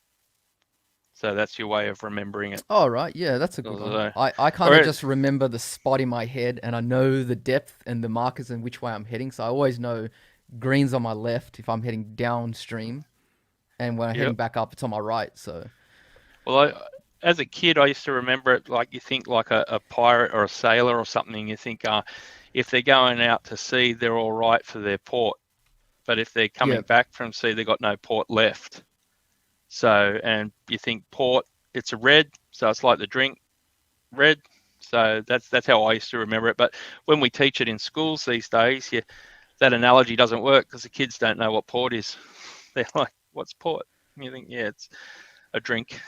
So that's your way of remembering it. All right. Yeah, that's a good one. I kind of just remember the spot in my head, and I know the depth and the markers and which way I'm heading. So I always know green's on my left if I'm heading downstream, and when I'm heading back up, it's on my right. So. Well, as a kid, I used to remember it like you think like a pirate or a sailor or something. You think if they're going out to sea, they're all right for their port. But if they're coming back from sea, they've got no port left. So, and you think port, it's a red, so it's like the drink, red. So that's how I used to remember it. But when we teach it in schools these days, that analogy doesn't work because the kids don't know what port is. They're like, what's port? And you think, yeah, it's a drink.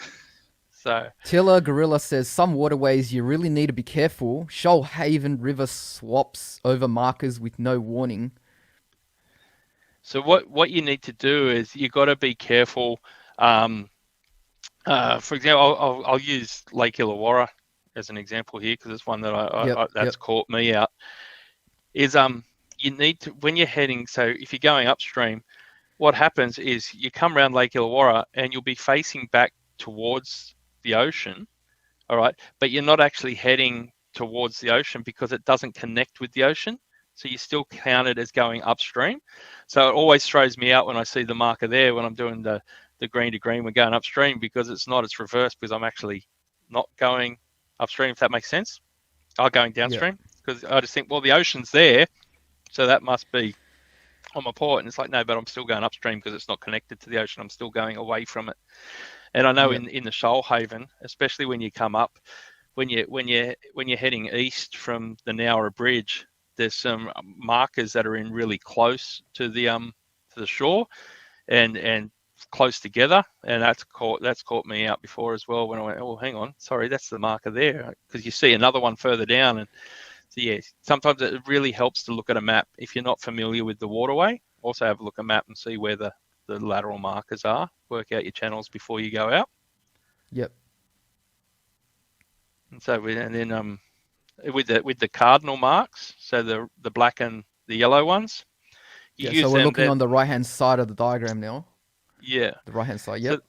So Tiller Gorilla says some waterways you really need to be careful. Shoalhaven River swaps over markers with no warning. So what you need to do is you got to be careful. For example, I'll use Lake Illawarra as an example here because it's one that that's caught me out. Is you need to, when you're heading, so if you're going upstream, what happens is you come around Lake Illawarra and you'll be facing back towards the ocean, all right, but you're not actually heading towards the ocean because it doesn't connect with the ocean. So you still count it as going upstream. So it always throws me out when I see the marker there when I'm doing the green to green, we're going upstream because it's not, it's reversed because I'm actually not going upstream, if that makes sense. I'm going downstream because I just think, well, the ocean's there, so that must be on my port, and it's like, no, but I'm still going upstream because it's not connected to the ocean. I'm still going away from it. And I know Yep. in the Shoalhaven, especially when you come up, when you're heading east from the Nowra Bridge, there's some markers that are in really close to the shore, and close together, and that's caught me out before as well when I went, oh, hang on, sorry, that's the marker there, because you see another one further down. And so yeah, sometimes it really helps to look at a map if you're not familiar with the waterway. Also have a look at a map and see where the lateral markers are. Work out your channels before you go out. Yep. And so and then with the cardinal marks, so the black and the yellow ones, you Yeah. So use we're them. looking That on the right hand side of the diagram now. yeah. The right hand side. So Yep.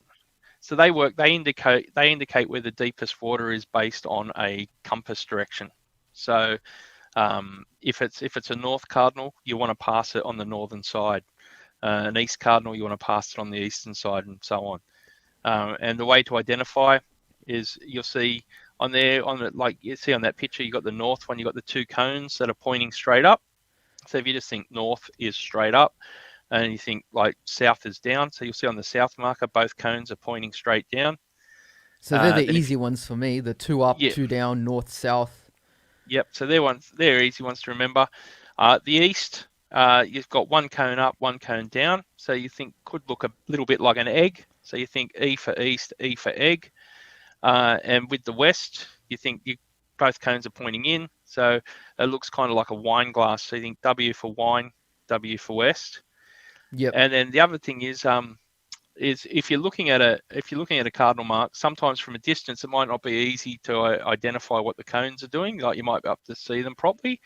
so they work. They indicate where the deepest water is based on a compass direction. So if it's a north cardinal, you want to pass it on the northern side. An east cardinal, you want to pass it on the eastern side, and so on. And the way to identify is you'll see on there, like you see on that picture, you got the north one, you got the two cones that are pointing straight up. So if you just think north is straight up, and you think like south is down, so you'll see on the south marker both cones are pointing straight down. So they're the Then if easy ones for me. The two up, yeah, two down, north, south. yep. So they're easy ones to remember. The east, you've got one cone up, one cone down. So you think could look a little bit like an egg. So you think E for east, E for egg. And with the west, you think both cones are pointing in. So it looks kind of like a wine glass. So you think W for wine, W for west. Yep. And then the other thing is if you're looking at a cardinal mark, sometimes from a distance it might not be easy to identify what the cones are doing. Like you might be able to see them properly.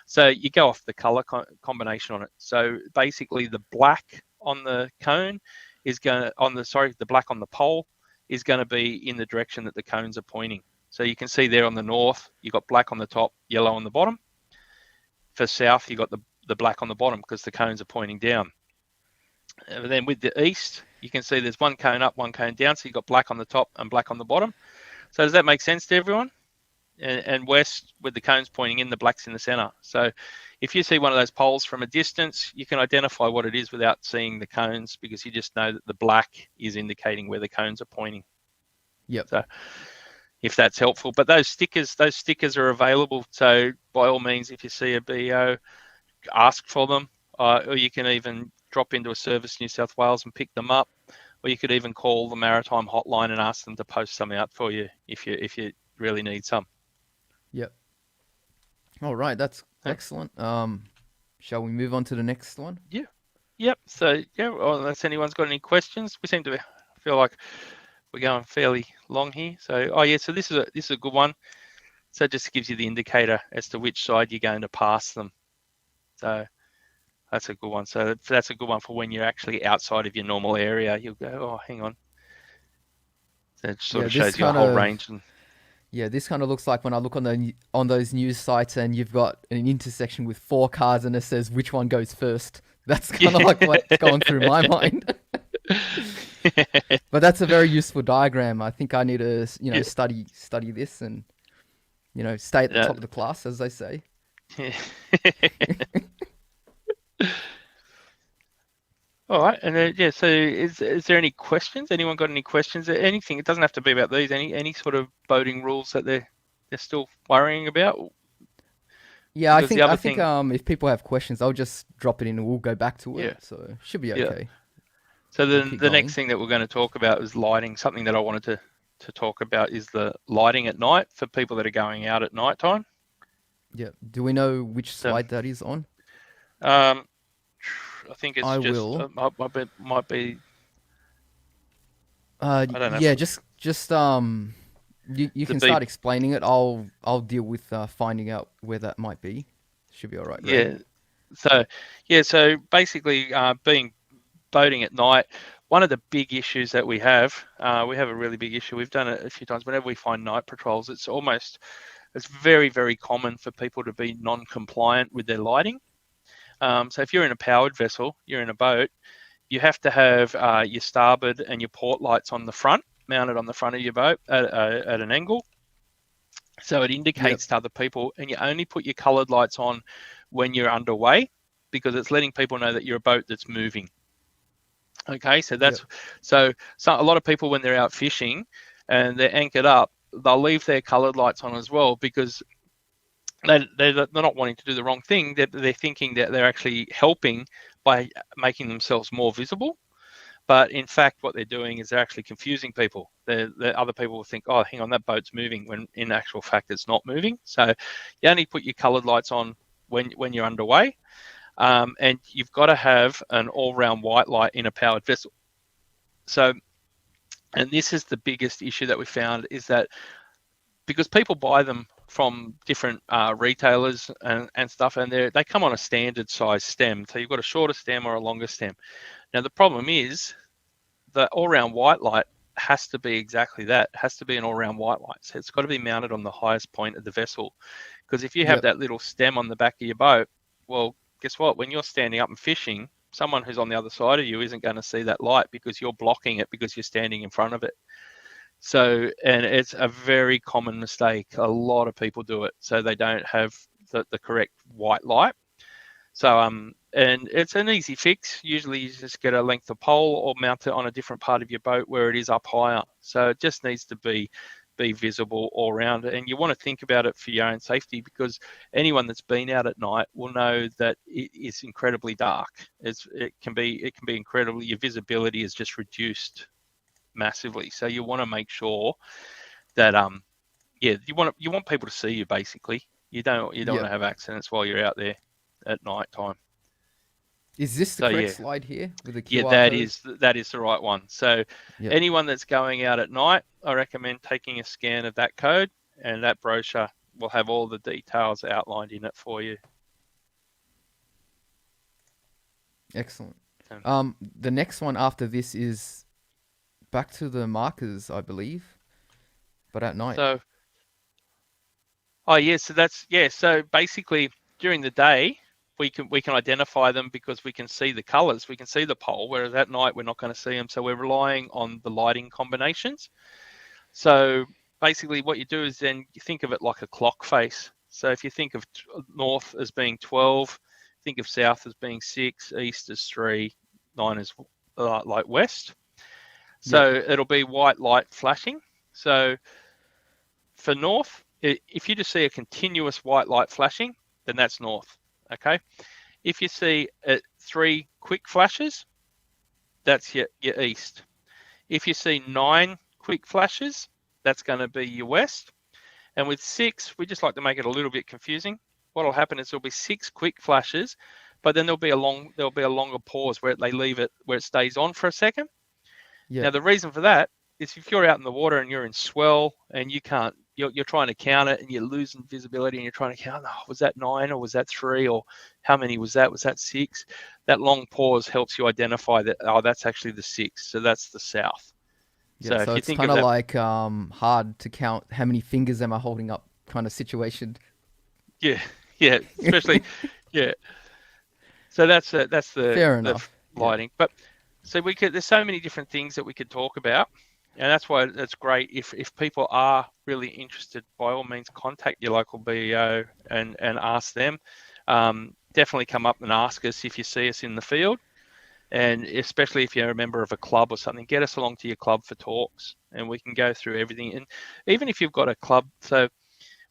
So you go off the color combination on it. So basically, the black on the cone is the black on the pole is going to be in the direction that the cones are pointing. So you can see there on the north, you've got black on the top, yellow on the bottom. For south, you've got the black on the bottom because the cones are pointing down. And then with the east, you can see there's one cone up, one cone down. So you've got black on the top and black on the bottom. So does that make sense to everyone? And west, with the cones pointing in, the black's in the center. So if you see one of those poles from a distance, you can identify what it is without seeing the cones, because you just know that the black is indicating where the cones are pointing. Yep. So if that's helpful. But those stickers are available. So by all means, if you see a BO, ask for them, or you can even drop into a Service New South Wales and pick them up, or you could even call the Maritime Hotline and ask them to post some out for you if you really need some. Yep. All right, that's excellent. Shall we move on to the next one? Yeah. Yep. So yeah, well, unless anyone's got any questions, we seem to feel like we're going fairly long here. So so this is a good one. So it just gives you the indicator as to which side you're going to pass them. So that's a good one. So that's a good one for when you're actually outside of your normal area. You'll go, oh, hang on. So it sort of shows you a whole range. And yeah, this kind of looks like when I look on those news sites and you've got an intersection with 4 cars and it says which one goes first. That's kind of like what's going through my mind. But that's a very useful diagram. I think I need to, study this and, stay at the top of the class, as they say. All right, and then, so is there any questions? Anyone got any questions? Anything? It doesn't have to be about these. Any sort of boating rules that they're still worrying about? Yeah, I think if people have questions, I'll just drop it in and we'll go back to it. Yeah. So should be okay. Yeah. So the next thing that we're going to talk about is lighting. Something that I wanted to talk about is the lighting at night for people that are going out at night time. Yeah. Do we know which slide that is on? I think it's might be. I don't know. Yeah, just you can start explaining it. I'll deal with finding out where that might be. Should be all right. Right? Yeah. So basically, boating at night, one of the big issues that we have a really big issue. We've done it a few times. Whenever we find night patrols, it's very, very common for people to be non-compliant with their lighting. So if you're in a powered vessel, you're in a boat, you have to have your starboard and your port lights on the front, mounted on the front of your boat at an angle. So it indicates to other people, and you only put your coloured lights on when you're underway. because it's letting people know that you're a boat that's moving. Okay, so that's so a lot of people when they're out fishing and they're anchored up, they'll leave their coloured lights on as well because they're not wanting to do the wrong thing. They're thinking that they're actually helping by making themselves more visible. But in fact, what they're doing is they're actually confusing people. The other people will think, oh, hang on, that boat's moving, when in actual fact it's not moving. So you only put your coloured lights on when you're underway. And you've got to have an all-round white light in a powered vessel. So, and this is the biggest issue that we found, is that because people buy them from different retailers and stuff, and they come on a standard size stem. So you've got a shorter stem or a longer stem. Now, the problem is the all-round white light has to be exactly that. It has to be an all-round white light. So it's got to be mounted on the highest point of the vessel. Because if you have that little stem on the back of your boat, well, guess what? When you're standing up and fishing, someone who's on the other side of you isn't going to see that light because you're blocking it because you're standing in front of it. So, and it's a very common mistake. A lot of people do it. So they don't have the correct white light. So, and it's an easy fix. Usually you just get a length of pole or mount it on a different part of your boat where it is up higher. So it just needs to be visible all around. And you want to think about it for your own safety, because anyone that's been out at night will know that it is incredibly dark. It can be incredibly, your visibility is just reduced massively. So you want to make sure that you want people to see you. Basically, you don't want to have accidents while you're out there at night time. Is this the correct slide here with the QR code? That is the right one. So anyone that's going out at night, I recommend taking a scan of that code, and that brochure will have all the details outlined in it for you. Excellent. The next one after this is back to the markers, I believe, but at night. So, so basically during the day, we can identify them because we can see the colors, we can see the pole, whereas at night we're not going to see them. So we're relying on the lighting combinations. So basically what you do is then you think of it like a clock face. So if you think of north as being 12, think of south as being 6, east as 3, 9 is like west. So it'll be white light flashing. So for north, if you just see a continuous white light flashing, then that's north. Okay, if you see 3 quick flashes, that's your east. If you see 9 quick flashes, that's going to be your west. And with 6, we just like to make it a little bit confusing. What will happen is there'll be 6 quick flashes, but then there'll be a longer pause where they leave it, where it stays on for a second. Now the reason for that is if you're out in the water and you're in swell and you're trying to count it and you're losing visibility and you're trying to count, was that 9 or was that 3 or how many was that? Was that 6? That long pause helps you identify that, that's actually the 6. So that's the south. Yeah, so it's kind of like hard to count how many fingers am I holding up kind of situation. Yeah, especially, So that's the fair enough lighting. But so there's so many different things that we could talk about. And that's why it's great if people are really interested, by all means, contact your local BEO and ask them. Definitely come up and ask us if you see us in the field. And especially if you're a member of a club or something, get us along to your club for talks and we can go through everything. And even if you've got a club, so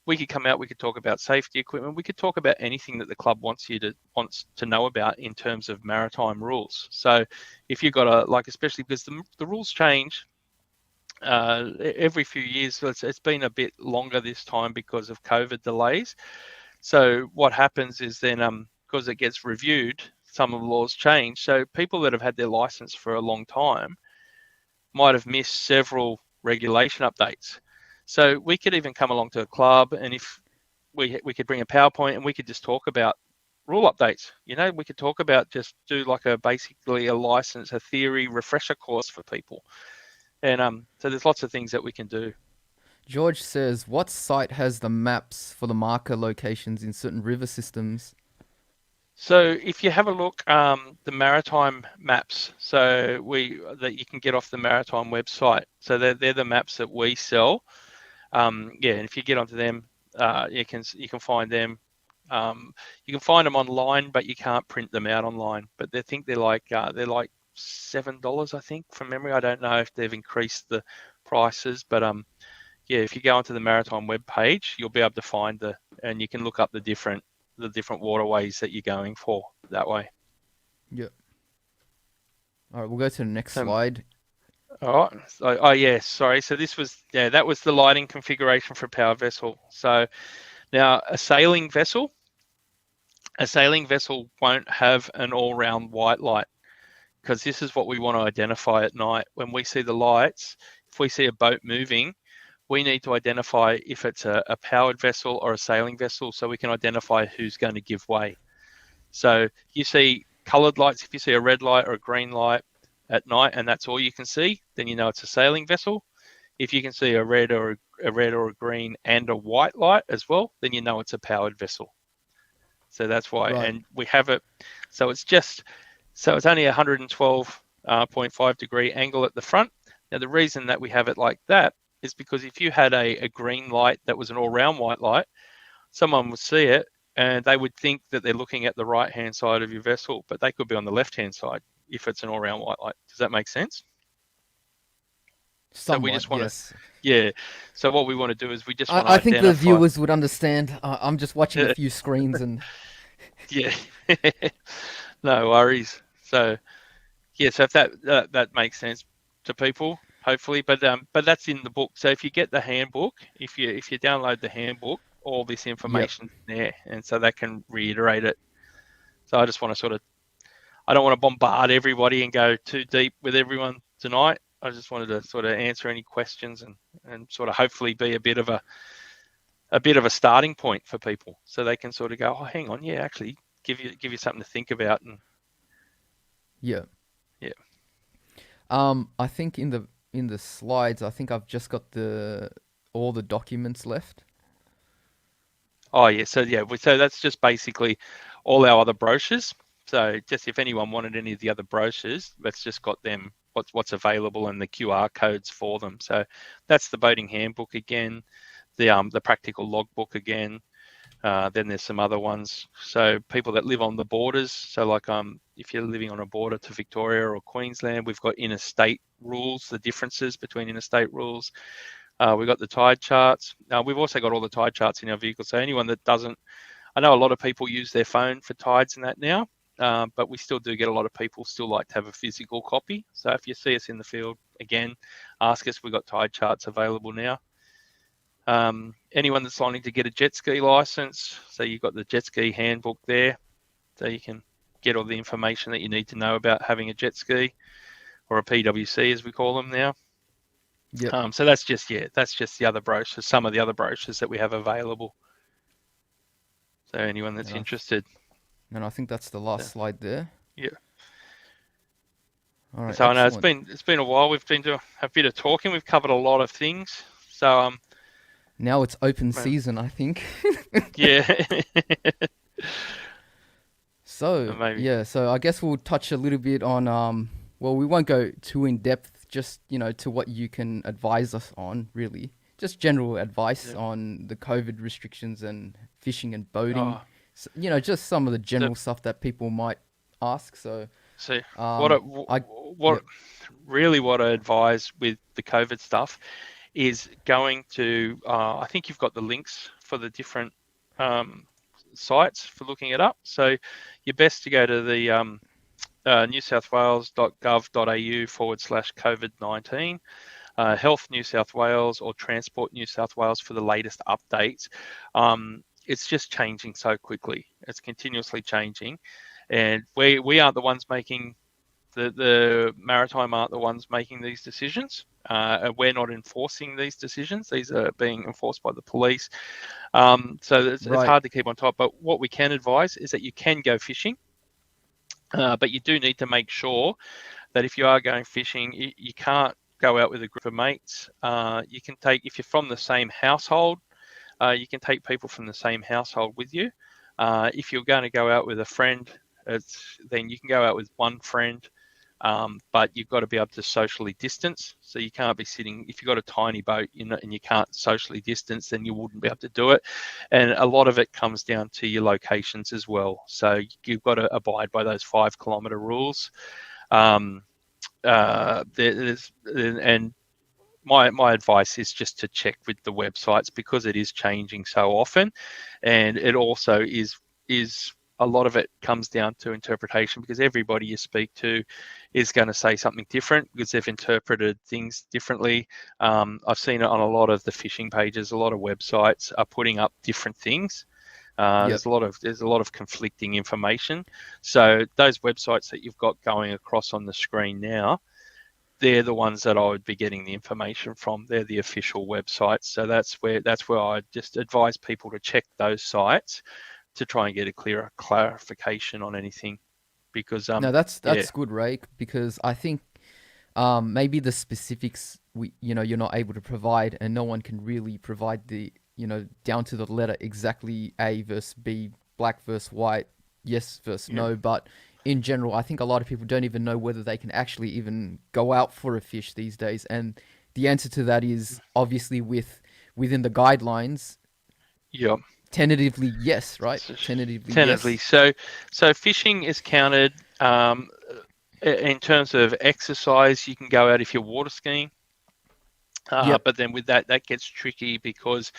we could come out, we could talk about safety equipment, we could talk about anything that the club wants to know about in terms of maritime rules. So if you've got especially because the rules change every few years. So it's been a bit longer this time because of COVID delays. So what happens is then because it gets reviewed, some of the laws change. So people that have had their license for a long time might have missed several regulation updates. So we could even come along to a club, and if we could bring a PowerPoint and we could just talk about rule updates. We could talk about just do like basically a license, a theory refresher course for people. And so there's lots of things that we can do. George says, what site has the maps for the marker locations in certain river systems? So if you have a look, the maritime maps, that you can get off the maritime website. So they're the maps that we sell. And if you get onto them, you can find them. You can find them online, but you can't print them out online. But they think they're like $7, I think, from memory. I don't know if they've increased the prices, but yeah, if you go onto the Maritime web page, you'll be able to find and you can look up the different waterways that you're going for that way. Yep. All right, we'll go to the next Um, slide. All right. Oh yeah, sorry. So that was the lighting configuration for a powered vessel. So now a sailing vessel won't have an all-round white light, because this is what we want to identify at night. When we see the lights, if we see a boat moving, we need to identify if it's a powered vessel or a sailing vessel, so we can identify who's going to give way. So you see coloured lights. If you see a red light or a green light at night and that's all you can see, then you know it's a sailing vessel. If you can see a red or a green and a white light as well, then you know it's a powered vessel. So that's why, Right. and we have it. So it's only 112.5 degree angle at the front. Now the reason that we have it like that is because if you had a green light that was an all-round white light, someone would see it and they would think that they're looking at the right-hand side of your vessel, but they could be on the left-hand side if it's an all-round white light. Does that make sense? Somewhat, So we just want yes. yeah. So what we want to do is we just want to I think the identify. viewers would understand. I'm just watching a few screens and Yeah. No worries. So yeah, so if that makes sense to people, hopefully, but that's in the book. So if you get the handbook, if you download the handbook, all this yep. information's there, and so that can reiterate it. So I just want to I don't want to bombard everybody and go too deep with everyone tonight. I just wanted to sort of answer any questions and sort of hopefully be a bit of a starting point for people, so they can sort of go, oh, hang on, yeah, actually give you something to think about. And Yeah. yeah. I think in the slides, I think I've just got all the documents left. Oh yeah, so that's just basically all our other brochures. So just if anyone wanted any of the other brochures, that's just got them what's available and the QR codes for them. So that's the boating handbook again, the practical logbook again. Then there's some other ones. So people that live on the borders. So like if you're living on a border to Victoria or Queensland, we've got interstate rules, the differences between interstate rules. We've got the tide charts. We've also got all the tide charts in our vehicle. So anyone that doesn't, I know a lot of people use their phone for tides and that now, but we still do get a lot of people still like to have a physical copy. So if you see us in the field, again, ask us. We've got tide charts available now. Anyone that's wanting to get a jet ski license, so you've got the jet ski handbook there, so you can get all the information that you need to know about having a jet ski, or a PWC as we call them now. Yep. So that's just the other brochures, some of the other brochures that we have available. So anyone that's interested. And I think that's the last slide there. Yeah. All right. So I excellent. know it's been a while. We've been doing a bit of talking. We've covered a lot of things. So now it's open season, I think. yeah. So maybe. yeah, so I guess we'll touch a little bit on well, we won't go too in depth, just to what you can advise us on, really. Just general advice on the COVID restrictions and fishing and boating. Oh. So, just some of the general stuff that people might ask. So what I advise with the COVID stuff is going to, I think you've got the links for the different sites for looking it up. So you're best to go to the newsouthwales.gov.au/COVID-19, Health New South Wales or Transport New South Wales for the latest updates. It's just changing so quickly. It's continuously changing. And we aren't the ones making, the Maritime aren't the ones making these decisions. We're not enforcing these decisions. These are being enforced by the police. So it's hard to keep on top. But what we can advise is that you can go fishing, but you do need to make sure that if you are going fishing, you can't go out with a group of mates. You can take, if you're from the same household, you can take people from the same household with you. If you're going to go out with a friend, then you can go out with one friend but you've got to be able to socially distance. So you can't be sitting, if you've got a tiny boat, and you can't socially distance, then you wouldn't be able to do it. And a lot of it comes down to your locations as well. So you've got to abide by those 5 kilometre rules. And my advice is just to check with the websites, because it is changing so often, and it also is a lot of it comes down to interpretation, because everybody you speak to is going to say something different because they've interpreted things differently. I've seen it on a lot of the fishing pages. A lot of websites are putting up different things. Yep. There's a lot of conflicting information. So those websites that you've got going across on the screen now, they're the ones that I would be getting the information from. They're the official websites. So that's where I just advise people to check those sites to try and get a clearer clarification on anything. Because No, yeah, that's good, Ray, because I think maybe the specifics you're not able to provide, and no one can really provide the down to the letter exactly A versus B, black versus white, yes versus yeah, no. But in general, I think a lot of people don't even know whether they can actually even go out for a fish these days, and the answer to that is obviously within the guidelines. yeah. Tentatively, yes, right? So, Tentatively, tentatively. yes. So fishing is counted in terms of exercise. You can go out if you're water skiing. Yep. But then with that gets tricky, because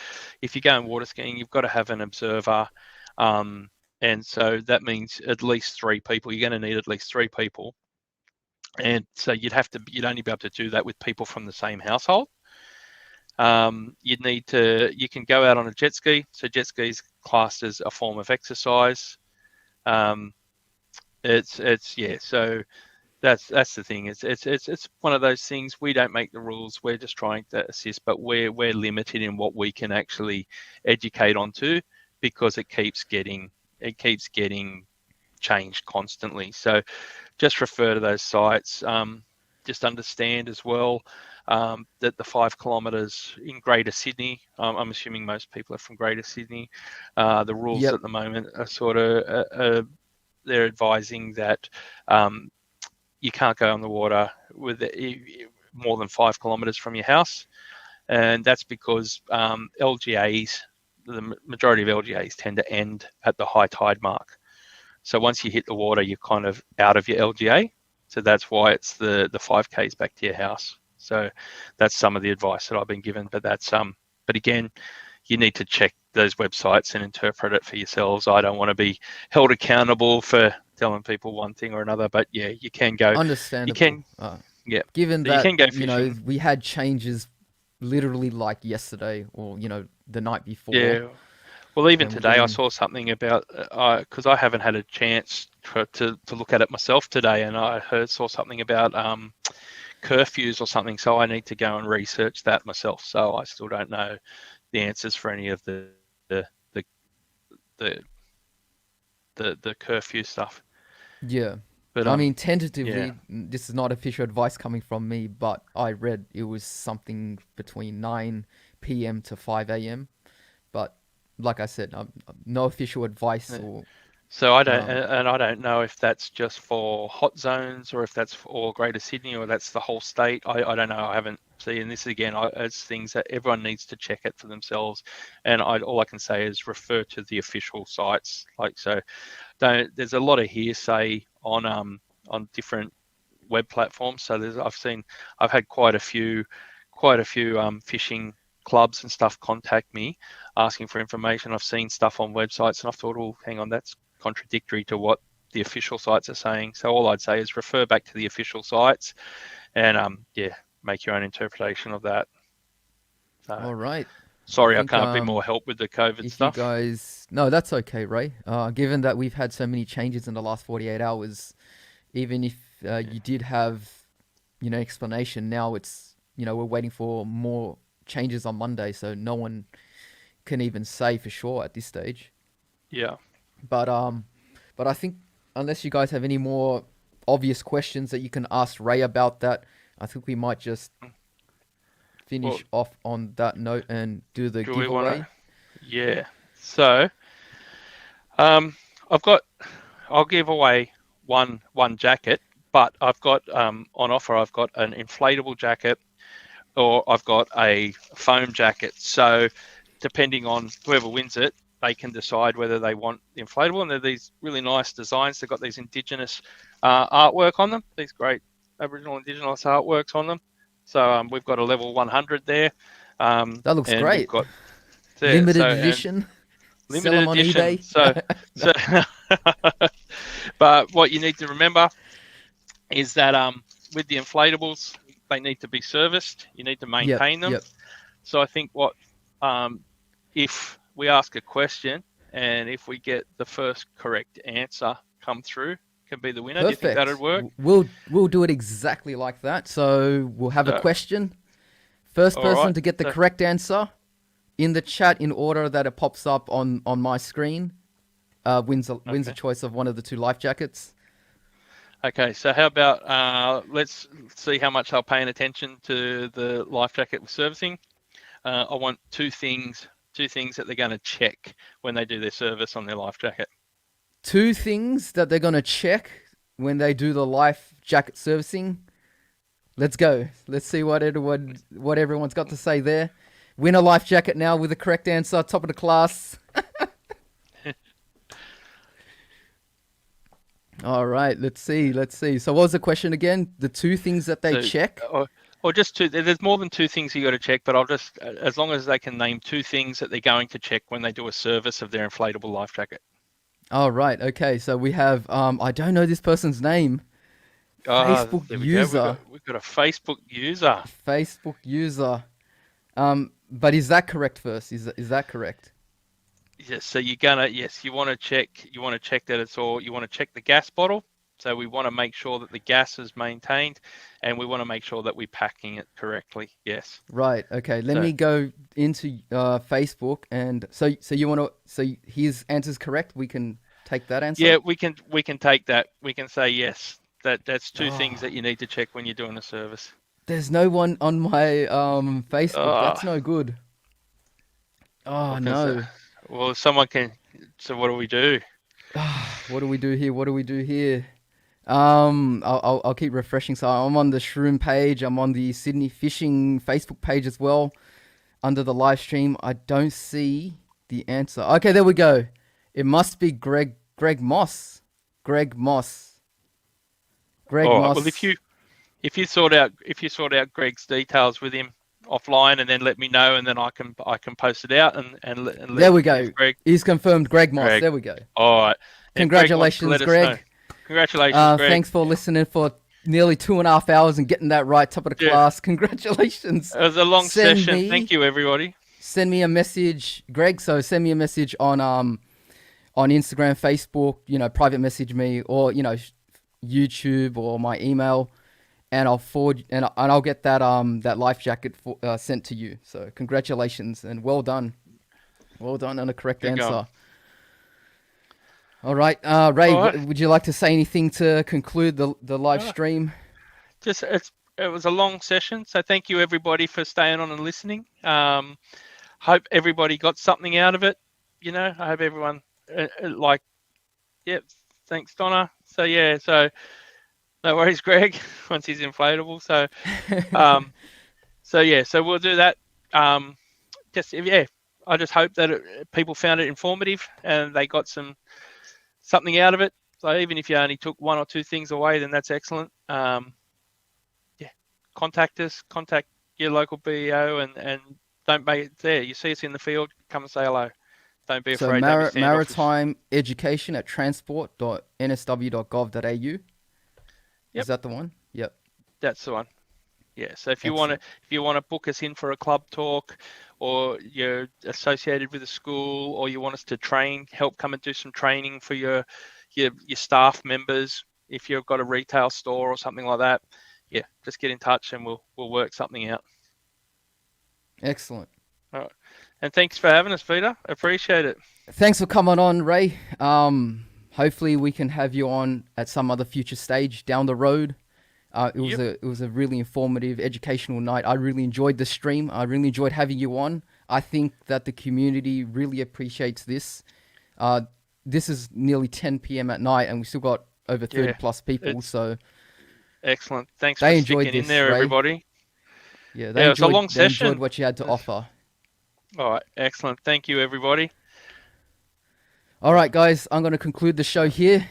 if you're going water skiing, you've got to have an observer. And so that means at least 3 people. You're going to need at least 3 people. And so you'd only be able to do that with people from the same household. You can go out on a jet ski. So jet ski is classed as a form of exercise. Um, yeah. So that's the thing. It's one of those things. We don't make the rules. We're just trying to assist, but we're limited in what we can actually educate onto, because it keeps getting changed constantly. So just refer to those sites. Just understand as well that the 5 kilometres in Greater Sydney, I'm assuming most people are from Greater Sydney, the rules Yep. at the moment are sort of, they're advising that you can't go on the water with more than 5 kilometres from your house. And that's because LGAs, the majority of LGAs tend to end at the high tide mark. So once you hit the water, you're kind of out of your LGA. So that's why it's the 5Ks back to your house. So that's some of the advice that I've been given. But but again, you need to check those websites and interpret it for yourselves. I don't want to be held accountable for telling people one thing or another. But yeah, you can go, you Understandable. can, yeah, Given you that can go fishing. we had changes literally like yesterday or the night before, Yeah. Well, even and we're today, I getting saw something about because I haven't had a chance to look at it myself today, and I saw something about curfews or something. So I need to go and research that myself. So I still don't know the answers for any of the the the the curfew stuff. yeah. But I mean, yeah, tentatively, this is not official advice coming from me, but I read it was something between 9 p.m. to 5 a.m. But like I said, no official advice yeah. or So um, I don't know if that's just for hot zones or if that's for Greater Sydney or that's the whole state. I don't know. I haven't seen this again. It's things that everyone needs to check it for themselves. And all I can say is refer to the official sites. Like, so don't. There's a lot of hearsay on different web platforms. So I've had quite a few fishing clubs and stuff contact me asking for information. I've seen stuff on websites and I've thought, oh, hang on, that's contradictory to what the official sites are saying. So all I'd say is refer back to the official sites and yeah, make your own interpretation of that. So all right. I sorry, I think can't be more help with the COVID if you stuff. guys no, that's okay, Ray. Given that we've had so many changes in the last 48 hours, even if Yeah. you did have explanation, now it's we're waiting for more changes on Monday, so no one can even say for sure at this stage. Yeah. But I think unless you guys have any more obvious questions that you can ask Ray about that, I think we might just Well, finish off on that note and do the do we want to? giveaway. Yeah. So um, I've got. I'll give away one jacket, but I've got on offer. I've got an inflatable jacket, or I've got a foam jacket. So depending on whoever wins it, they can decide whether they want the inflatable. And they're these really nice designs. They've got these Indigenous artwork on them. These great Aboriginal Indigenous artworks on them. So we've got a level 100 there. That looks and we've great. got Limited edition. Sell limited them on edition. eBay. So but what you need to remember is that with the inflatables, they need to be serviced. You need to maintain them. Yep. So I think what if we ask a question and if we get the first correct answer come through, can be the winner. Perfect. Do you think that'd work? We'll do it exactly like that. So we'll have a question. First person to get the correct answer in the chat in order that it pops up on my screen wins a choice of one of the 2 life jackets. Okay, so how about let's see how much they're paying attention to the life jacket with servicing. I want two things that they're going to check when they do their service on their life jacket. 2 things that they're going to check when they do the life jacket servicing. Let's go. Let's see what everyone's got to say there. Win a life jacket now with the correct answer. Top of the class. All right, let's see. So what was the question again? The 2 things that they check? Or just 2. There's more than 2 things you got to check, but I'll just, as long as they can name 2 things that they're going to check when they do a service of their inflatable life jacket. All right. Okay. So we have, I don't know this person's name. Facebook user. We've got a Facebook user. Facebook user. But is that correct first? Is that correct? Yes. So you want to check that it's all. You want to check the gas bottle. So we want to make sure that the gas is maintained, and we want to make sure that we're packing it correctly. Yes. Right. Okay. Let me go into Facebook, and so you want to. So his answer's correct. We can take that answer. Yeah, we can take that. We can say yes. That's 2 things that you need to check when you're doing a service. There's no one on my Facebook. That's no good. Oh no. Well, someone can. So what do we do? What do we do here? I'll keep refreshing. So I'm on the Shroom page. I'm on the Sydney Fishing Facebook page as well. Under the live stream, I don't see the answer. Okay, there we go. It must be Greg Moss. Greg Moss. Well, if you sort out Greg's details with him offline, and then let me know, and then I can post it out and let there we go. Greg. He's confirmed. Greg Moss. There we go. All right. Congratulations, Greg. Congratulations, Greg. Thanks for listening for nearly 2.5 hours and getting that right, top of the class. Congratulations. It was a long session. Thank you, everybody. Send me a message, Greg. So send me a message on Instagram, Facebook. Private message me, or YouTube or my email, and I'll forward and I'll get that life jacket sent to you. So congratulations and well done on the correct answer. Going. All right, Ray, would you like to say anything to conclude the live stream? It was a long session, so thank you everybody for staying on and listening. Hope everybody got something out of it. I hope everyone thanks, Donna. So no worries, Greg, once he's inflatable. So we'll do that. I just hope that people found it informative and they got something out of it. So even if you only took 1 or 2 things away, then that's excellent. Contact us, contact your local BEO, and don't make it there. You see us in the field, come and say hello. Don't be afraid. Maritime education at transport.nsw.gov.au. Yep. Is that the one? Yep. That's the one. Yeah. So if you want to book us in for a club talk, or you're associated with a school, or you want us to help come and do some training for your staff members, if you've got a retail store or something like that, just get in touch and we'll work something out. Excellent. All right. And thanks for having us, Peter. Appreciate it. Thanks for coming on, Ray. Hopefully we can have you on at some other future stage down the road. It was a really informative, educational night. I really enjoyed the stream. I really enjoyed having you on. I think that the community really appreciates this. This is nearly 10 p.m. at night, and we still got over 30 plus people. So Excellent. Thanks They for enjoyed sticking in this, there, Ray. everybody. Yeah, Yeah, it was a long they enjoyed session. what you had to offer. All right, excellent. Thank you, everybody. All right, guys, I'm going to conclude the show here.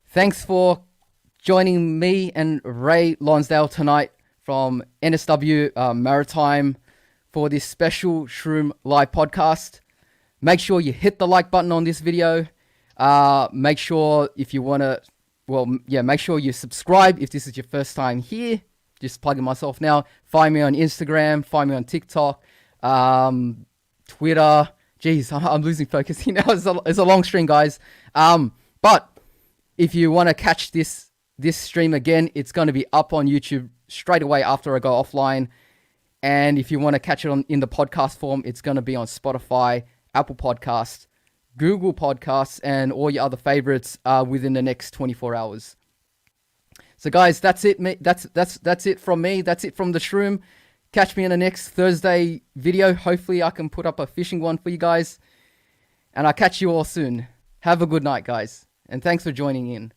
Thanks for joining me and Ray Lonsdale tonight from NSW Maritime for this special Shroom Live podcast. Make sure you hit the like button on this video. Make sure if you want to, make sure you subscribe if this is your first time here. Just plugging myself now. Find me on Instagram, find me on TikTok, Twitter. Jeez, I'm losing focus here now. It's a long string, guys. But if you want to catch this stream again, it's going to be up on YouTube straight away after I go offline. And if you want to catch it in the podcast form, it's going to be on Spotify, Apple Podcasts, Google Podcasts, and all your other favorites within the next 24 hours. So, guys, that's it. That's it from me. That's it from the Shroom. Catch me in the next Thursday video. Hopefully, I can put up a fishing one for you guys. And I'll catch you all soon. Have a good night, guys. And thanks for joining in.